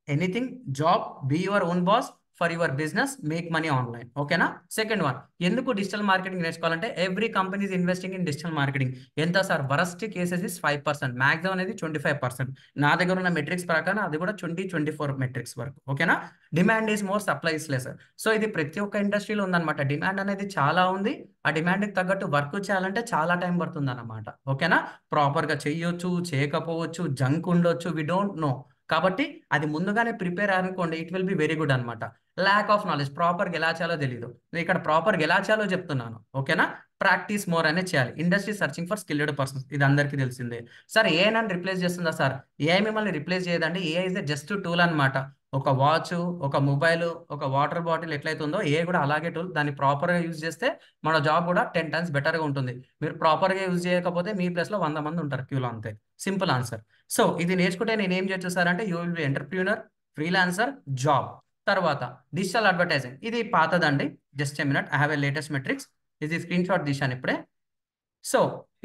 anything, job, be your own boss for your business, make money online. ఓకేనా? Second one, ఎందుకు digital marketing నేర్చుకోవాలంటే every company is investing in digital marketing. ఎంత sir? Worst cases is 5%, maximum అనేది 25%. నా దగ్గర ఉన్న metrics ప్రకారం అది కూడా 20-24 మెట్రిక్స్ వరకు. ఓకేనా? Demand is more, supply is less. So ఇది ప్రతి ఒక్క ఇండస్ట్రీలో ఉందన్నమాట. డిమాండ్ అనేది చాలా ఉంది, ఆ డిమాండ్కి తగ్గట్టు వర్క్ చేయాలంటే చాలా టైం పడుతుంది అన్నమాట. ఓకేనా? ప్రాపర్గా చేయొచ్చు, చేయకపోవచ్చు, జంక్ ఉండొచ్చు, వి డోంట్ నో. కాబట్టి అది ముందుగానే ప్రిపేర్ అనుకోండి, it will be very good అనమాట. ల్యాక్ ఆఫ్ నాలెడ్జ్, ప్రాపర్గా ఎలా చేయాలో తెలియదు. నేను ఇక్కడ ప్రాపర్గా ఎలా చేయాలో చెప్తున్నాను. ఓకేనా? ప్రాక్టీస్ మోర్ అనేది చేయాలి. Industry searching for skilled persons, ఇది అందరికీ తెలిసిందే. సార్ ఏ నన్ను రిప్లేస్ చేస్తుందా? సార్ ఏ మిమ్మల్ని రిప్లేస్ చేయదండి. ఏ ఇస్ జస్ట్ టూల్ అనమాట. ఒక వాచ్, ఒక మొబైల్, ఒక వాటర్ బాటిల్ ఎట్లయితే ఉందో ఏ కూడా అలాగే టూల్. దాన్ని ప్రాపర్గా యూజ్ చేస్తే మన జాబ్ కూడా 10 times బెటర్గా ఉంటుంది. మీరు ప్రాపర్గా యూజ్ చేయకపోతే మీ ప్లేస్లో 100 మంది ఉంటారు క్యూలో, అంతే. Simple answer. సో ఇది నేర్చుకుంటే నేను ఏం చేస్తారంటే you will be entrepreneur, freelancer, job. తర్వాత డిజిటల్ అడ్వర్టైజింగ్, ఇది పాతదండి. Just a minute, I have a latest metrics. ఇది స్క్రీన్ షాట్ తీశాను ఇప్పుడే. సో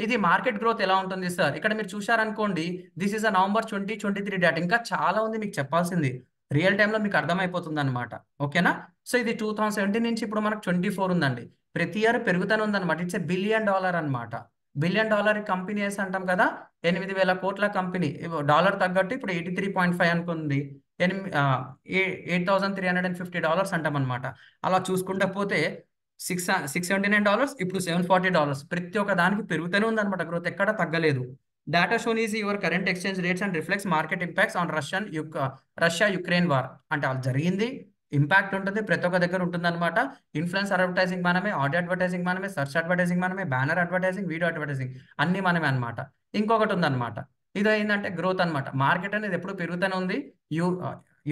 ఇది మార్కెట్ గ్రోత్ ఎలా ఉంటుంది సార్? ఇక్కడ మీరు చూశారనుకోండి, దిస్ ఈస్ November 2023 డేటా. ఇంకా చాలా ఉంది మీకు చెప్పాల్సింది, రియల్ టైంలో మీకు అర్థమైపోతుంది అనమాట. ఓకేనా? సో ఇది 2017 నుంచి ఇప్పుడు మనకు 24 ఉందండి. ప్రతి ఇయర్ పెరుగుతూనే ఉందన్నమాట. ఇట్స్ $1 billion అనమాట. బిలియన్ డాలర్ కంపెనీస్ అంటాం కదా, 8,000 కోట్ల కంపెనీ, డాలర్ తగ్గట్టు ఇప్పుడు 83.5 అనుకుంది, $8,350 అంటాం అనమాట. అలా చూసుకుంటా పోతే $679, ఇప్పుడు $740. ప్రతి ఒక్క దానికి పెరుగుతూనే ఉంది అనమాట, గ్రోత్ ఎక్కడ తగ్గలేదు. Data shown is your current exchange rates and reflects market impacts on Russia Ukraine war. అంటే అది జరిగింది, ఇంపాక్ట్ ఉంటుంది, ప్రతి ఒక్క దగ్గర ఉంటుంది అనమాట. ఇన్ఫ్లుయెన్సర్ అడ్వర్టైజింగ్ మనమే, ఆడియో అడ్వర్టైజింగ్ మనమే, సెర్చ్ అడ్వర్టైజింగ్ మనమే, బ్యానర్ అడ్వర్టైజింగ్, వీడియో అడ్వర్టైజింగ్ అన్ని మనమే అనమాట. ఇంకొకటి ఉందన్నమాట, ఇది ఏంటంటే గ్రోత్ అనమాట. మార్కెట్ అనేది ఎప్పుడు పెరుగుతూనే ఉంది.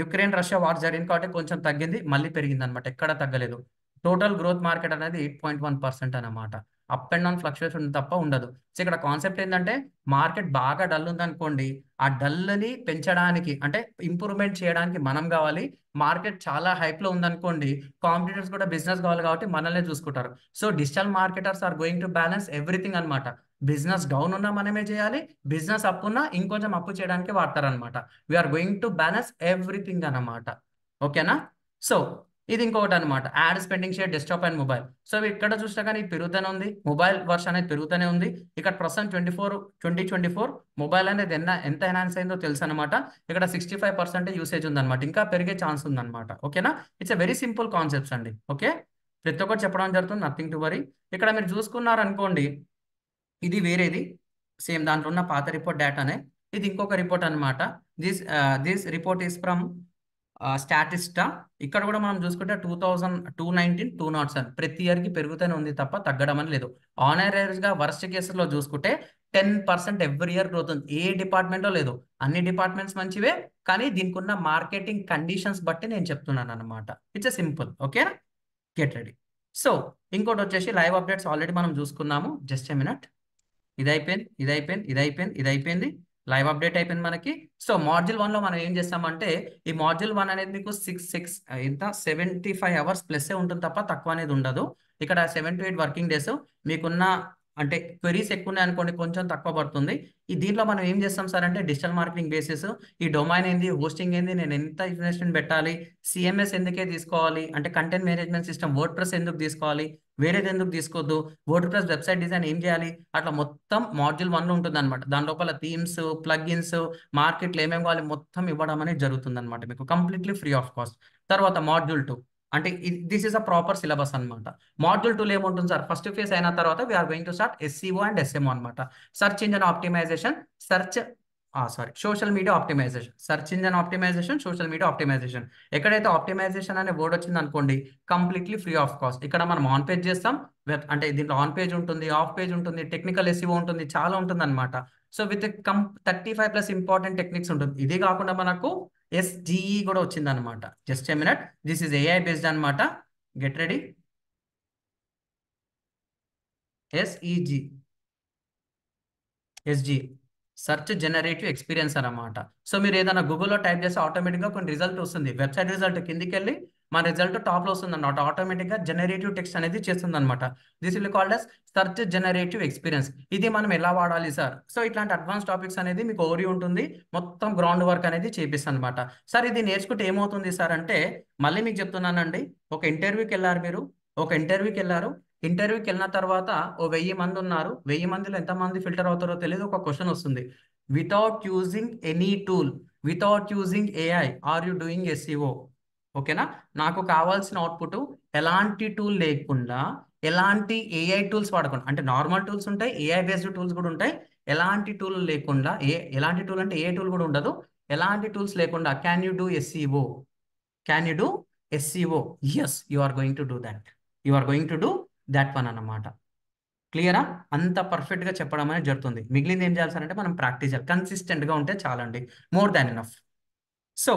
యుక్రెయిన్ రష్యా వార్ జరిగింది కాబట్టి కొంచెం తగ్గింది, మళ్ళీ పెరిగింది అనమాట, ఎక్కడ తగ్గలేదు. టోటల్ గ్రోత్ మార్కెట్ అనేది 8.1% అనమాట. అప్ అండ్ డౌన్ ఫ్లక్చుయేషన్ తప్ప ఉండదు. సో ఇక్కడ కాన్సెప్ట్ ఏంటంటే మార్కెట్ బాగా డల్ ఉందనుకోండి, ఆ డల్ని పెంచడానికి అంటే ఇంప్రూవ్మెంట్ చేయడానికి మనం కావాలి. మార్కెట్ చాలా హైప్లో ఉందనుకోండి, కాంపిటీటర్స్ కూడా బిజినెస్ కావాలి కాబట్టి మనల్నే చూసుకుంటారు. So digital marketers are going to balance everything అనమాట. బిజినెస్ డౌన్ ఉన్నా మనమే చేయాలి, బిజినెస్ అప్ ఉన్నా ఇంకొంచెం అప్పు చేయడానికి వాడతారనమాట. We're going to balance everything అనమాట. ఓకేనా? సో ఇది ఇంకొకటి అనమాట, ad spending share desktop and mobile. So ఇక్కడ చూసినా కానీ పెరుగుతూనే ఉంది, మొబైల్ వర్షన్ అనేది పెరుగుతూనే ఉంది. ఇక్కడ ప్రస్తుతం 2024 మొబైల్ అనేది ఎంత ఎన్హాన్స్ అయిందో తెలుసు అనమాట. ఇక్కడ 65% యూసేజ్ ఉందన్నమాట, ఇంకా పెరిగే ఛాన్స్ ఉందన్నమాట. ఓకేనా? It's a very simple concepts అండి. ఓకే, ప్రతి ఒక్కటి చెప్పడం జరుగుతుంది, నథింగ్ టు వరీ. ఇక్కడ మీరు చూసుకున్నారనుకోండి, ఇది వేరేది, సేమ్ దాంట్లో ఉన్న పాత రిపోర్ట్ డేటానే, ఇది ఇంకొక రిపోర్ట్ అనమాట. This report is from Statista. ఇక్కడ కూడా మనం చూసుకుంటే 219, 207 ప్రతి ఇయర్కి పెరుగుతూనే ఉంది తప్ప తగ్గడం అని లేదు. ఆన్ యావరేజ్గా వర్స్ట్ కేసులో చూసుకుంటే 10% ఎవ్రీ ఇయర్ గ్రోత్ ఉంది. ఏ డిపార్ట్మెంట్లో లేదు, అన్ని డిపార్ట్మెంట్స్ మంచివే, కానీ దీనికి ఉన్న మార్కెటింగ్ కండిషన్స్ బట్టి నేను చెప్తున్నాను అనమాట. It's a simple. Okay, get ready. So ఇంకోటి వచ్చేసి లైవ్ అప్డేట్స్ ఆల్రెడీ మనం చూసుకున్నాము. జస్ట్ ఏ మినిట్, ఇది అయిపోయింది, లైవ్ అప్డేట్ అయిపోయింది మనకి. సో మాడ్యూల్ 1లో మనం ఏం చేస్తామంటే, ఈ మాడ్యూల్ 1 అనేది మీకు 75 అవర్స్ ప్లస్ ఉంటుంది తప్ప తక్కువ అనేది ఉండదు. ఇక్కడ 7 to 8 వర్కింగ్ డేస్. మీకున్న అంటే క్వెరీస్ ఎక్కువ ఉన్నాయి అనుకోండి, కొంచెం తక్కువ పడుతుంది. ఈ దీంట్లో మనం ఏం చేస్తాం సార్ అంటే, డిజిటల్ మార్కెటింగ్ బేసిస్, ఈ డొమైన్ ఏంది, హోస్టింగ్ ఏంది, నేను ఎంత ఇన్వెస్ట్మెంట్ పెట్టాలి, సిఎంఎస్ ఎందుకే తీసుకోవాలి, అంటే content management system word press ఎందుకు తీసుకోవాలి, వేరేది ఎందుకు తీసుకోవద్దు, వర్డ్ ప్రెస్ వెబ్సైట్ డిజైన్ ఏం చేయాలి, అట్లా మొత్తం మాడ్యూల్ 1లో ఉంటుంది అనమాట. దాని లోపల థీమ్స్, ప్లగ్ఇన్స్, మార్కెట్లో ఏమేమి కావాలి మొత్తం ఇవ్వడం అనేది జరుగుతుంది అనమాట, మీకు కంప్లీట్లీ ఫ్రీ ఆఫ్ కాస్ట్. తర్వాత మాడ్యూల్ 2 అంటే this is a proper syllabus అనమాట. మాడ్యూల్ 2లో ఏముంటుంది సార్, ఫస్ట్ ఫేజ్ అయిన తర్వాత we are going to start SEO and SMO అనమాట. Search engine optimisation, social media optimisation, search engine optimisation, social media optimisation. ఎక్కడైతే optimisation అనే వర్డ్ వచ్చింది అనుకోండి, కంప్లీట్లీ ఫ్రీ ఆఫ్ కాస్ట్. ఇక్కడ మనం ఆన్ పేజ్ చేస్తాం, అంటే దీంట్లో ఆన్ పేజ్ ఉంటుంది, ఆఫ్ పేజ్ ఉంటుంది, టెక్నికల్ SEO ఉంటుంది, చాలా ఉంటుంది అనమాట. సో విత్ 35+ ఇంపార్టెంట్ టెక్నిక్స్ ఉంటుంది. ఇది కాకుండా మనకు SGE కూడా వచ్చింది అనమాట. Just a minute, this is AI based అనమాట. Get ready. SG search generative experience అనమాట. సో మీరు ఏదైనా గూగుల్లో టైప్ చేస్తే ఆటోమేటిక్గా కొన్ని రిజల్ట్ వస్తుంది, వెబ్సైట్ రిజల్ట్ కిందికి వెళ్ళి మన రిజల్ట్ టాప్లో వస్తుంది అన్నమాట. ఆటోమేటిక్గా జనరేటివ్ టెక్స్ట్ అనేది చేస్తుంది అనమాట. This will called as search generative experience. ఇది మనం ఎలా వాడాలి సార్? సో ఇట్లాంటి అడ్వాన్స్ టాపిక్స్ అనేది మీకు ఓవరీ ఉంటుంది, మొత్తం గ్రౌండ్ వర్క్ అనేది చేపిస్తాను అనమాట. సార్ ఇది నేర్చుకుంటే ఏమవుతుంది సార్ అంటే, మళ్ళీ మీకు చెప్తున్నానండి, ఒక ఇంటర్వ్యూకి వెళ్ళారు, ఇంటర్వ్యూకి వెళ్ళిన తర్వాత ఓ 1000 మంది ఉన్నారు, 1000 మందిలో ఎంతమంది ఫిల్టర్ అవుతారో తెలియదు. ఒక క్వశ్చన్ వస్తుంది, without using any tool, without using AI are you doing SEO? ఓకేనా? నాకు కావాల్సిన అవుట్పుట్ ఎలాంటి టూల్ లేకుండా, ఎలాంటి AI టూల్స్ వాడకుండా, అంటే నార్మల్ టూల్స్ ఉంటాయి, AI బేస్డ్ టూల్స్ కూడా ఉంటాయి, ఎలాంటి టూల్ లేకుండా, ఎలాంటి టూల్ అంటే ఏ టూల్ కూడా ఉండదు, ఎలాంటి టూల్స్ లేకుండా can you do SEO? Can you do SEO? Yes, you are going to do that, you are going to do that one అన్నమాట. క్లియరా? అంత పర్ఫెక్ట్గా చెప్పడం అనేది జరుగుతుంది. మిగిలింది ఏం చేయాలి సార్ అంటే, మనం ప్రాక్టీస్ చేయాలి, కన్సిస్టెంట్గా ఉంటే చాలండి, more than enough. So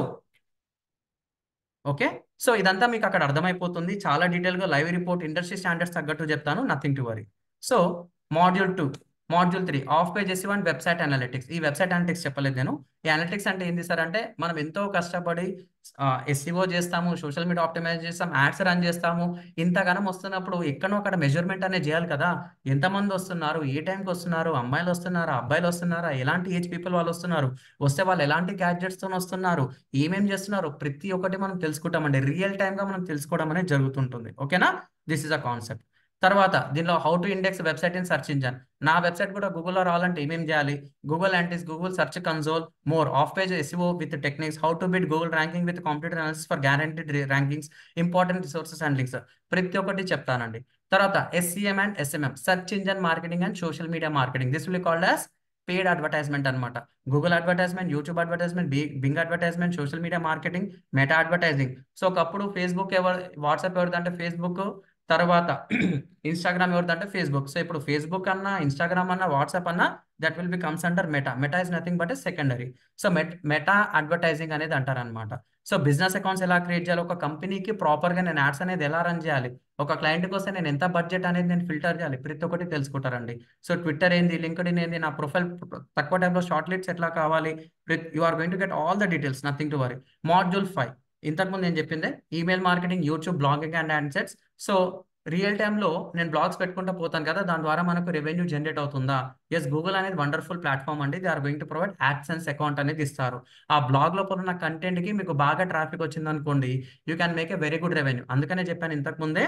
okay, so ఇదంతా మీకు అక్కడ అర్థమైపోతుంది. చాలా డీటెయిల్గా లైవ్ రిపోర్ట్, ఇండస్ట్రీ స్టాండర్డ్స్ తగ్గట్టు చెప్తాను, nothing to worry. So module 2, module 3 of page SEO and website analytics. ఈ వెబ్సైట్ అనలిటిక్స్ చెప్పలేదు నేను. ఈ అనలిటిక్స్ అంటే ఏంటి సార్ అంటే, మనం ఎంతో కష్టపడి SEO చేస్తాము, సోషల్ మీడియా ఆప్టిమైజ్ చేస్తాం, యాడ్స్ రన్ చేస్తాము, ఇంతగానం వస్తున్నప్పుడు ఎక్కడో అక్కడ మెజర్మెంట్ అనేది చేయాలి కదా. ఎంతమంది వస్తున్నారు, ఏ టైంకి వస్తున్నారు, అమ్మాయిలు వస్తున్నారా, అబ్బాయిలు వస్తున్నారా, ఎలాంటి ఏజ్ పీపుల్ వాళ్ళు వస్తున్నారు, వస్తే వాళ్ళు ఎలాంటి గ్యాడ్జెట్స్తో వస్తున్నారు, ఏమేం చేస్తున్నారు, ప్రతి ఒక్కటి మనం తెలుసుకుంటామండి. రియల్ టైమ్గా మనం తెలుసుకోవడం అనేది జరుగుతుంటుంది. ఓకేనా? This is a concept. తర్వాత దీనిలో how to index website in search engine. నా వెబ్సైట్ కూడా గూగుల్లో రావాలంటే ఏమేం చేయాలి? Google antis, Google search console, more, of page SEO with techniques, how to bit Google ranking with computer analysis for guaranteed rankings, important resources and links. ప్రతి ఒక్కటి చెప్తానండి. తర్వాత SCM and SMM, search engine marketing and social media marketing. This will called as paid advertisement అనమాట. Google advertisement, YouTube advertisement, Bing advertisement, social media marketing, Meta advertising. So ఒకప్పుడు Facebook WhatsApp ఎవరిదంటే Facebook, తర్వాత Instagram ఎవరిదంటే Facebook. So ఇప్పుడు Facebook అన్నా, Instagram అన్నా, WhatsApp అన్నా that will be comes under Meta. Meta is nothing but secondary. So Meta advertising అనేది అంటారనమాట. సో బిజినెస్ అకౌంట్స్ ఎలా క్రియేట్ చేయాలి, ఒక కంపెనీకి ప్రాపర్గా నేను యాడ్స్ అనేది ఎలా రన్ చేయాలి, ఒక క్లయింట్ కోసం నేను ఎంత బడ్జెట్ అనేది నేను ఫిల్టర్ చేయాలి, ప్రతి ఒక్కటి తెలుసుకుంటారండి. సో ట్విట్టర్ ఏంది, లింక్డ్ఇన్ ఏంది, నా ప్రొఫైల్ తక్కువ టైంలో షార్ట్ లిస్ట్స్ ఎట్లా కావాలి, you are going to get all the details, nothing to worry. Module 5 ఇంతకుముందు నేను చెప్పిందే email marketing, YouTube, blogging and ad sets. So real టైంలో నేను బ్లాగ్స్ పెట్టుకుంటూ పోతాను కదా, దాని ద్వారా మనకు రెవెన్యూ జనరేట్ అవుతుందా? ఎస్, గూగుల్ అనేది వండర్ఫుల్ ప్లాట్ఫామ్ అండి. They are going to provide AdSense account అనేది ఇస్తారు. ఆ బ్లాగ్ లోపల ఉన్న కంటెంట్కి మీకు బాగా ట్రాఫిక్ వచ్చింది అనుకోండి, you can make a very good revenue. అందుకనే చెప్పాను ఇంతకుముందే,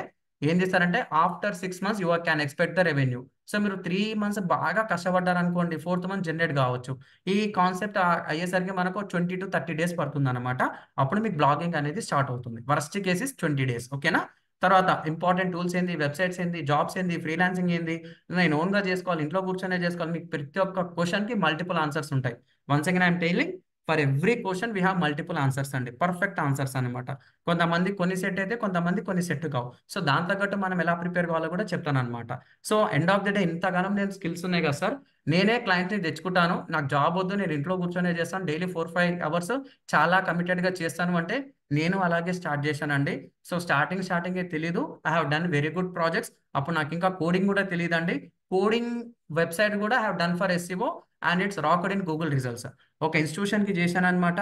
ఏం చేస్తారంటే after 6 months you can expect the revenue. So మీరు 3 months బాగా కష్టపడ్డారు అనుకోండి, 4th month జనరేట్ కావచ్చు. ఈ కాన్సెప్ట్ అయ్యేసరికి మనకు 20 to 30 days పడుతుంది అనమాట. అప్పుడు మీకు బ్లాగింగ్ అనేది స్టార్ట్ అవుతుంది. వర్స్ట్ కేసెస్ 20 days, ఓకేనా? తర్వాత ఇంపార్టెంట్ టూల్స్ ఏంది, వెబ్సైట్స్ ఏంది, జాబ్స్ ఏంది, ఫ్రీలాన్సింగ్ ఏంది, నేను ఓన్గా చేసుకోవాలి, ఇంట్లో కూర్చొనే చేసుకోవాలి. మీకు ప్రతి ఒక్క క్వశ్చన్కి మల్టిపుల్ ఆన్సర్స్ ఉంటాయి. Once again I'm telling, for every question we have multiple answers అండి, పర్ఫెక్ట్ ఆన్సర్స్ అనమాట. కొంతమంది కొన్ని సెట్ అయితే, కొంతమంది కొన్ని సెట్ కావు. సో దాని తగ్గట్టు మనం ఎలా ప్రిపేర్ కావాలో కూడా చెప్తాను అనమాట. So end of the day ఇంతగానం నేను స్కిల్స్ ఉన్నాయి కదా సార్, నేనే క్లయింట్ని తెచ్చుకుంటాను, నాకు జాబ్ వద్దు, నేను ఇంట్లో కూర్చొనే చేస్తాను, డైలీ 4-5 hours చాలా కమిటెడ్గా చేస్తాను అంటే నేను అలాగే స్టార్ట్ చేశానండి. సో స్టార్టింగే తెలీదు, I have done very good projects. అప్పుడు నాకు ఇంకా కోడింగ్ కూడా తెలియదండి. కోడింగ్ వెబ్సైట్ కూడా I have done for SEO and it's ranked in Google results. ఒక ఇన్స్టిట్యూషన్కి చేశాను అనమాట,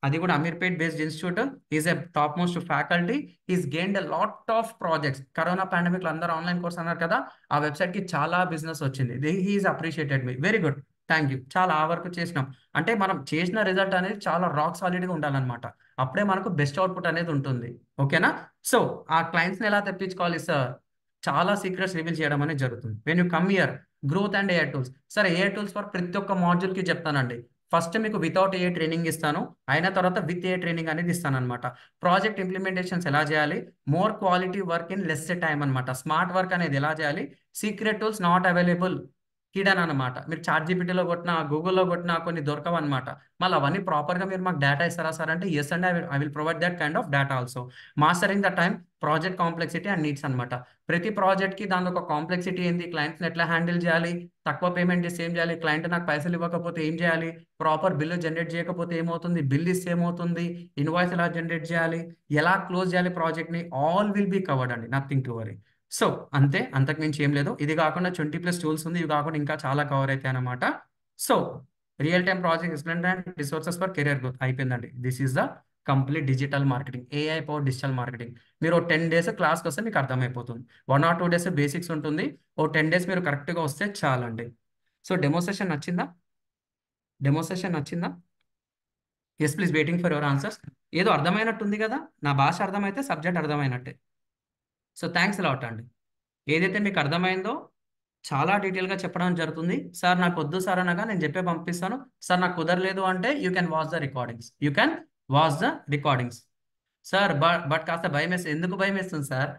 అది కూడా Ameerpet based institute. Is a top most faculty, is gained a lot of projects. Corona పాండమిక్లో అందరూ ఆన్లైన్ కోర్స్ అన్నారు కదా, ఆ వెబ్సైట్కి చాలా బిజినెస్ వచ్చింది. He is appreciated me, very good, thank you. చాలా ఆ వర్క్ చేసినాం అంటే మనం చేసిన రిజల్ట్ అనేది చాలా రాక్ సాలిడ్గా ఉండాలన్నమాట. అప్పుడే మనకు బెస్ట్ అవుట్పుట్ అనేది ఉంటుంది, ఓకేనా? సో ఆ క్లయింట్స్ని ఎలా తెప్పించుకోవాలి సార్, చాలా సీక్రెట్స్ రివీల్ చేయడం అనేది జరుగుతుంది. When you come here, growth and AI tools. సరే, AI టూల్స్ ఫర్ ప్రతి ఒక్క మాడ్యూల్కి చెప్తానండి. ఫస్ట్ మీకు వితౌట్ AI ట్రైనింగ్ ఇస్తాను, అయిన తర్వాత విత్ AI ట్రైనింగ్ అనేది ఇస్తాను అనమాట. ప్రాజెక్ట్ ఇంప్లిమెంటేషన్స్ ఎలా చేయాలి, more quality work in less time అనమాట. స్మార్ట్ వర్క్ అనేది ఎలా చేయాలి, secret tools not available, hidden అనమాట. మీరు ChatGPTలో కొట్టినా, గూగుల్లో కొట్టినా కొన్ని దొరకవు అనమాట. మళ్ళీ అవన్నీ ప్రాపర్గా మీరు మాకు డేటా ఇస్తారా సార్ అంటే, yes and I will provide that kind of data also. Mastering the time, project complexity and needs అనమాట. ప్రతి ప్రాజెక్ట్కి దాని ఒక కాంప్లెక్సిటీ ఏంది, క్లయింట్స్ని ఎట్లా హ్యాండిల్ చేయాలి, తక్కువ పేమెంట్ చేస్తే ఏం చేయాలి, క్లయింట్ నాకు పైసలు ఇవ్వకపోతే ఏం చేయాలి, ప్రాపర్ బిల్లు జనరేట్ చేయకపోతే ఏమవుతుంది, బిల్ ఇస్తే ఏమవుతుంది, ఇన్వాయిస్ ఎలా జనరేట్ చేయాలి, ఎలా క్లోజ్ చేయాలి ప్రాజెక్ట్ని, ఆల్ విల్ బీ కవర్డ్ అండి, నథింగ్ టు వరీ. సో అంతే, అంతకు మించి ఏం లేదు. ఇది కాకుండా 20+ టూల్స్ ఉంది, ఇవి కాకుండా ఇంకా చాలా కవర్ అవుతాయి అనమాట. So real time project explain and resources for career growth అయిపోయిందండి. This is the complete digital marketing, AI power digital marketing. మీరు 10 days క్లాస్కి వస్తే మీకు అర్థమైపోతుంది. 1 or 2 days బేసిక్స్ ఉంటుంది, 10 days మీరు కరెక్ట్గా వస్తే చాలండి. సో డెమో సెషన్ నచ్చిందా? Yes please, waiting for your answers. ఏదో అర్థమైనట్టుంది కదా, నా భాష అర్థమైతే సబ్జెక్ట్ అర్థమైనట్టే. సో థ్యాంక్స్ లాట్ అండి. ఏదైతే మీకు అర్థమైందో చాలా డీటెయిల్గా చెప్పడం జరుగుతుంది. సార్ నాకు వద్దు సార్ అనగా నేను చెప్పే పంపిస్తాను. సార్ నాకు కుదరలేదు అంటే you can watch the recordings. Sir but కాస్త భయం వేస్తుంది. ఎందుకు భయం వేస్తుంది సార్?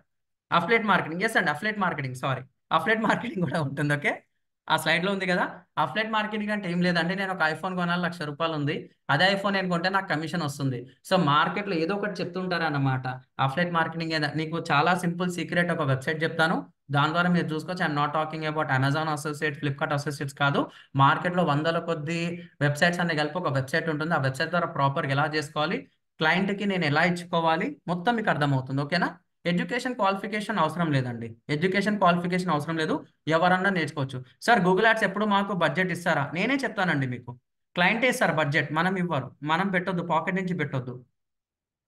అఫ్లేట్ మార్కెటింగ్, ఎస్ అండి, affiliate marketing, sorry, affiliate marketing కూడా ఉంటుంది. ఓకే, ఆ స్లైడ్లో ఉంది కదా. అఫ్లేట్ మార్కెటింగ్ అంటే ఏం లేదంటే, నేను ఒక ఐఫోన్ కొనాలి, ₹1,00,000 ఉంది, అదే ఐఫోన్ నేను కొంటే నాకు కమిషన్ వస్తుంది. సో మార్కెట్లో ఏదో ఒకటి చెప్తుంటారు అన్నమాట. అఫ్లేట్ మార్కెటింగ్ నీకు చాలా సింపుల్ సీక్రెట్, ఒక వెబ్సైట్ చెప్తాను, దాని ద్వారా మీరు చూసుకోవచ్చు. I'm not talking about Amazon associate, Flipkart associates కాదు. మార్కెట్లో 100 కొద్ది వెబ్సైట్స్ అనే కలిపి ఒక వెబ్సైట్ ఉంటుంది. ఆ వెబ్సైట్ ద్వారా ప్రాపర్గా ఎలా చేసుకోవాలి, క్లయింట్కి నేను ఎలా ఇచ్చుకోవాలి, మొత్తం మీకు అర్థమవుతుంది, ఓకేనా? ఎడ్యుకేషన్ క్వాలిఫికేషన్ అవసరం లేదండి, ఎవరన్నా నేర్చుకోవచ్చు. సార్ గూగుల్ యాడ్స్ ఎప్పుడు మాకు బడ్జెట్ ఇస్తారా? నేనే చెప్తానండి మీకు, క్లయింటే ఇస్తారు బడ్జెట్, మనం ఇవ్వరు, మనం పెట్టొద్దు, పాకెట్ నుంచి పెట్టొద్దు.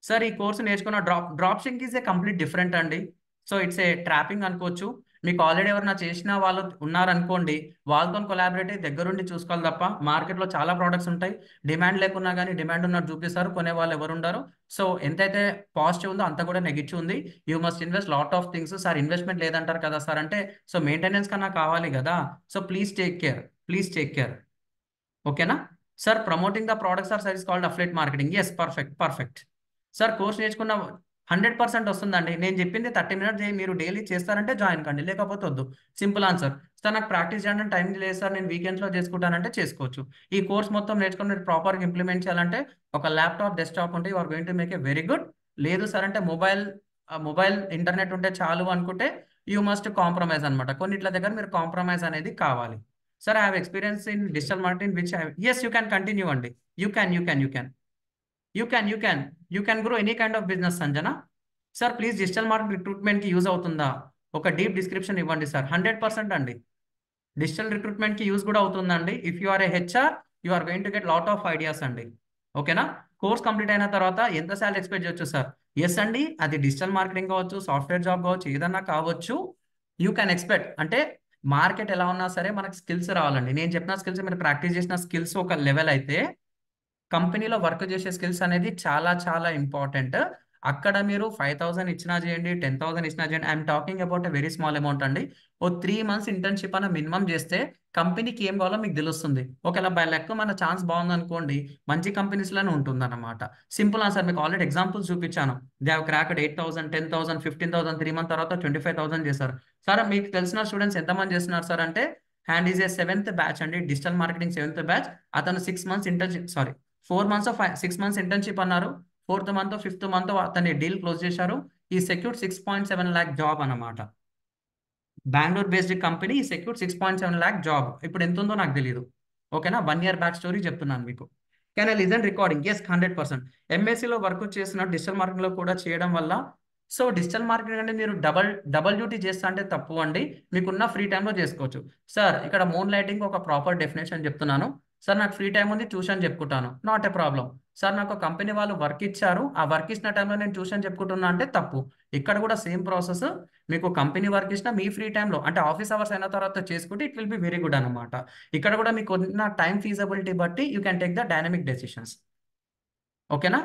సార్ ఈ కోర్సు నేర్చుకున్న drop shipping is a complete different అండి. సో ఇట్స్ ఏ ట్రాపింగ్ అనుకోవచ్చు. మీకు ఆల్రెడీ ఎవరైనా చేసిన వాళ్ళు ఉన్నారనుకోండి, వాళ్ళతో కొలాబరేట్ అయ్యి దగ్గరుండి చూసుకోవాలి తప్ప మార్కెట్లో చాలా ప్రోడక్ట్స్ ఉంటాయి. డిమాండ్ లేకున్నా కానీ డిమాండ్ ఉన్నట్టు చూపిస్తారు, కొనే వాళ్ళు ఎవరు ఉండరు. సో ఎంతైతే పాజిటివ్ ఉందో అంత కూడా నెగిటివ్ ఉంది. You must invest lot of things. Sir investment లేదంటారు కదా సార్ అంటే, సో మెయింటెనెన్స్ కన్నా కావాలి కదా. So please take care. ఓకేనా sir? Promoting the products or service called affiliate marketing. Yes, perfect sir. Course నేర్చుకున్న 100% వస్తుందండి. నేను చెప్పింది 30 minutes మీరు డైలీ చేస్తారంటే జాయిన్ కండి, లేకపోతే వద్దు. Simple answer. సార్ నాకు ప్రాక్టీస్ చేయడం టైం లేదు సార్, నేను వీకెండ్స్లో చేసుకుంటానంటే చేసుకోవచ్చు. ఈ కోర్స్ మొత్తం నేర్చుకుని మీరు ప్రాపర్గా ఇంప్లిమెంట్ చేయాలంటే ఒక ల్యాప్టాప్, డెస్క్టాప్ ఉంటే you are going to make a very good. లేదు సార్ అంటే మొబైల్ ఇంటర్నెట్ ఉంటే చాలు అనుకుంటే యూ మస్ట్ కాంప్రమైజ్ అనమాట. కొన్నిట్ల దగ్గర మీరు కాంప్రమైజ్ అనేది కావాలి. Sir, I have experience in digital marketing, which yes, you can continue అండి. You can grow any kind of business, Sanjana. Sir, please digital marketing recruitment కి యూజ్ అవుతుందా? ఒక డీప్ డిస్క్రిప్షన్ ఇవ్వండి సార్. 100% అండి. డిజిటల్ రిక్రూట్మెంట్ కి use కూడా అవుతుందండి. If you are a HR, you are going to get lot of ideas అండి. ఓకేనా? కోర్స్ కంప్లీట్ అయిన తర్వాత ఎంత శాలరీ ఎక్స్పెక్ట్ చేయొచ్చు సార్? ఎస్ అండి, అది డిజిటల్ మార్కెటింగ్ కావచ్చు, సాఫ్ట్వేర్ జాబ్ కావచ్చు, ఏదన్నా కావచ్చు. యూ క్యాన్ ఎక్స్పెక్ట్ అంటే మార్కెట్ ఎలా ఉన్నా సరే మనకు స్కిల్స్ రావాలండి. నేను చెప్పిన స్కిల్స్, మీరు ప్రాక్టీస్ చేసిన స్కిల్స్ ఒక లెవెల్ అయితే కంపెనీలో వర్క్ చేసే స్కిల్స్ అనేది చాలా చాలా ఇంపార్టెంట్. అక్కడ మీరు 5,000 ఇచ్చినా చేయండి, 10,000 ఇచ్చినా చేయండి. I'm talking about a very small amount అండి. ఓ 3 months ఇంటర్న్షిప్ అన్న మినిమం చేస్తే కంపెనీకి ఏం కావాలో మీకు తెలుస్తుంది. ఒకవేళ బై లెక్క మన ఛాన్స్ బాగుంది అనుకోండి, మంచి కంపెనీస్లోనే ఉంటుంది అనమాట. Simple answer. మీకు ఆల్రెడీ ఎగ్జాంపుల్స్ చూపించాను. దే హావ్ క్రాక్డ్ 8,000, 10,000, 15,000, 3 months తర్వాత 25,000 చేశారు. సార్ మీకు తెలిసిన స్టూడెంట్స్ ఎంతమంది చేస్తున్నారు సార్ అంటే, hand is a 7th batch అండి, డిజిటల్ మార్కెటింగ్ 7th బ్యాచ్. అతను 6 months internship, 4 months 6 months internship అన్నారు. 4th month 5th month అతని డీల్ క్లోజ్ చేశారు. ఈ సెక్యూర్ 6.7 lakh జాబ్ అనమాట. Bengaluru based company secure 6.7 lakh job. ఇప్పుడు ఎంత ఉందో నాకు తెలియదు. ఓకేనా? 1 year బ్యాక్ స్టోరీ చెప్తున్నాను మీకు. Can I listen recording? Yes, 100%. ఎంఎస్సీలో వర్క్ చేసిన డిజిటల్ మార్కెటింగ్లో కూడా చేయడం వల్ల, సో డిజిటల్ మార్కెటింగ్ అంటే మీరు డబల్ డ్యూటీ చేస్తా అంటే తప్పు అండి. మీకున్న ఫ్రీ టైంలో చేసుకోవచ్చు. సార్ ఇక్కడ మూన్ లైటింగ్ ఒక ప్రాపర్ డెఫినేషన్ చెప్తున్నాను. సార్ నాకు ఫ్రీ టైం ఉంది, ట్యూషన్ చెప్పుకుంటాను, నాట్ ఏ ప్రాబ్లం. సార్ నాకు కంపెనీ వాళ్ళు వర్క్ ఇచ్చారు, ఆ వర్క్ ఇచ్చిన టైంలో నేను ట్యూషన్ చెప్పుకుంటున్నా అంటే తప్పు. ఇక్కడ కూడా సేమ్ ప్రాసెస్. మీకు కంపెనీ వర్క్ ఇచ్చిన మీ ఫ్రీ టైంలో అంటే ఆఫీస్ అవర్స్ అయిన తర్వాత చేసుకుంటే it will be very good అనమాట. ఇక్కడ కూడా మీకు ఉన్న టైం ఫీజబిలిటీ బట్టి you can take the dynamic decisions. ఓకేనా?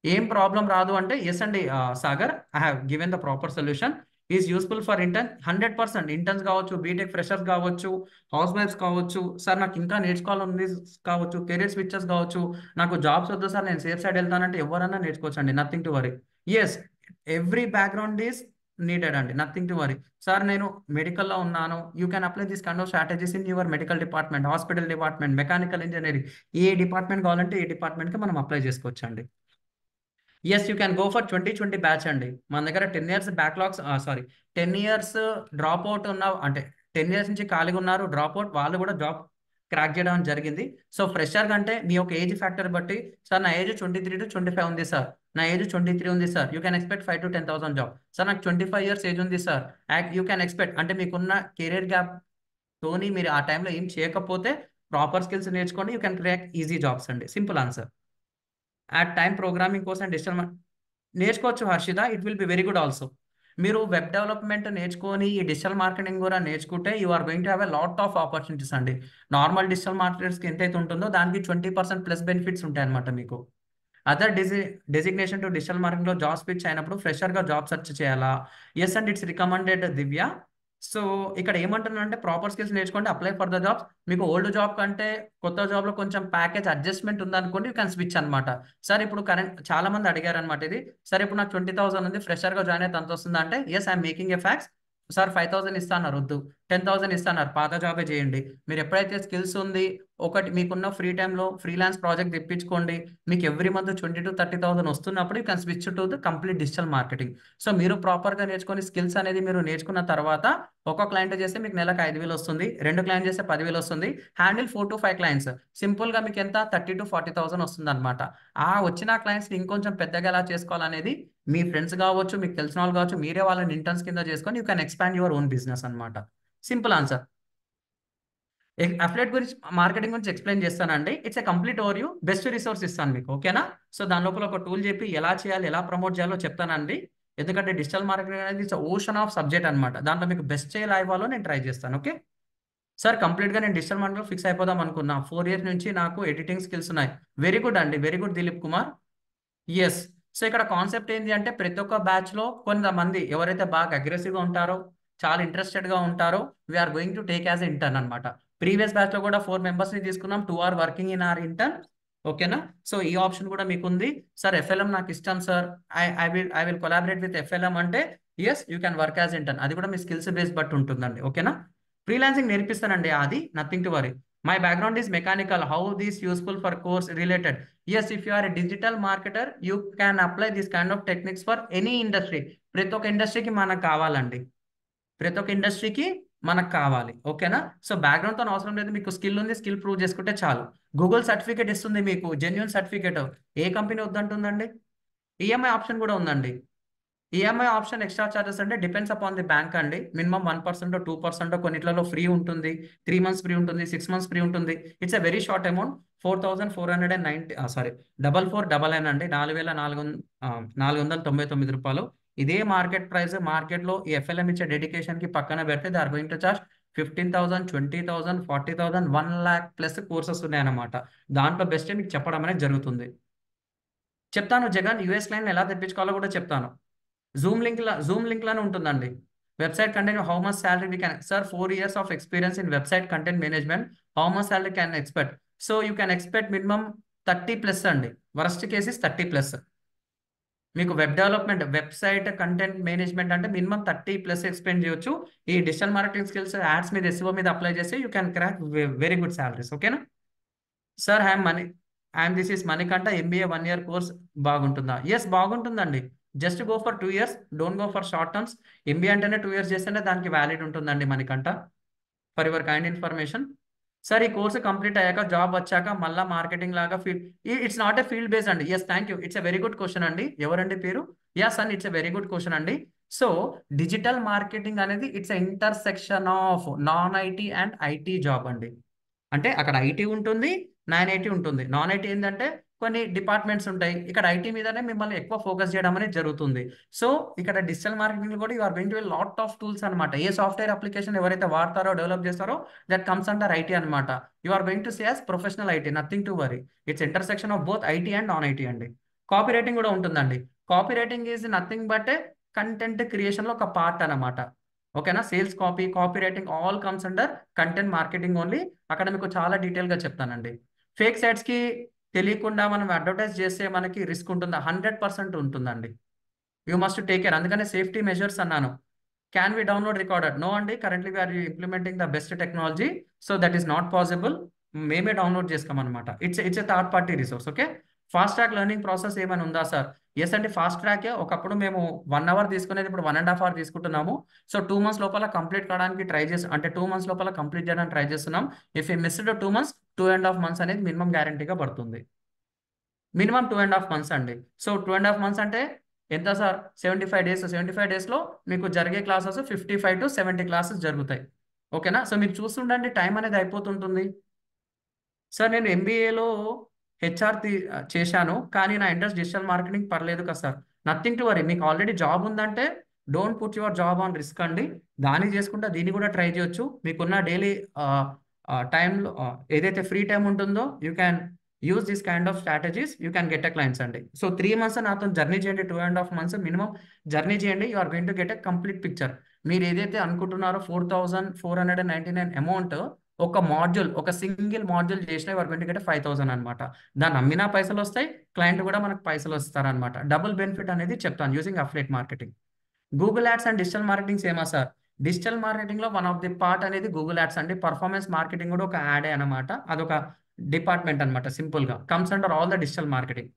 ఏం ప్రాబ్లం రాదు అంటే ఎస్ అండి Sagar, I have given the proper solution. Is useful for intern. 100% interns కావచ్చు, బీటెక్ ఫ్రెషర్స్ కావచ్చు, హౌస్ వైఫ్స్ కావచ్చు. సార్ నాకు ఇంకా నేర్చుకోవాలని కావచ్చు, కెరీర్ స్విచెస్ కావచ్చు, నాకు జాబ్స్ వద్దు సార్ నేను సేఫ్ సైడ్ వెళ్తానంటే ఎవరన్నా నేర్చుకోవచ్చు అండి. Nothing to worry. Yes, every background is needed అండి. Nothing to worry. సార్ నేను మెడికల్లో ఉన్నాను, you can apply this kind of strategies in your medical department, hospital department, mechanical engineering, ఏ డిపార్ట్మెంట్ కావాలంటే ఏ డిపార్ట్మెంట్కి మనం అప్లై చేసుకోవచ్చు అండి. Yes, you can go for 2020 batch అండి. మన దగ్గర 10 years backlogs 10 years drop out ఉన్న అంటే 10 years నుంచి ఖాళీగా ఉన్నారు డ్రాప్ అవుట్, వాళ్ళు కూడా జాబ్ క్రాక్ చేయడం జరిగింది. సో ఫ్రెషర్ కంటే మీ యొక్క ఏజ్ ఫ్యాక్టర్ బట్టి, సార్ నా ఏజ్ 23 to 25 ఉంది సార్, నా ఏజ్ 23 ఉంది sir, you can expect 5 to 10,000 job. Sir నాకు 25 years ఏజ్ ఉంది సార్, యూ క్యాన్ ఎక్స్పెక్ట్ అంటే మీకున్న కెరీర్ గ్యాప్ తోని మీరు ఆ టైంలో ఏం చేయకపోతే ప్రాపర్ స్కిల్స్ నేర్చుకోండి, you can crack easy jobs అండి. Simple answer. At time programming కోసం డిజిటల్ నేర్చుకోవచ్చు Harshita, it will be very good also. మీరు వెబ్ డెవలప్మెంట్ నేర్చుకొని ఈ డిజిటల్ మార్కెటింగ్ కూడా నేర్చుకుంటే you are going to have a lot of opportunities అండి. నార్మల్ డిజిటల్ మార్కెటర్స్కి ఎంతైతే ఉంటుందో దానికి 20% ప్లస్ బెనిఫిట్స్ ఉంటాయి అనమాట మీకు. అదర్ డెసిగ్నేషన్ టు డిజిటల్ మార్కెటింగ్లో జాబ్ స్విచ్ అయినప్పుడు ఫ్రెషర్గా జాబ్ సెర్చ్ చేయాలా? Yes and it's recommended Divya. So ఇక్కడ ఏమంటున్నానంటే ప్రాపర్ స్కిల్స్ నేర్చుకోండి, అప్లై ఫర్ ద జాబ్స్. మీకు ఓల్డ్ జాబ్ కంటే కొత్త జాబ్లో కొంచెం ప్యాకేజ్ అడ్జస్ట్మెంట్ ఉందనుకోండి, యూ క్యాన్ స్విచ్ అనమాట. సార్ ఇప్పుడు కరెంట్ చాలా మంది అడిగారు అనమాట ఇది. సార్ ఇప్పుడు నాకు 20,000 ఉంది, ఫ్రెషర్గా జాయిన్ అయితే అంత వస్తుందా అంటే yes, I'm making a facts. Sir 5,000 ఇస్తాన్నారు, వద్దు 10,000 ఇస్తాన్నారు, పాత జాబే చేయండి. మీరు ఎప్పుడైతే స్కిల్స్ ఉంది, ఒకటి మీకున్న ఫ్రీ టైంలో ఫ్రీలాన్స్ ప్రాజెక్ట్ తెప్పించుకోండి, మీకు ఎవ్రీ మంత్ 20,000 to 30,000 వస్తున్నప్పుడు you can switch to the complete digital marketing. So మీరు ప్రాపర్గా నేర్చుకొని స్కిల్స్ అనేది మీరు నేర్చుకున్న తర్వాత ఒక క్లయింట్ చేస్తే మీకు నెలకు 5,000 వస్తుంది, 2 క్లయింట్ చేస్తే 10,000 వస్తుంది, హ్యాండిల్ 4 to 5 క్లయింట్స్, సింపుల్గా మీకు ఎంత 30,000 to 40,000 వస్తుంది అనమాట. ఆ వచ్చిన క్లయింట్స్ని ఇంకొంచెం పెద్దగా ఎలా చేసుకోవాలనేది మీ ఫ్రెండ్స్ కావచ్చు, మీకు తెలిసిన వాళ్ళు కావచ్చు, మీరే వాళ్ళని ఇంటర్న్స్ కింద చేసుకొని you can expand your own business అనమాట. Simple answer. అఫిలియేట్ గురించి మార్కెటింగ్ గురించి ఎక్స్ప్లెయిన్ చేస్తానండి. It's a complete overview, best resource ఇస్తాను మీకు. ఓకేనా? సో దాని లోపల ఒక టూల్ చెప్పి ఎలా చేయాలి, ఎలా ప్రమోట్ చేయాలో చెప్తానండి. ఎందుకంటే డిజిటల్ మార్కెటింగ్ అనేది ఇట్స్ ఓషన్ ఆఫ్ సబ్జెక్ట్ అనమాట. దాంట్లో మీకు బెస్ట్ ఎలా ఇవ్వాలో నేను ట్రై చేస్తాను. ఓకే సార్, కంప్లీట్గా నేను డిజిటల్ మార్కెటింగ్ ఫిక్స్ అయిపోదాం అనుకున్నా. 4 years నుంచి నాకు ఎడిటింగ్ స్కిల్స్ ఉన్నాయి. వెరీ గుడ్ అండి, very good Dilip Kumar. Yes. So ఇక్కడ కాన్సెప్ట్ ఏంటి అంటే ప్రతి ఒక్క బ్యాచ్లో కొంతమంది ఎవరైతే బాగా అగ్రెసివ్గా ఉంటారో, చాలా ఇంట్రెస్టెడ్గా ఉంటారో, we are going to take as intern అనమాట. ప్రీవియస్ బ్యాచ్లో కూడా 4 members తీసుకున్నాం. 2 are working in our intern. ఓకేనా? సో ఈ ఆప్షన్ కూడా మీకు ఉంది. సార్ FLM నాకు ఇష్టం sir, I will collaborate with FLM అంటే yes you can work as intern. అది కూడా మీ స్కిల్స్ బేస్ బట్టి ఉంటుందండి. ఓకేనా? ఫ్రీలాన్సింగ్ నేర్పిస్తానండి, అది nothing to worry. My background is mechanical. How this useful for course related? Yes, if you are a digital marketer, you can apply this kind of techniques for any industry. ప్రతి ఒక్క ఇండస్ట్రీకి మనకు కావాలండి, ప్రతి ఒక్క ఇండస్ట్రీకి మనకు కావాలి. ఓకేనా? సో బ్యాక్గ్రౌండ్తో అవసరం లేదు, మీకు స్కిల్ ఉంది, స్కిల్ ప్రూవ్ చేసుకుంటే చాలు. గూగుల్ సర్టిఫికేట్ ఇస్తుంది మీకు, జెన్యూన్ సర్టిఫికేట్. ఏ కంపెనీ వద్దంటుందండి? ఈఎంఐ ఆప్షన్ కూడా ఉందండి. ఈఎంఐ ఆప్షన్ ఎక్స్ట్రా చార్జెస్ అంటే డిపెండ్స్ అపాన్ ది బ్యాంక్ అండి. మినిమం 1% 2% కొన్నిట్లలో ఫ్రీ ఉంటుంది, 3 months ఫ్రీ ఉంటుంది, 6 months ఫ్రీ ఉంటుంది. It's a very short amount. 4490 4499 అండి, 4499 రూపాయలు. ఇదే మార్కెట్ ప్రైస్. మార్కెట్లో ఈ FLM ఇచ్చే డెడికేషన్కి పక్కన పెడితే they are going to charge 15,000, 20,000, 40,000, 1 lakh plus courses ఉన్నాయన్నమాట. దాంట్లో బెస్ట్ మీకు చెప్పడం అనేది జరుగుతుంది. చెప్తాను జగన్, యూఎస్ క్లైంట్ ఎలా తెప్పించుకోవాలో కూడా చెప్తాను. జూమ్ లింక్లోనే ఉంటుందండి. Website content, how much salary we can. Sir 4 years of experience in website content management, how much salary can expect? So you can expect minimum 30+ అండి. Worst cases 30+. మీకు web development, website content management అంటే minimum 30+ expend చేయొచ్చు. ఈ digital marketing skills ads మీద, SEO మీద apply చేస్తే you can crack very good salaries. ఓకేనా? Sir this is Manikanta, MBA 1 year course బాగుంటుందా? ఎస్, బాగుంటుందండి. Just go for 2 years, don't go for short terms. MBA అంటేనే 2 years చేస్తేనే దానికి వ్యాలిడ్ ఉంటుందండి Manikanta. For your kind information. Sir ఈ course complete అయ్యాక job వచ్చాక మళ్ళీ మార్కెటింగ్ లాగా field, it's not a field based అండి. Yes, thank you. It's a very good question అండి. ఎవరండి పేరు? Yes and, it's a very good question అండి. సో డిజిటల్ మార్కెటింగ్ అనేది it's a intersection of non IT and IT job అండి. అంటే అక్కడ IT ఉంటుంది, నాన్ IT ఉంటుంది. నాన్ IT ఏంటంటే కొన్ని డిపార్ట్మెంట్స్ ఉంటాయి, ఇక్కడ IT మీదనే మిమ్మల్ని ఎక్కువ ఫోకస్ చేయడం అనేది జరుగుతుంది. సో ఇక్కడ డిజిటల్ మార్కెటింగ్ కూడా you are going to lot of tools అనమాట. ఏ సాఫ్ట్వేర్ అప్లికేషన్ ఎవరైతే వాడతారో, డెవలప్ చేస్తారో, దట్ కమ్స్ అండర్ IT అనమాట. You are going to say as professional IT, nothing to worry. It's intersection of both IT and non IT అండి. Copy writing కూడా ఉంటుందండి. Copy writing is nothing but content క్రియేషన్లో ఒక part అనమాట. ఓకేనా? Sales copy writing all comes under content marketing only. అక్కడ మీకు చాలా డీటెయిల్గా చెప్తానండి. ఫేక్ సైట్స్కి తెలియకుండా మనం అడ్వర్టైజ్ చేస్తే మనకి రిస్క్ ఉంటుందా? 100% ఉంటుందండి. You must take care. అందుకనే సేఫ్టీ మెజర్స్ అన్నాను. Can we download recorder? No అండి, currently we are implementing the best technology, so that is not possible. మేమే డౌన్లోడ్ చేస్తామన్నమాట. It's a third party resource. Okay. Fast track learning process ఏమైనా ఉందా sir? Yes అండి, fast ట్రాకే. ఒకప్పుడు మేము 1 hour తీసుకునేది ఇప్పుడు 1.5 hour తీసుకుంటున్నాము. సో 2 months లోపల కంప్లీట్ కావడానికి ట్రై చేసి, అంటే 2 months లోపల కంప్లీట్ చేయడానికి ట్రై చేస్తున్నాం. If you missed 2 months, 2.5 months అనేది మినిమం గ్యారంటీగా పడుతుంది. మినిమం 2.5 months అండి. సో 2.5 months అంటే ఎంత సార్? 75 days. 75 daysలో మీకు జరిగే క్లాసెస్ 55 to 70 classes జరుగుతాయి. ఓకేనా? సో మీరు చూస్తుండండి, టైం అనేది అయిపోతుంటుంది. సార్ నేను MBAలో HR చేశాను, కానీ నా ఇంట్రెస్ట్ డిజిటల్ మార్కెటింగ్ పర్లేదు కదా సార్? Nothing to worry. మీకు ఆల్రెడీ జాబ్ ఉందంటే don't put your job on risk అండి. దాన్ని చేసుకుంటే దీన్ని కూడా ట్రై చేయొచ్చు. మీకున్న డైలీ టైంలో ఏదైతే ఫ్రీ టైం ఉంటుందో you can use this kind of strategies, you can get a clients అండి. సో 3 months నాతో జర్నీ చేయండి, 2.5 months మినిమం జర్నీ చేయండి. You are going to get a complete picture. మీరు ఏదైతే అనుకుంటున్నారో 4,499 అమౌంట్ ఒక మాడ్యూల్, ఒక సింగిల్ మాడ్యూల్ చేసినా you are going to get 5,000 అనమాట. దాన్ని అమ్మినా పైసలు వస్తాయి, క్లయింట్ కూడా మనకు పైసలు వస్తారనమాట. డబుల్ బెనిఫిట్ అనేది చెప్తాను using affiliate marketing. Google ads and digital marketing సేమా సార్? డిజిటల్ మార్కెటింగ్ లో వన్ ఆఫ్ ది పార్ట్ అనేది గూగుల్ యాడ్స్ అండి. పర్ఫార్మెన్స్ మార్కెటింగ్ కూడా ఒక యాడే అనమాట. అదొక డిపార్ట్మెంట్ అనమాట. సింపుల్ గా comes under all the digital marketing.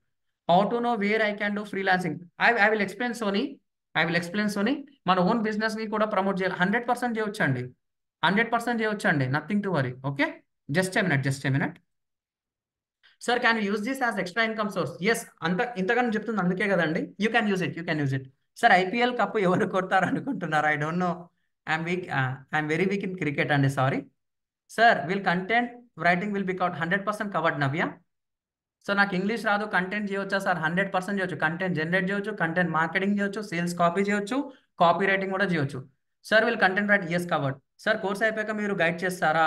How to know where I can do freelancing? I will explain Soni. మన ఓన్ బిజినెస్ ని కూడా ప్రమోట్ చేయాలి. 100% చేయొచ్చండి, 100% చేయొచ్చండి. Nothing to worry. Okay, just a minute. Sir can use this as extra income source? Yes, ఇంతగానో చెప్తుంది అందుకే కదండి. You can use it. Sir IPL cup ఎవరు కొడతారు అనుకుంటున్నారు? I don't know. I'm very weak in cricket అండి, sorry. Sir will content writing will be 100% covered Navya? So నాకు English రాదు, కంటెంట్ చేయొచ్చా సార్? 100% చేయొచ్చు. కంటెంట్ జనరేట్ చేయొచ్చు, కంటెంట్ మార్కెటింగ్ చేయొచ్చు, సేల్స్ కాపీ చేయొచ్చు, కాపీ రైటింగ్ కూడా చేయొచ్చు. సార్ వీళ్ళు content right yes covered. Sir course అయిపోయాక మీరు గైడ్ చేస్తారా?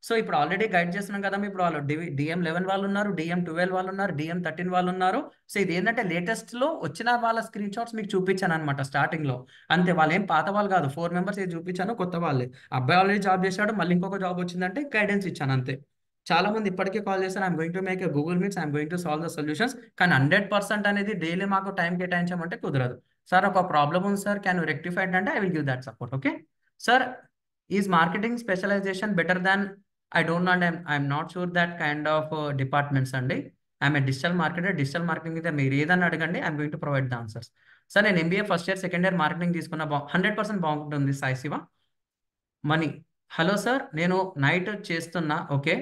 సో ఇప్పుడు ఆల్రెడీ గైడ్ చేస్తున్నాం కదా, ఇప్పుడు వాళ్ళు DM11 వాళ్ళు ఉన్నారు, DM12 వాళ్ళు ఉన్నారు, DM13 వాళ్ళు ఉన్నారు. సో ఇది ఏంటంటే లేటెస్ట్లో వచ్చిన వాళ్ళ స్క్రీన్ షాట్స్ మీకు చూపించాను అనమాట స్టార్టింగ్లో. అంతే, వాళ్ళు ఏం పాత వాళ్ళు కాదు. 4 మెంబర్స్ ఇది చూపించాను, కొత్త వాళ్ళే. అబ్బాయి ఆల్రెడీ జాబ్ చేశాడు, మళ్ళీ ఇంకొక జాబ్ వచ్చిందంటే గైడెన్స్ ఇచ్చాను అంతే. చాలా మంది ఇప్పటికే కాల్ చేస్తారు, I'm going to make a Google meets, I'm going to solve the solutions. కానీ 100% అనేది డైలీ మాకు టైం కేటాయించమంటే కుదరదు. సార్ ఒక ప్రాబ్లమ్ ఉంది సార్, క్యాన్ యూ రెక్టిఫై అంటే I will give that support. Okay sir, is marketing specialization better than I don't know and I'm not sure that kind of departments అండి. I'm a digital marketer. Digital marketing మీద మీరు ఏదన్నా అడగండి, I'm going to provide the answers. Sir నేను MBA first year second year marketing తీసుకున్న 100% బాగుంటుంది Sai Shiva. Mani, hello sir నేను night చేస్తున్నా, okay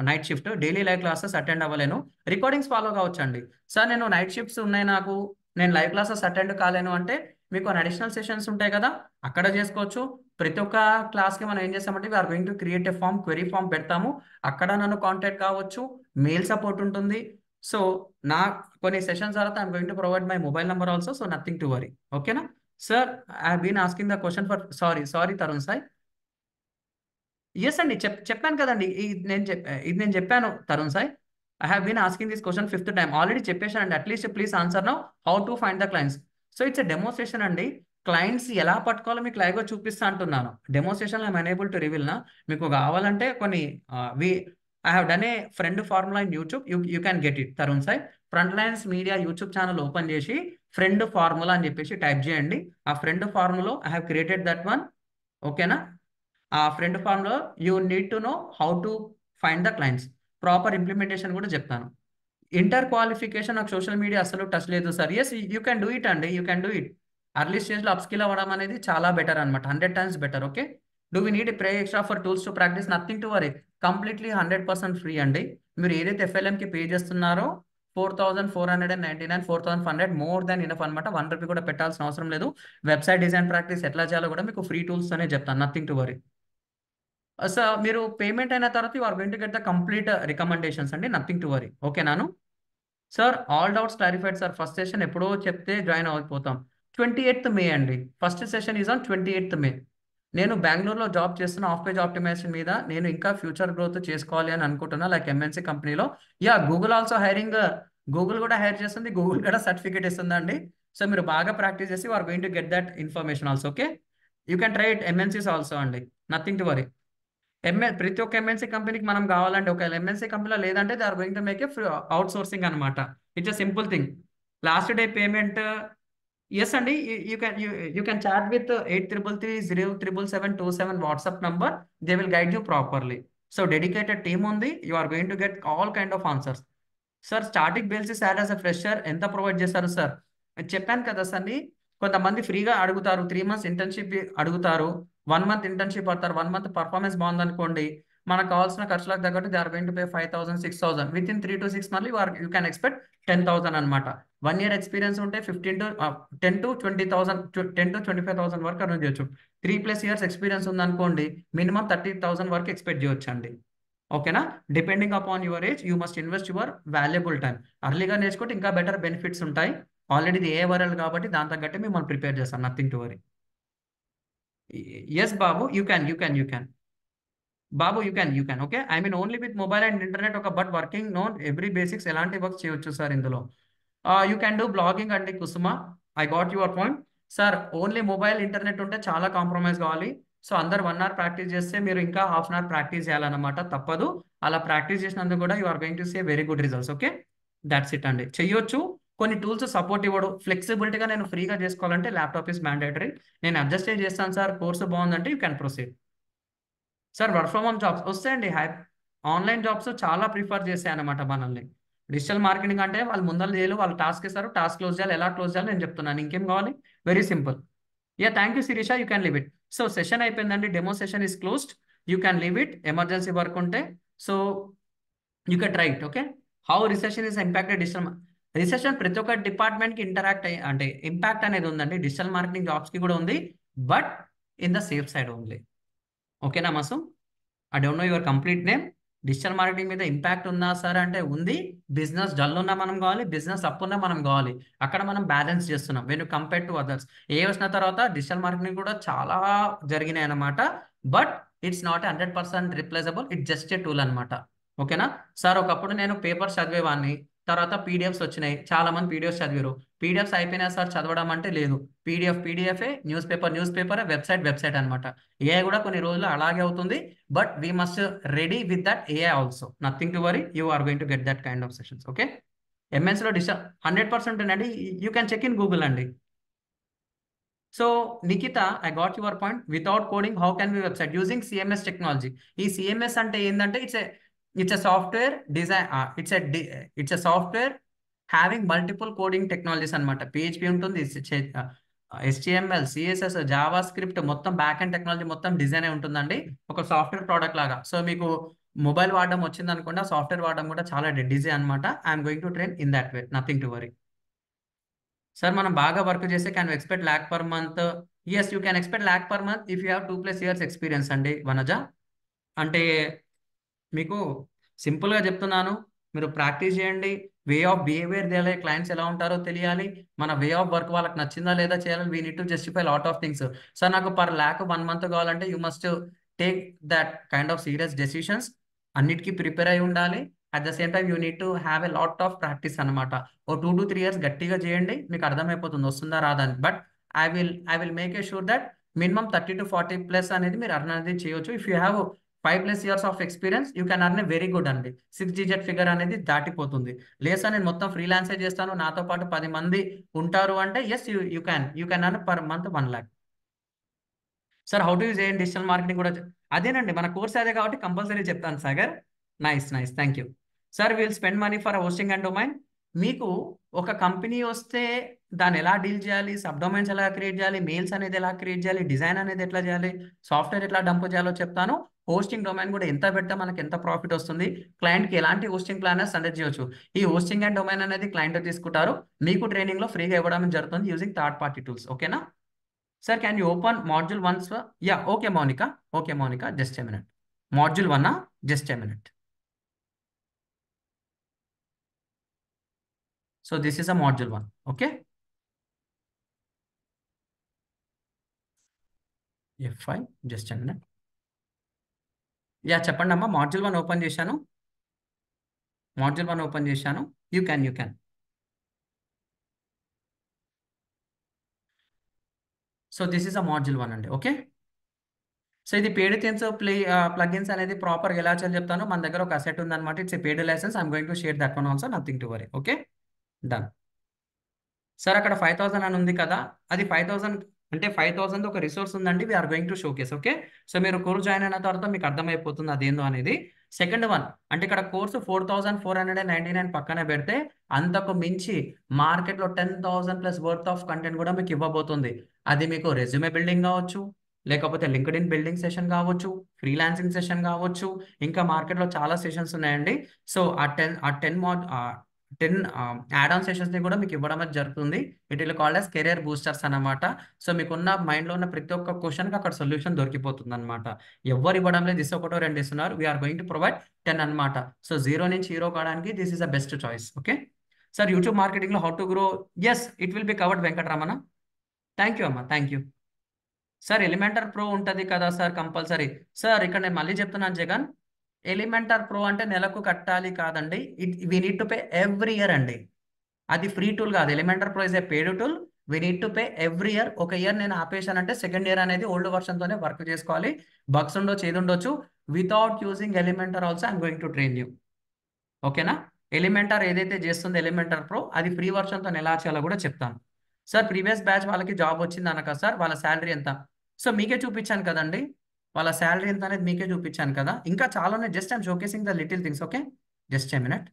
night shift, daily live classes attend అవ్వలేను, రికార్డింగ్స్ ఫాలో కావచ్చండి. సార్ నేను నైట్ షిఫ్ట్స్ ఉన్నాయి, నాకు నేను లైవ్ క్లాసెస్ అటెండ్ కాలేను అంటే మీకు అడిషనల్ సెషన్స్ ఉంటాయి కదా, అక్కడ చేసుకోవచ్చు. ప్రతి ఒక్క క్లాస్కి మనం ఏం చేస్తామంటే we are going to create a form, query form పెడతాము, అక్కడ నన్ను కాంటాక్ట్ కావచ్చు, మెయిల్ సపోర్ట్ ఉంటుంది. సో నా కొన్ని సెషన్స్ తర్వాత I'm going to provide my mobile number also, so nothing to worry. ఓకేనా sir? I been asking the question for sorry Tarun Sai. Yes అండి, చెప్పాను కదండి, ఇది నేను చెప్పాను Tarun Sai. I have been asking this question 5th time already చెప్పేశానండి. At least please answer now, how to find the clients. So it's a demonstration అండి. Clients ఎలా పట్టుకోవాలో మీకు లైవ్గా చూపిస్తా అంటున్నాను. Demonstration I'm unable to reveal నా. మీకు కావాలంటే కొన్ని I have done a friend formula in YouTube, you can get it Tarun Sai. Front lines media YouTube channel open చేసి ఫ్రెండ్ ఫార్ములా అని చెప్పేసి టైప్ చేయండి. ఆ friend formula I have created that one. ఓకేనా? ఆ ఫ్రెండ్ ఫార్మ్లో you need to know how to find the clients. Proper implementation కూడా చెప్తాను. ఇంటర్ క్వాలిఫికేషన్ నాకు సోషల్ మీడియా అసలు టచ్ లేదు sir. Yes you can do it అండి, you can do it. Early స్టేజ్లో అప్స్కిల్ అవ్వడం అనేది చాలా బెటర్ అనమాట, 100 times better. Okay, do we need pay extra for tools to practice? Nothing to worry, completely 100% free అండి. మీరు ఏదైతే FLMకి పే చేస్తున్నారో 4,499, 4,500 మోర్ దాన్ ఇనఫ్ అనమాట. 1 రూపీ కూడా పెట్టాల్సిన అవసరం లేదు. వెబ్సైట్ డిజైన్ ప్రాక్టీస్ ఎట్లా చేయాలో కూడా మీకు ఫ్రీ టూల్స్ అనే చెప్తాను, నథింగ్ టు వరీ. సార్ మీరు పేమెంట్ అయిన తర్వాత you are going to get the complete recommendations అండి, నథింగ్ టు వరీ. ఓకేనాను sir? All doubts clarified sir. First session ఎప్పుడో చెప్తే జాయిన్ అయిపోతాం. 28th May అండి, first session is on 28th May. నేను బెంగళూరులో జాబ్ చేస్తున్న ఆఫ్ పేజ్ ఆప్టిమైజేషన్ మీద. నేను ఇంకా ఫ్యూచర్ గ్రోత్ చేసుకోవాలి అని అనుకుంటున్నా, లైక్ MNC కంపెనీలో. Yeah, Google also hiring, Google కూడా హైర్ చేస్తుంది, గూగుల్ కూడా సర్టిఫికేట్ ఇస్తుందండి. సో మీరు బాగా ప్రాక్టీస్ చేసి you are going to get that information also. Okay, you can try it MNCs also అండి, నథింగ్ టు వరీ. ప్రతి ఒక్క MNC కంపెనీకి మనం కావాలంటే, ఒక MNC కంపెనీలో లేదంటే they are going to make a outsourcing అనమాట. It's a simple thing. Last day payment, yes అండి, you can chat with 83330777 WhatsApp number. They will guide you properly. So dedicated team ఉంది, you are going to get all kind of answers. Sir starting basis ad as a fresher ఎంత provide చేస్తారు సార్? చెప్పాను కదా sir, కొంతమంది ఫ్రీగా అడుగుతారు, 3 months internship అడుగుతారు, 1 month ఇంటర్న్షిప్ పడతారు. 1 month పర్ఫార్మెన్స్ బాగుందనుకోండి, మనకు కావాల్సిన ఖర్చులకు తగ్గట్టు they are going to pay 5,000, 6,000. With in 3 to 6 months you can expect 10,000 అనమాట. 1 year ఎక్స్పీరియన్స్ ఉంటే 10 to 20,000, 10 to 25,000 వరకు అర్న్ చేయొచ్చు. 3+ years ఎక్స్పీరియన్స్ ఉందనుకోండి, మినిమం 30,000 వరకు ఎక్స్పెక్ట్ చేయొచ్చు అండి. ఓకేనా? Depending upon your age you must invest your valuable time. అర్లీగా నేర్చుకుంటే ఇంకా బెటర్ బెనిఫిట్స్ ఉంటాయి. ఆల్రెడీ ఇది AWRL కాబట్టి దాని తగ్గట్టే మిమ్మల్ని ప్రిపేర్ చేస్తాం, నథింగ్ టు వరీ. ఎస్ బాబు, యూ క్యాన్ బాబు, you can. Okay, I mean only with mobile and internet, ఒక but working known every basics ఎలాంటి వర్క్ చేయొచ్చు సార్ ఇందులో? యూ క్యాన్ డూ బ్లాగింగ్ అండి Kusuma, I got your point. Sir only mobile internet ఉంటే చాలా compromise కావాలి. So అందరు 1 hour practice చేస్తే మీరు ఇంకా ½ an hour ప్రాక్టీస్ చేయాలన్నమాట, తప్పదు. అలా ప్రాక్టీస్ చేసినందుకు కూడా you are going to say very good results. Okay, that's it అండి. చెయ్యొచ్చు. కొన్ని టూల్స్ సపోర్ట్ ఇవ్వడు, ఫ్లెక్సిబిలిటీగా నేను ఫ్రీగా చేసుకోవాలంటే ల్యాప్టాప్ ఇస్ మ్యాండేటరీ. నేను అడ్జస్ట్ చేస్తాను సార్, కోర్సు బాగుందంటే you can proceed. Sir work from home jobs వస్తాయండి, ఆన్లైన్ జాబ్స్ చాలా ప్రిఫర్ చేస్తాయి అనమాట మనల్ని. డిజిటల్ మార్కెటింగ్ అంటే వాళ్ళు ముందర చేయాలి, వాళ్ళు టాస్క్ ఇస్తారు, టాస్క్ క్లోజ్ చేయాలి, ఎలా క్లోజ్ చేయాలి నేను చెప్తున్నాను. ఇంకేం కావాలి? Very simple. Yeah, thank you Sirisha, you can leave it. So session అయిపోయిందండి, demo session is closed, you can leave it. Emergency work ఉంటే so you can try it. Okay, how recession is impacted digital. Recession ప్రతి ఒక్క డిపార్ట్మెంట్కి అంటే impact అనేది ఉందండి. Digital marketing జాబ్స్కి కూడా ఉంది, but in the safe side only. ఓకేనా మాసు? I don't know your complete name. Digital marketing మీద ఇంపాక్ట్ ఉందా సార్ అంటే ఉంది. బిజినెస్ డల్ ఉన్నా మనం కావాలి, బిజినెస్ అప్ ఉన్నా మనం కావాలి. అక్కడ మనం బ్యాలెన్స్ చేస్తున్నాం వెన్ కంపేర్ టు అదర్స్. ఏ వచ్చిన తర్వాత డిజిటల్ మార్కెటింగ్ కూడా చాలా జరిగినాయి అనమాట. But it's not 100% replaceable, it's just a tool అనమాట. ఓకేనా సార్? ఒకప్పుడు నేను పేపర్స్ చదివేవాడిని, తర్వాత పీడిఎఫ్స్ వచ్చినాయి, చాలా మంది పీడిఎఫ్స్ చదివారు. పీడిఎఫ్స్ అయిపోయినా సార్ చదవడం అంటే లేదు. పీడిఎఫే, న్యూస్ పేపరే, వెబ్సైట్ అనమాట. ఏఐ కూడా కొన్ని రోజులు అలాగే అవుతుంది. But we must ready with that AI also. Nothing to worry, you are going to get that kind of sessions. Okay, ఎంఎన్స్లో 100% అండి. You can check in Google అండి. So Nikhita, I got your point. Without coding how can we website using CMS technology. ఈ CMS అంటే ఏంటంటే it's a software design, it's a software having multiple coding technologies అనమాట. PHP ఉంటుంది, HTML, CSS, JavaScript, మొత్తం back end technology మొత్తం design ఉంటుందండి, ఒక software product లాగా. సో మీకు మొబైల్ వాడడం వచ్చింది అనుకోండి, సాఫ్ట్వేర్ వాడడం కూడా చాలా ఈజీ అనమాట. I'm going to train in that way, nothing to worry. Sir మనం బాగా వర్క్ చేస్తే can expect lakh per month? Yes, you can expect lakh per month if you have 2+ years experience అండి వనజ. అంటే మీకు సింపుల్గా చెప్తున్నాను, మీరు ప్రాక్టీస్ చేయండి. వే ఆఫ్ బిహేవియర్ తెలియాలి, క్లయింట్స్ ఎలా ఉంటారో తెలియాలి, మన వే ఆఫ్ వర్క్ వాళ్ళకి నచ్చిందా లేదా చేయాలి. We need to justify lot of things. Sir నాకు per lakh 1 month కావాలంటే you must take that kind of serious decisions. అన్నిటికీ ప్రిపేర్ అయి ఉండాలి. At the same time you need to have a lot of practice అనమాట. ఓ 2 to 3 years గట్టిగా చేయండి, మీకు అర్థమైపోతుంది వస్తుందా రాదా అని. But I will make a sure that minimum 30 to 40+ అనేది మీరు అర్న్ అనేది చేయొచ్చు. If you have 5+ years of experience you can earn A very good అండి. 6 digit ఫిగర్ అనేది దాటిపోతుంది. లేదా నేను మొత్తం ఫ్రీలాన్సే చేస్తాను, నాతో పాటు 10 మంది ఉంటారు అంటే yes, you can earn per month 1 lakh. Sir how to use digital marketing కూడా అదేనండి, మన కోర్స్ అదే కాబట్టి కంపల్సరీ చెప్తాను Sagar. Nice, thank you. Sir will spend money for hosting and domain. మీకు ఒక కంపెనీ వస్తే దాన్ని ఎలా డీల్ చేయాలి, సబ్ డొమైన్స్ ఎలా క్రియేట్ చేయాలి, మెయిల్స్ అనేది ఎలా క్రియేట్ చేయాలి, డిజైన్ అనేది ఎట్లా చేయాలి, సాఫ్ట్వేర్ ఎట్లా డంప్ చేయాలో చెప్తాను. హోస్టింగ్ డొమైన్ కూడా ఎంత పెడితే మనకి ఎంత ప్రాఫిట్ వస్తుంది, క్లయింట్కి ఎలాంటి హోస్టింగ్ ప్లాన్ సజెస్ట్ చేయొచ్చు. ఈ హోస్టింగ్ అండ్ డొమైన్ అనేది క్లయింట్ తీసుకుంటారు, మీకు ట్రైనింగ్లో ఫ్రీగా ఇవ్వడం జరుగుతుంది యూజింగ్ థర్డ్ పార్టీ టూల్స్. ఓకేనా sir? Can you open module 1? Yeah, okay Mounika, just a minute. Module 1, just a minute. So this is a module 1, okay? F5, just a minute. Yeah, చెప్పండి అమ్మా. మాడ్యూల్ 1 ఓపెన్ చేశాను. You can. So this is a module 1 అండి. Okay, so ఇది paid themes plugins అనేది ప్రాపర్గా ఎలా చేయాలో చెప్తాను. మన దగ్గర ఒక అసెట్ ఉందన్నమాట, it's a paid licence. I'm going to share that one also, nothing to worry. Okay, done. Sir అక్కడ 5000 అని ఉంది కదా, అది 5000 అంటే 5000 ఒక రిసోర్స్ ఉందండి, we are going to showcase. Okay, so మీరు కోర్స్ జాయిన్ అయిన తర్వాత మీకు అర్థమైపోతుంది అదేందో అనేది. సెకండ్ వన్ అంటే ఇక్కడ కోర్సు 4499 పక్కన పెడితే అంతకు మించి మార్కెట్లో 10,000+ వర్త్ ఆఫ్ కంటెంట్ కూడా మీకు ఇవ్వబోతుంది. అది మీకు రెజ్యూమే బిల్డింగ్ కావచ్చు, లేకపోతే లింక్డ్ఇన్ బిల్డింగ్ సెషన్ కావచ్చు, ఫ్రీలాన్సింగ్ సెషన్ కావచ్చు, ఇంకా మార్కెట్లో చాలా సెషన్స్ ఉన్నాయండి. సో ఆ 10 యాడ్-ఆన్ సెషన్స్ని కూడా మీకు ఇవ్వడం జరుగుతుంది. It will called as career boosters అనమాట. సో మీకున్న మైండ్లో ఉన్న ప్రతి ఒక్క క్వశ్చన్కి అక్కడ సొల్యూషన్ దొరికిపోతుంది అనమాట. ఎవరు ఇవ్వడం లేదు, దిస్ ఒకటో 2 ఇస్తున్నారు. వీఆర్ గోయింగ్ టు ప్రొవైడ్ 10 అనమాట. సో 0 నుంచి హీరో కావడానికి this is the best choice. Okay sir, YouTube మార్కెటింగ్లో how to grow, yes it will be covered. Venkataramana, thank you అమ్మా, thank you. Sir Elementor pro ఉంటుంది కదా సార్ కంపల్సరీ. సార్ ఇక్కడ నేను మళ్ళీ చెప్తున్నాను జగన్, ఎలిమెంటర్ ప్రో అంటే నెలకు కట్టాలి కాదండి, we need to pay every year అండి. అది ఫ్రీ టూల్ కాదు. Elementor pro is a paid tool, we need to pay every year. ఒక ఇయర్ నేను ఆపేశానంటే సెకండ్ ఇయర్ అనేది ఓల్డ్ వర్షన్తోనే వర్క్ చేసుకోవాలి. బగ్స్ ఉండొచ్చు, ఏది ఉండొచ్చు. Without using Elementor also I'm going to train you. ఓకేనా, ఎలిమెంటర్ ఏదైతే చేస్తుందో ఎలిమెంటర్ ప్రో అది ఫ్రీ వర్షన్తో ఎలా చేయాలో కూడా చెప్తాను. సార్ ప్రీవియస్ బ్యాచ్ వాళ్ళకి జాబ్ వచ్చింది అనక సార్, వాళ్ళ శాలరీ ఎంత? సో మీకే చూపించాను కదండి, వాళ్ళ శాలరీ ఎంత అనేది మీకే చూపించాను కదా. ఇంకా చాలా ఉన్నాయి, just I'm showcasing the little things. Okay, just a minute.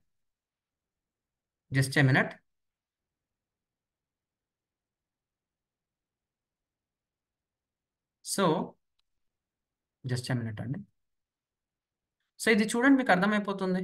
So just a minute అండి. సో ఇది చూడండి, మీకు అర్థమైపోతుంది.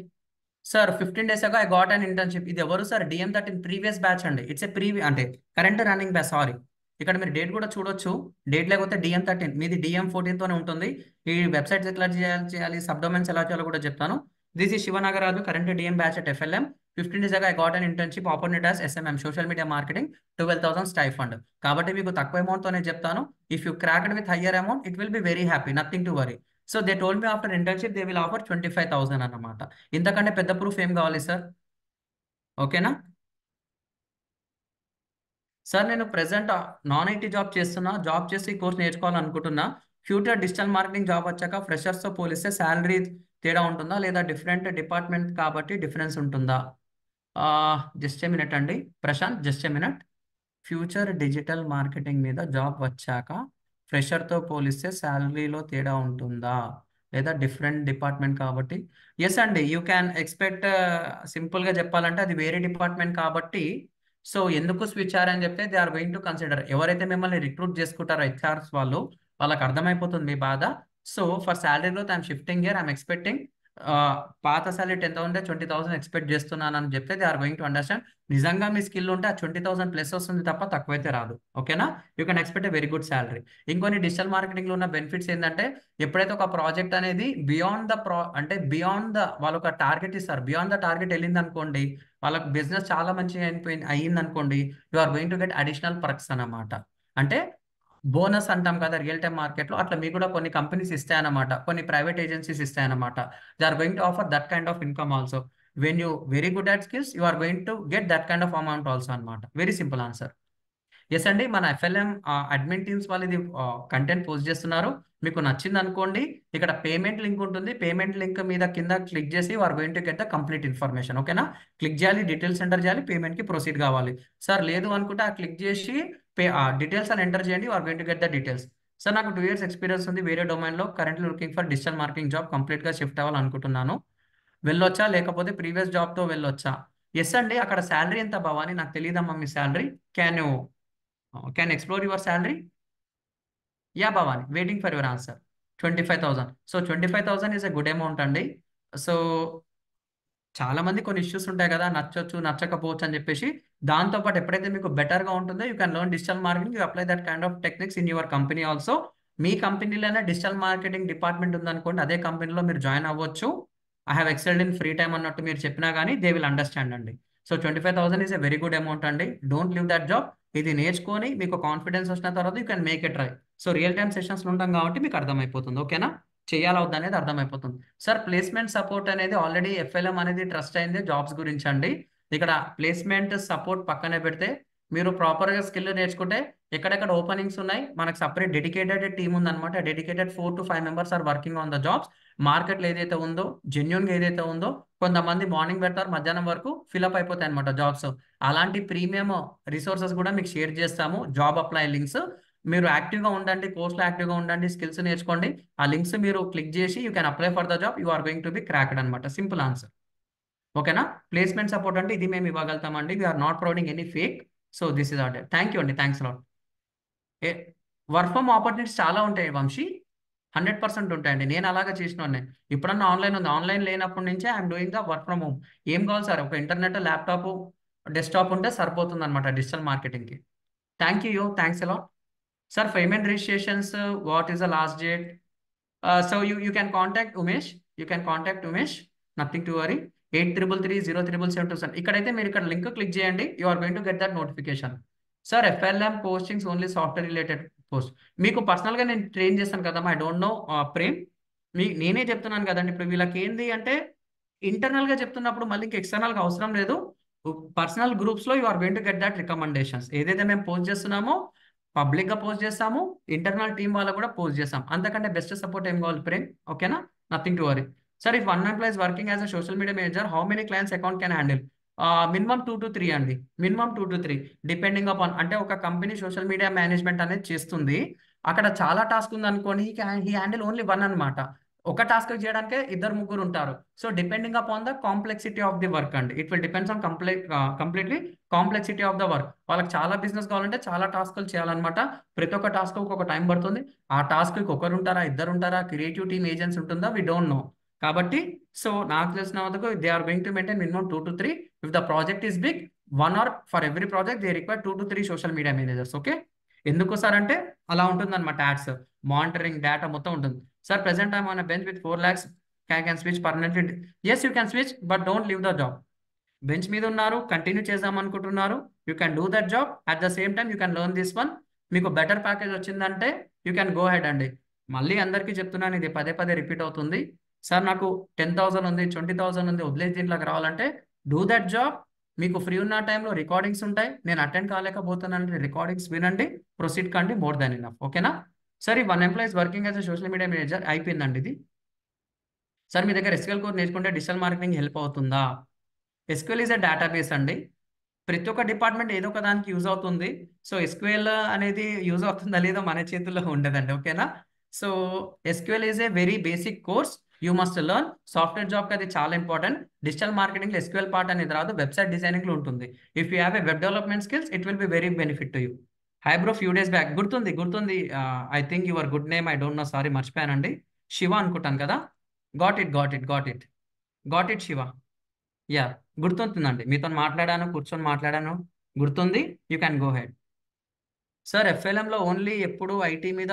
Sir 15 days ago I got an internship. ఇది ఎవరు సార్? DM13 ప్రీవియస్ బ్యాచ్ అండి. ఇట్స్ ఏ అంటే కరెంట్ రన్నింగ్ బ్యాచ్. సారీ, ఇక్కడ మీరు డేట్ కూడా చూడొచ్చు. డేట్ లేకపోతే DM13, మీది DM14తోనే ఉంటుంది. ఈ వెబ్సైట్స్ ఎట్లా చేయాలి, సబ్ డొమైన్స్ ఎలా చేయాలో కూడా చెప్తాను. This is Shiva Nagaraju, current DM batch at FLM. 15 days ago, I got an internship opportunity as SMM, social media marketing, 12,000 stipend. కాబట్టి మీకు తక్కువ అమౌంట్ తోనే చెప్తాను. If you cracked with higher amount, it will be very happy. Nothing to worry. So they told me after internship they will offer 25,000 అన్నమాట. ఇంతకంటే పెద్ద proof ఏం కావాలి సార్? ఓకేనా సార్? నేను ప్రెసెంట్ నాన్ ఐటీ జాబ్ చేస్తున్నా. జాబ్ చేసి ఈ కోర్స్ నేర్చుకోవాలనుకుంటున్నా. ఫ్యూచర్ డిజిటల్ మార్కెటింగ్ జాబ్ వచ్చాక ఫ్రెషర్స్తో పోలిస్తే శాలరీ తేడా ఉంటుందా, లేదా డిఫరెంట్ డిపార్ట్మెంట్ కాబట్టి డిఫరెన్స్ ఉంటుందా? జస్ట్ ఏ మినిట్ అండి Prashanth, just a minute. Future digital marketing మీద జాబ్ వచ్చాక ఫ్రెషర్తో పోలిస్తే శాలరీలో తేడా ఉంటుందా, లేదా డిఫరెంట్ డిపార్ట్మెంట్ కాబట్టి? ఎస్ అండి, యూ క్యాన్ ఎక్స్పెక్ట్. సింపుల్గా చెప్పాలంటే అది వేరే డిపార్ట్మెంట్ కాబట్టి. సో ఎందుకు స్విచ్ అని చెప్తే they are going to consider. ఎవరైతే మిమ్మల్ని రిక్రూట్ చేసుకుంటారో హెచ్ఆర్స్ వాళ్ళకి అర్థమైపోతుంది మీ బాధ. So for salary growth I'm shifting year, I'm expecting. పాత శాలరీ 10,000 20,000 ఎక్స్పెక్ట్ చేస్తున్నాను అని చెప్తే they are going to understand. నిజంగా మీ స్కిల్ ఉంటే ఆ 20,000 ప్లస్ వస్తుంది తప్ప తక్కువైతే రాదు. ఓకేనా? You can expect a very good salary. ఇంకొన్ని డిజిటల్ మార్కెటింగ్లో ఉన్న బెనిఫిట్స్ ఏంటంటే ఎప్పుడైతే ఒక ప్రాజెక్ట్ అనేది బియాండ్ ద వాళ్ళ ఒక టార్గెట్ ఇస్తారు, బియాండ్ ద టార్గెట్ వెళ్ళింది అనుకోండి, వాళ్ళకి బిజినెస్ చాలా మంచిగా అయ్యింది అనుకోండి, you are going to get additional perks అన్నమాట. అంటే బోనస్ అంటాం కదా రియల్ టైమ్ మార్కెట్లో, అట్లా మీకు కూడా కొన్ని కంపెనీస్ ఇస్తాయన్నమాట, కొన్ని ప్రైవేట్ ఏజెన్సీస్ ఇస్తాయన్నమాట. They are going to offer that kind of income also. When you very good at skills, you are going to get that kind of amount also అనమాట. Very simple answer. Yes అండి, మన FLM admin teams వాళ్ళు ఇది content post చేస్తున్నారు. మీకు నచ్చింది అనుకోండి, ఇక్కడ పేమెంట్ లింక్ ఉంటుంది. పేమెంట్ లింక్ మీద కింద క్లిక్ చేసి are going to get the complete information. ఓకేనా? క్లిక్ చేయాలి, డీటెయిల్స్ ఎంటర్ చేయాలి, పేమెంట్కి ప్రొసీడ్ కావాలి. సార్ లేదు అనుకుంటే ఆ క్లిక్ చేసి డీటెయిల్స్ అని ఎంటర్ చేయండి, are going to get the details. Sir నాకు 2 years ఎక్స్పీరియన్స్ ఉంది వేరే డొమైన్లో, currently looking for digital marketing job, కంప్లీట్గా షిఫ్ట్ అవ్వాలనుకుంటున్నాను. వెళ్ళొచ్చా లేకపోతే ప్రీవియస్ జాబ్తో వెళ్ళొచ్చా? ఎస్ అండి, అక్కడ శాలరీ ఎంత భవాని? నాకు తెలియదమ్మా మీ salary. Can explore your salary? Yeah Bhavani, waiting for your answer. 25,000. So 25,000 is a good amount అండి. సో చాలా మంది కొన్ని ఇష్యూస్ ఉంటాయి కదా, నచ్చొచ్చు నచ్చకపోవచ్చు అని చెప్పేసి. దాంతోపాటు ఎప్పుడైతే మీకు బెటర్గా ఉంటుందో you can learn digital marketing, you apply that kind of techniques in your company also. మీ కంపెనీలోనే డిజిటల్ మార్కెటింగ్ డిపార్ట్మెంట్ ఉందనుకోండి, అదే కంపెనీలో మీరు జాయిన్ అవ్వచ్చు. I have excelled in free time అన్నట్టు మీరు చెప్పినా కానీ దే విల్ అండర్స్టాండ్ అండి. So 25,000 is a very good amount అండి. Don't leave that job. ఇది నేర్చుకొని మీకు కాన్ఫిడెన్స్ వచ్చిన తర్వాత you can make a try. So real time సెషన్స్లో ఉంటాం కాబట్టి మీకు అర్థమైపోతుంది. ఓకేనా? చేయాలా వద్దా అనేది అర్థమైపోతుంది. సార్ ప్లేస్మెంట్ సపోర్ట్ అనేది ఆల్రెడీ FLM అనేది ట్రస్ట్ అయింది జాబ్స్ గురించి అండి. ఇక్కడ ప్లేస్మెంట్ సపోర్ట్ పక్కనే పెడితే మీరు ప్రాపర్గా స్కిల్ నేర్చుకుంటే ఎక్కడెక్కడ ఓపెనింగ్స్ ఉన్నాయి, మనకు సపరేట్ డెడికేటెడ్ టీమ్ ఉందన్నమాట. Dedicated 4 to 5 members are working on the jobs. మార్కెట్లో ఏదైతే ఉందో, జెన్యున్గా ఏదైతే ఉందో, కొంతమంది మార్నింగ్ పెడతారు, మధ్యాహ్నం వరకు ఫిల్అప్ అయిపోతాయి అనమాట జాబ్స్. అలాంటి ప్రీమియం రిసోర్సెస్ కూడా మీకు షేర్ చేస్తాము, జాబ్ అప్లై లింక్స్. మీరు యాక్టివ్గా ఉండండి, కోర్సులో యాక్టివ్గా ఉండండి, స్కిల్స్ నేర్చుకోండి. ఆ లింక్స్ మీరు క్లిక్ చేసి you can apply for the job, you are going to be cracked అనమాట. Simple answer. ఓకేనా? ప్లేస్మెంట్ సపోర్ట్ అంటే ఇది మేము ఇవ్వగలుగుతామండి. We are not providing any fake. So this is are. Thank you అండి, thanks lot. Work from opportunities చాలా ఉంటాయి వంశీ, 100% ఉంటాయండి. నేను అలాగే చేసిన ఇప్పుడన్నా ఆన్లైన్ ఉంది, ఆన్లైన్ లేనప్పటి నుంచే I'm doing the work from home. ఏం కావాలి సార్? ఒక ఇంటర్నెట్, ల్యాప్టాప్, డెస్క్టాప్ ఉంటే సరిపోతుంది అనమాట డిజిటల్ మార్కెటింగ్కి. థ్యాంక్ యూ, థ్యాంక్స్ ఎలా. Sir payment registrations, what is the last date? So you can contact Umesh, nothing to worry. 83330777. ఇక్కడైతే మీరు ఇక్కడ లింక్ క్లిక్ చేయండి, you are going to get that notification. Sir FLM postings only software related post. మీకు పర్సనల్గా నేను train చేస్తాను కదమ్మా, I don't no Prem. నేనే చెప్తున్నాను కదండి. ఇప్పుడు వీళ్ళకి ఏంది అంటే ఇంటర్నల్గా చెప్తున్నప్పుడు మళ్ళీ ఇంకా ఎక్స్టర్నల్గా అవసరం లేదు. పర్సనల్ గ్రూప్స్లో you are going to get that recommendations. ఏదైతే మేము పోస్ట్ చేస్తున్నామో పబ్లిక్గా పోస్ట్ చేస్తాము, ఇంటర్నల్ టీమ్ వాళ్ళకు కూడా పోస్ట్ చేస్తాం. అంతకంటే బెస్ట్ సపోర్ట్ ఏం కావాలి ప్రేమ్? ఓకేనా? Nothing to worry. Sir if one employee is working as a social media manager, how many clients account can handle? Minimum 2 to 3 అండి. Minimum 2 to 3 depending upon. అంటే ఒక కంపెనీ సోషల్ మీడియా మేనేజ్మెంట్ అనేది చేస్తుంది, అక్కడ చాలా టాస్క్ ఉంది అనుకోండి, he handle only 1 అనమాట. ఒక టాస్క్ చేయడానికే 2-3 ఉంటారు. So depending upon the complexity of the work అండి. It will depends on completely complexity of the work. వాళ్ళకి చాలా బిజినెస్ కావాలంటే చాలా టాస్క్లు చేయాలన్నమాట. ప్రతి ఒక్క టాస్క్ ఒక్కొక్క టైం పడుతుంది. ఆ టాస్క్కి ఒకరు ఉంటారా, 2 ఉంటారా, క్రియేటివ్ టీమ్ ఏజెంట్స్ ఉంటుందా, వి డోంట్ నో. కాబట్టి సో నాకు తెలిసిన వరకు they are going to maintain minimum 2 to 3. If the project is big, 1 or for every project they require 2 to 3 social media managers. Okay, ఎందుకు సార్ అంటే అలా ఉంటుంది అనమాట. యాడ్స్, మానిటరింగ్, డేటా మొత్తం ఉంటుంది. Sir present I'm on bench with 4 lakhs can switch permanently. Yes, you can switch, but don't leave the job. Bench మీద ఉన్నారు, continue చేద్దాం అనుకుంటున్నారు, you can do that job. At the same time you can learn this one. మీకు better package వచ్చిందంటే you can go head అండి. మళ్ళీ అందరికీ చెప్తున్నాను, ఇది పదే పదే రిపీట్ అవుతుంది. సార్ నాకు 10,000 ఉంది, 20,000 ఉంది, వదిలేసి దీంట్లోకి రావాలంటే డూ దట్ జాబ్. మీకు ఫ్రీ ఉన్న టైంలో రికార్డింగ్స్ ఉంటాయి. నేను అటెండ్ కాలేకపోతున్నానంటే రికార్డింగ్స్ వినండి, ప్రొసీడ్ కండి, మోర్ దాన్ ఇనఫ్. ఓకేనా సార్? ఈ 1 employees working as a social media manager అయిపోయిందండి ఇది. సార్ మీ దగ్గర SQL కోర్స్ నేర్చుకుంటే డిజిటల్ మార్కెటింగ్ హెల్ప్ అవుతుందా? SQL ఈజ్ అ డేటాబేస్ అండి. ప్రతి ఒక్క డిపార్ట్మెంట్ ఏదో ఒక దానికి యూజ్ అవుతుంది. సో SQL అనేది యూజ్ అవుతుందా లేదో మన చేతుల్లో ఉండదండి. ఓకేనా? So SQL is a very basic course, you must learn. Software జాబ్కి అది చాలా ఇంపార్టెంట్. డిజిటల్ మార్కెటింగ్లో SQL పార్ట్ అనేది రాదు, వెబ్సైట్ డిజైనింగ్లో ఉంటుంది. If you have a web development skills it will be very benefit to you. Hi bro, few days back గుర్తుంది. I think your good name I don't know, sorry మర్చిపోయానండి. శివ అనుకుంటాను కదా. Got it Shiva. Yeah, గుర్తుంటుందండి. మీతో మాట్లాడాను, కూర్చొని మాట్లాడాను, గుర్తుంది. You can go head. Sir FLMలో ఓన్లీ ఎప్పుడు ఐటీ మీద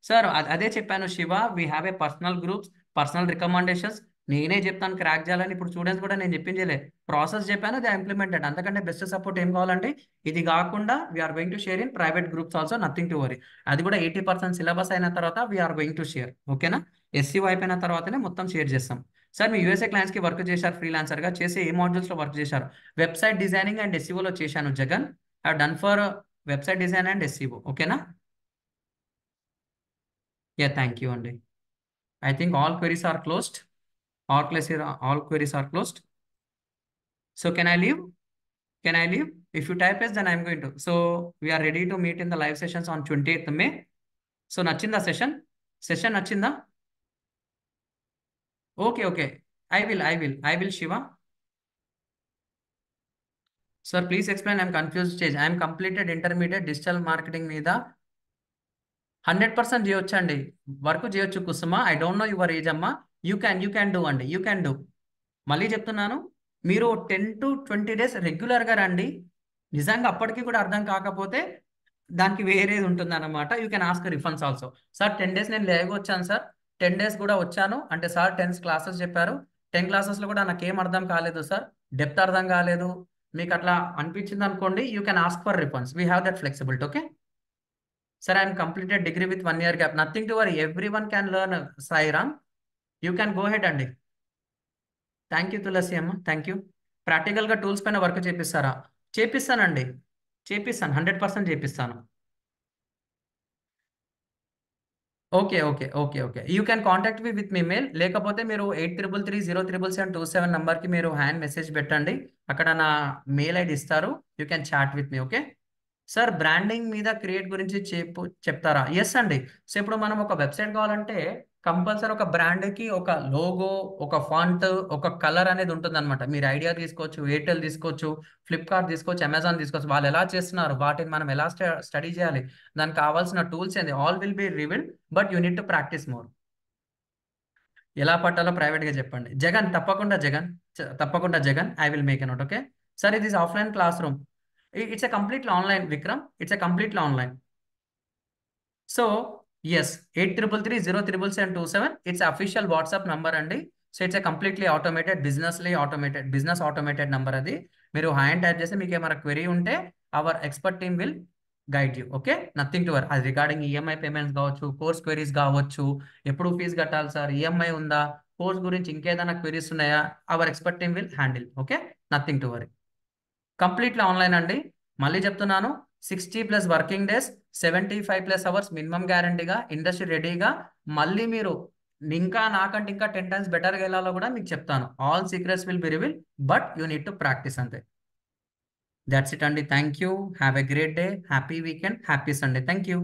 సార్ అదే చెప్పాను Shiva. We have a personal groups, personal recommendations. నేనే చెప్తాను క్రాక్ చేయాలని. ఇప్పుడు స్టూడెంట్స్ కూడా నేను చెప్పించలే, ప్రాసెస్ చెప్పాను, అది ఇంప్లిమెంటెడ్. అంతకంటే బెస్ట్ సపోర్ట్ ఏం కావాలంటే ఇది కాకుండా we are going to share in private groups also, nothing to worry. అది కూడా 80% సిలబస్ అయిన తర్వాత వీఆర్ గోయింగ్ టు షేర్. ఓకేనా? SEO అయిపోయిన తర్వాతనే మొత్తం షేర్ చేస్తాం. సార్ మీ USA క్లయింట్స్కి వర్క్ చేశారు, ఫ్రీలాన్సర్గా చేసి ఏ మాడ్యూల్స్లో వర్క్ చేశారు? వెబ్సైట్ డిజైనింగ్ అండ్ SEOలో చేశాను Jagan. I done for website design and SEO. ఓకేనా? యా, థ్యాంక్ యూ అండి. I think all queries are closed. All queries are closed. So can I leave? If you type yes, then I'm going to. So we are ready to meet in the live sessions on 28th May. So nachinda session nachinda? Okay. I will Shiva. Sir, please explain. I'm confused stage. I'm completed intermediate digital marketing మీద 100% చేయొచ్చు అండి, work చేయొచ్చు Kusuma. I don't know your age అమ్మా. You can do అండి, you can do. మళ్ళీ చెప్తున్నాను, మీరు 10 to 20 days రెగ్యులర్గా రండి. నిజంగా అప్పటికి కూడా అర్థం కాకపోతే దానికి వేరేది ఉంటుంది అనమాట. You can ask refunds also. Sir 10 days నేను లేక వచ్చాను సార్, 10 days కూడా వచ్చాను అంటే సార్ 10 classes చెప్పారు, 10 classes కూడా నాకేం అర్థం కాలేదు సార్, డెప్త్ అర్థం కాలేదు, మీకు అట్లా అనిపించింది అనుకోండి, you can ask for refunds. We have that flexibility. Okay sir, I'm completed degree with 1 year gap. Nothing to worry, everyone can learn Sairam. You can go head అండి. థ్యాంక్ యూ తులసి అమ్మ, thank you. ప్రాక్టికల్గా tools పైన work చేపిస్తారా? చేపిస్తానండి, 100% చేపిస్తాను. Okay. You can contact me with me mail. లేకపోతే మీరు 8333037727 నంబర్కి మీరు hand message పెట్టండి, అక్కడ నా మెయిల్ ఐడి ఇస్తారు. You can chat with me. Okay sir, branding మీద క్రియేట్ గురించి చెప్తారా? ఎస్ అండి. సో ఇప్పుడు మనం ఒక వెబ్సైట్ కావాలంటే కంపల్సరీ ఒక బ్రాండ్కి ఒక లోగో, ఒక ఫాంట్, ఒక కలర్ అనేది ఉంటుంది అనమాట. మీరు ఐడియా తీసుకోవచ్చు, ఎయిర్టెల్ తీసుకోవచ్చు, ఫ్లిప్కార్ట్ తీసుకోవచ్చు, అమెజాన్ తీసుకోవచ్చు. వాళ్ళు ఎలా చేస్తున్నారు, వాటిని మనం ఎలా స్టడీ చేయాలి, దానికి కావాల్సిన టూల్స్ ఏంది, all will be revealed. But you need to practice more. ఎలా పట్టాలో ప్రైవేట్గా చెప్పండి. తప్పకుండా Jagan, I will make a note. Okay sir, ఇది offline classroom. It's a completely online, Vikram. It's a completely online. So, yes, 8333037727. It's official WhatsApp number అండి. So, it's a completely automated, business automated number అది. మీరు hand type చేస్తే మీకు ఏమైనా query ఉంటే our expert team will guide you. Okay, nothing to worry. అది regarding EMI payments కావచ్చు, course queries కావచ్చు, ఎప్పుడు ఫీజు కట్టాలి సార్, EMI ఉందా, కోర్స్ గురించి ఇంకేదైనా క్వెరీస్ ఉన్నాయా, our expert team will handle. Okay, nothing to worry. Completely online అండి. మళ్ళీ చెప్తున్నాను, 60+ వర్కింగ్ డేస్, 75+ అవర్స్ మినిమం గ్యారంటీగా, ఇండస్ట్రీ రెడీగా. మళ్ళీ మీరు ఇంకా నాకంటే ఇంకా 10 times బెటర్గా వెళ్ళాలో కూడా మీకు చెప్తాను. All secrets will be revealed, but you need to practice అంతే. దాట్స్ ఇట్ అండి. Thank you. Have a great day, happy weekend, happy Sunday. Thank you.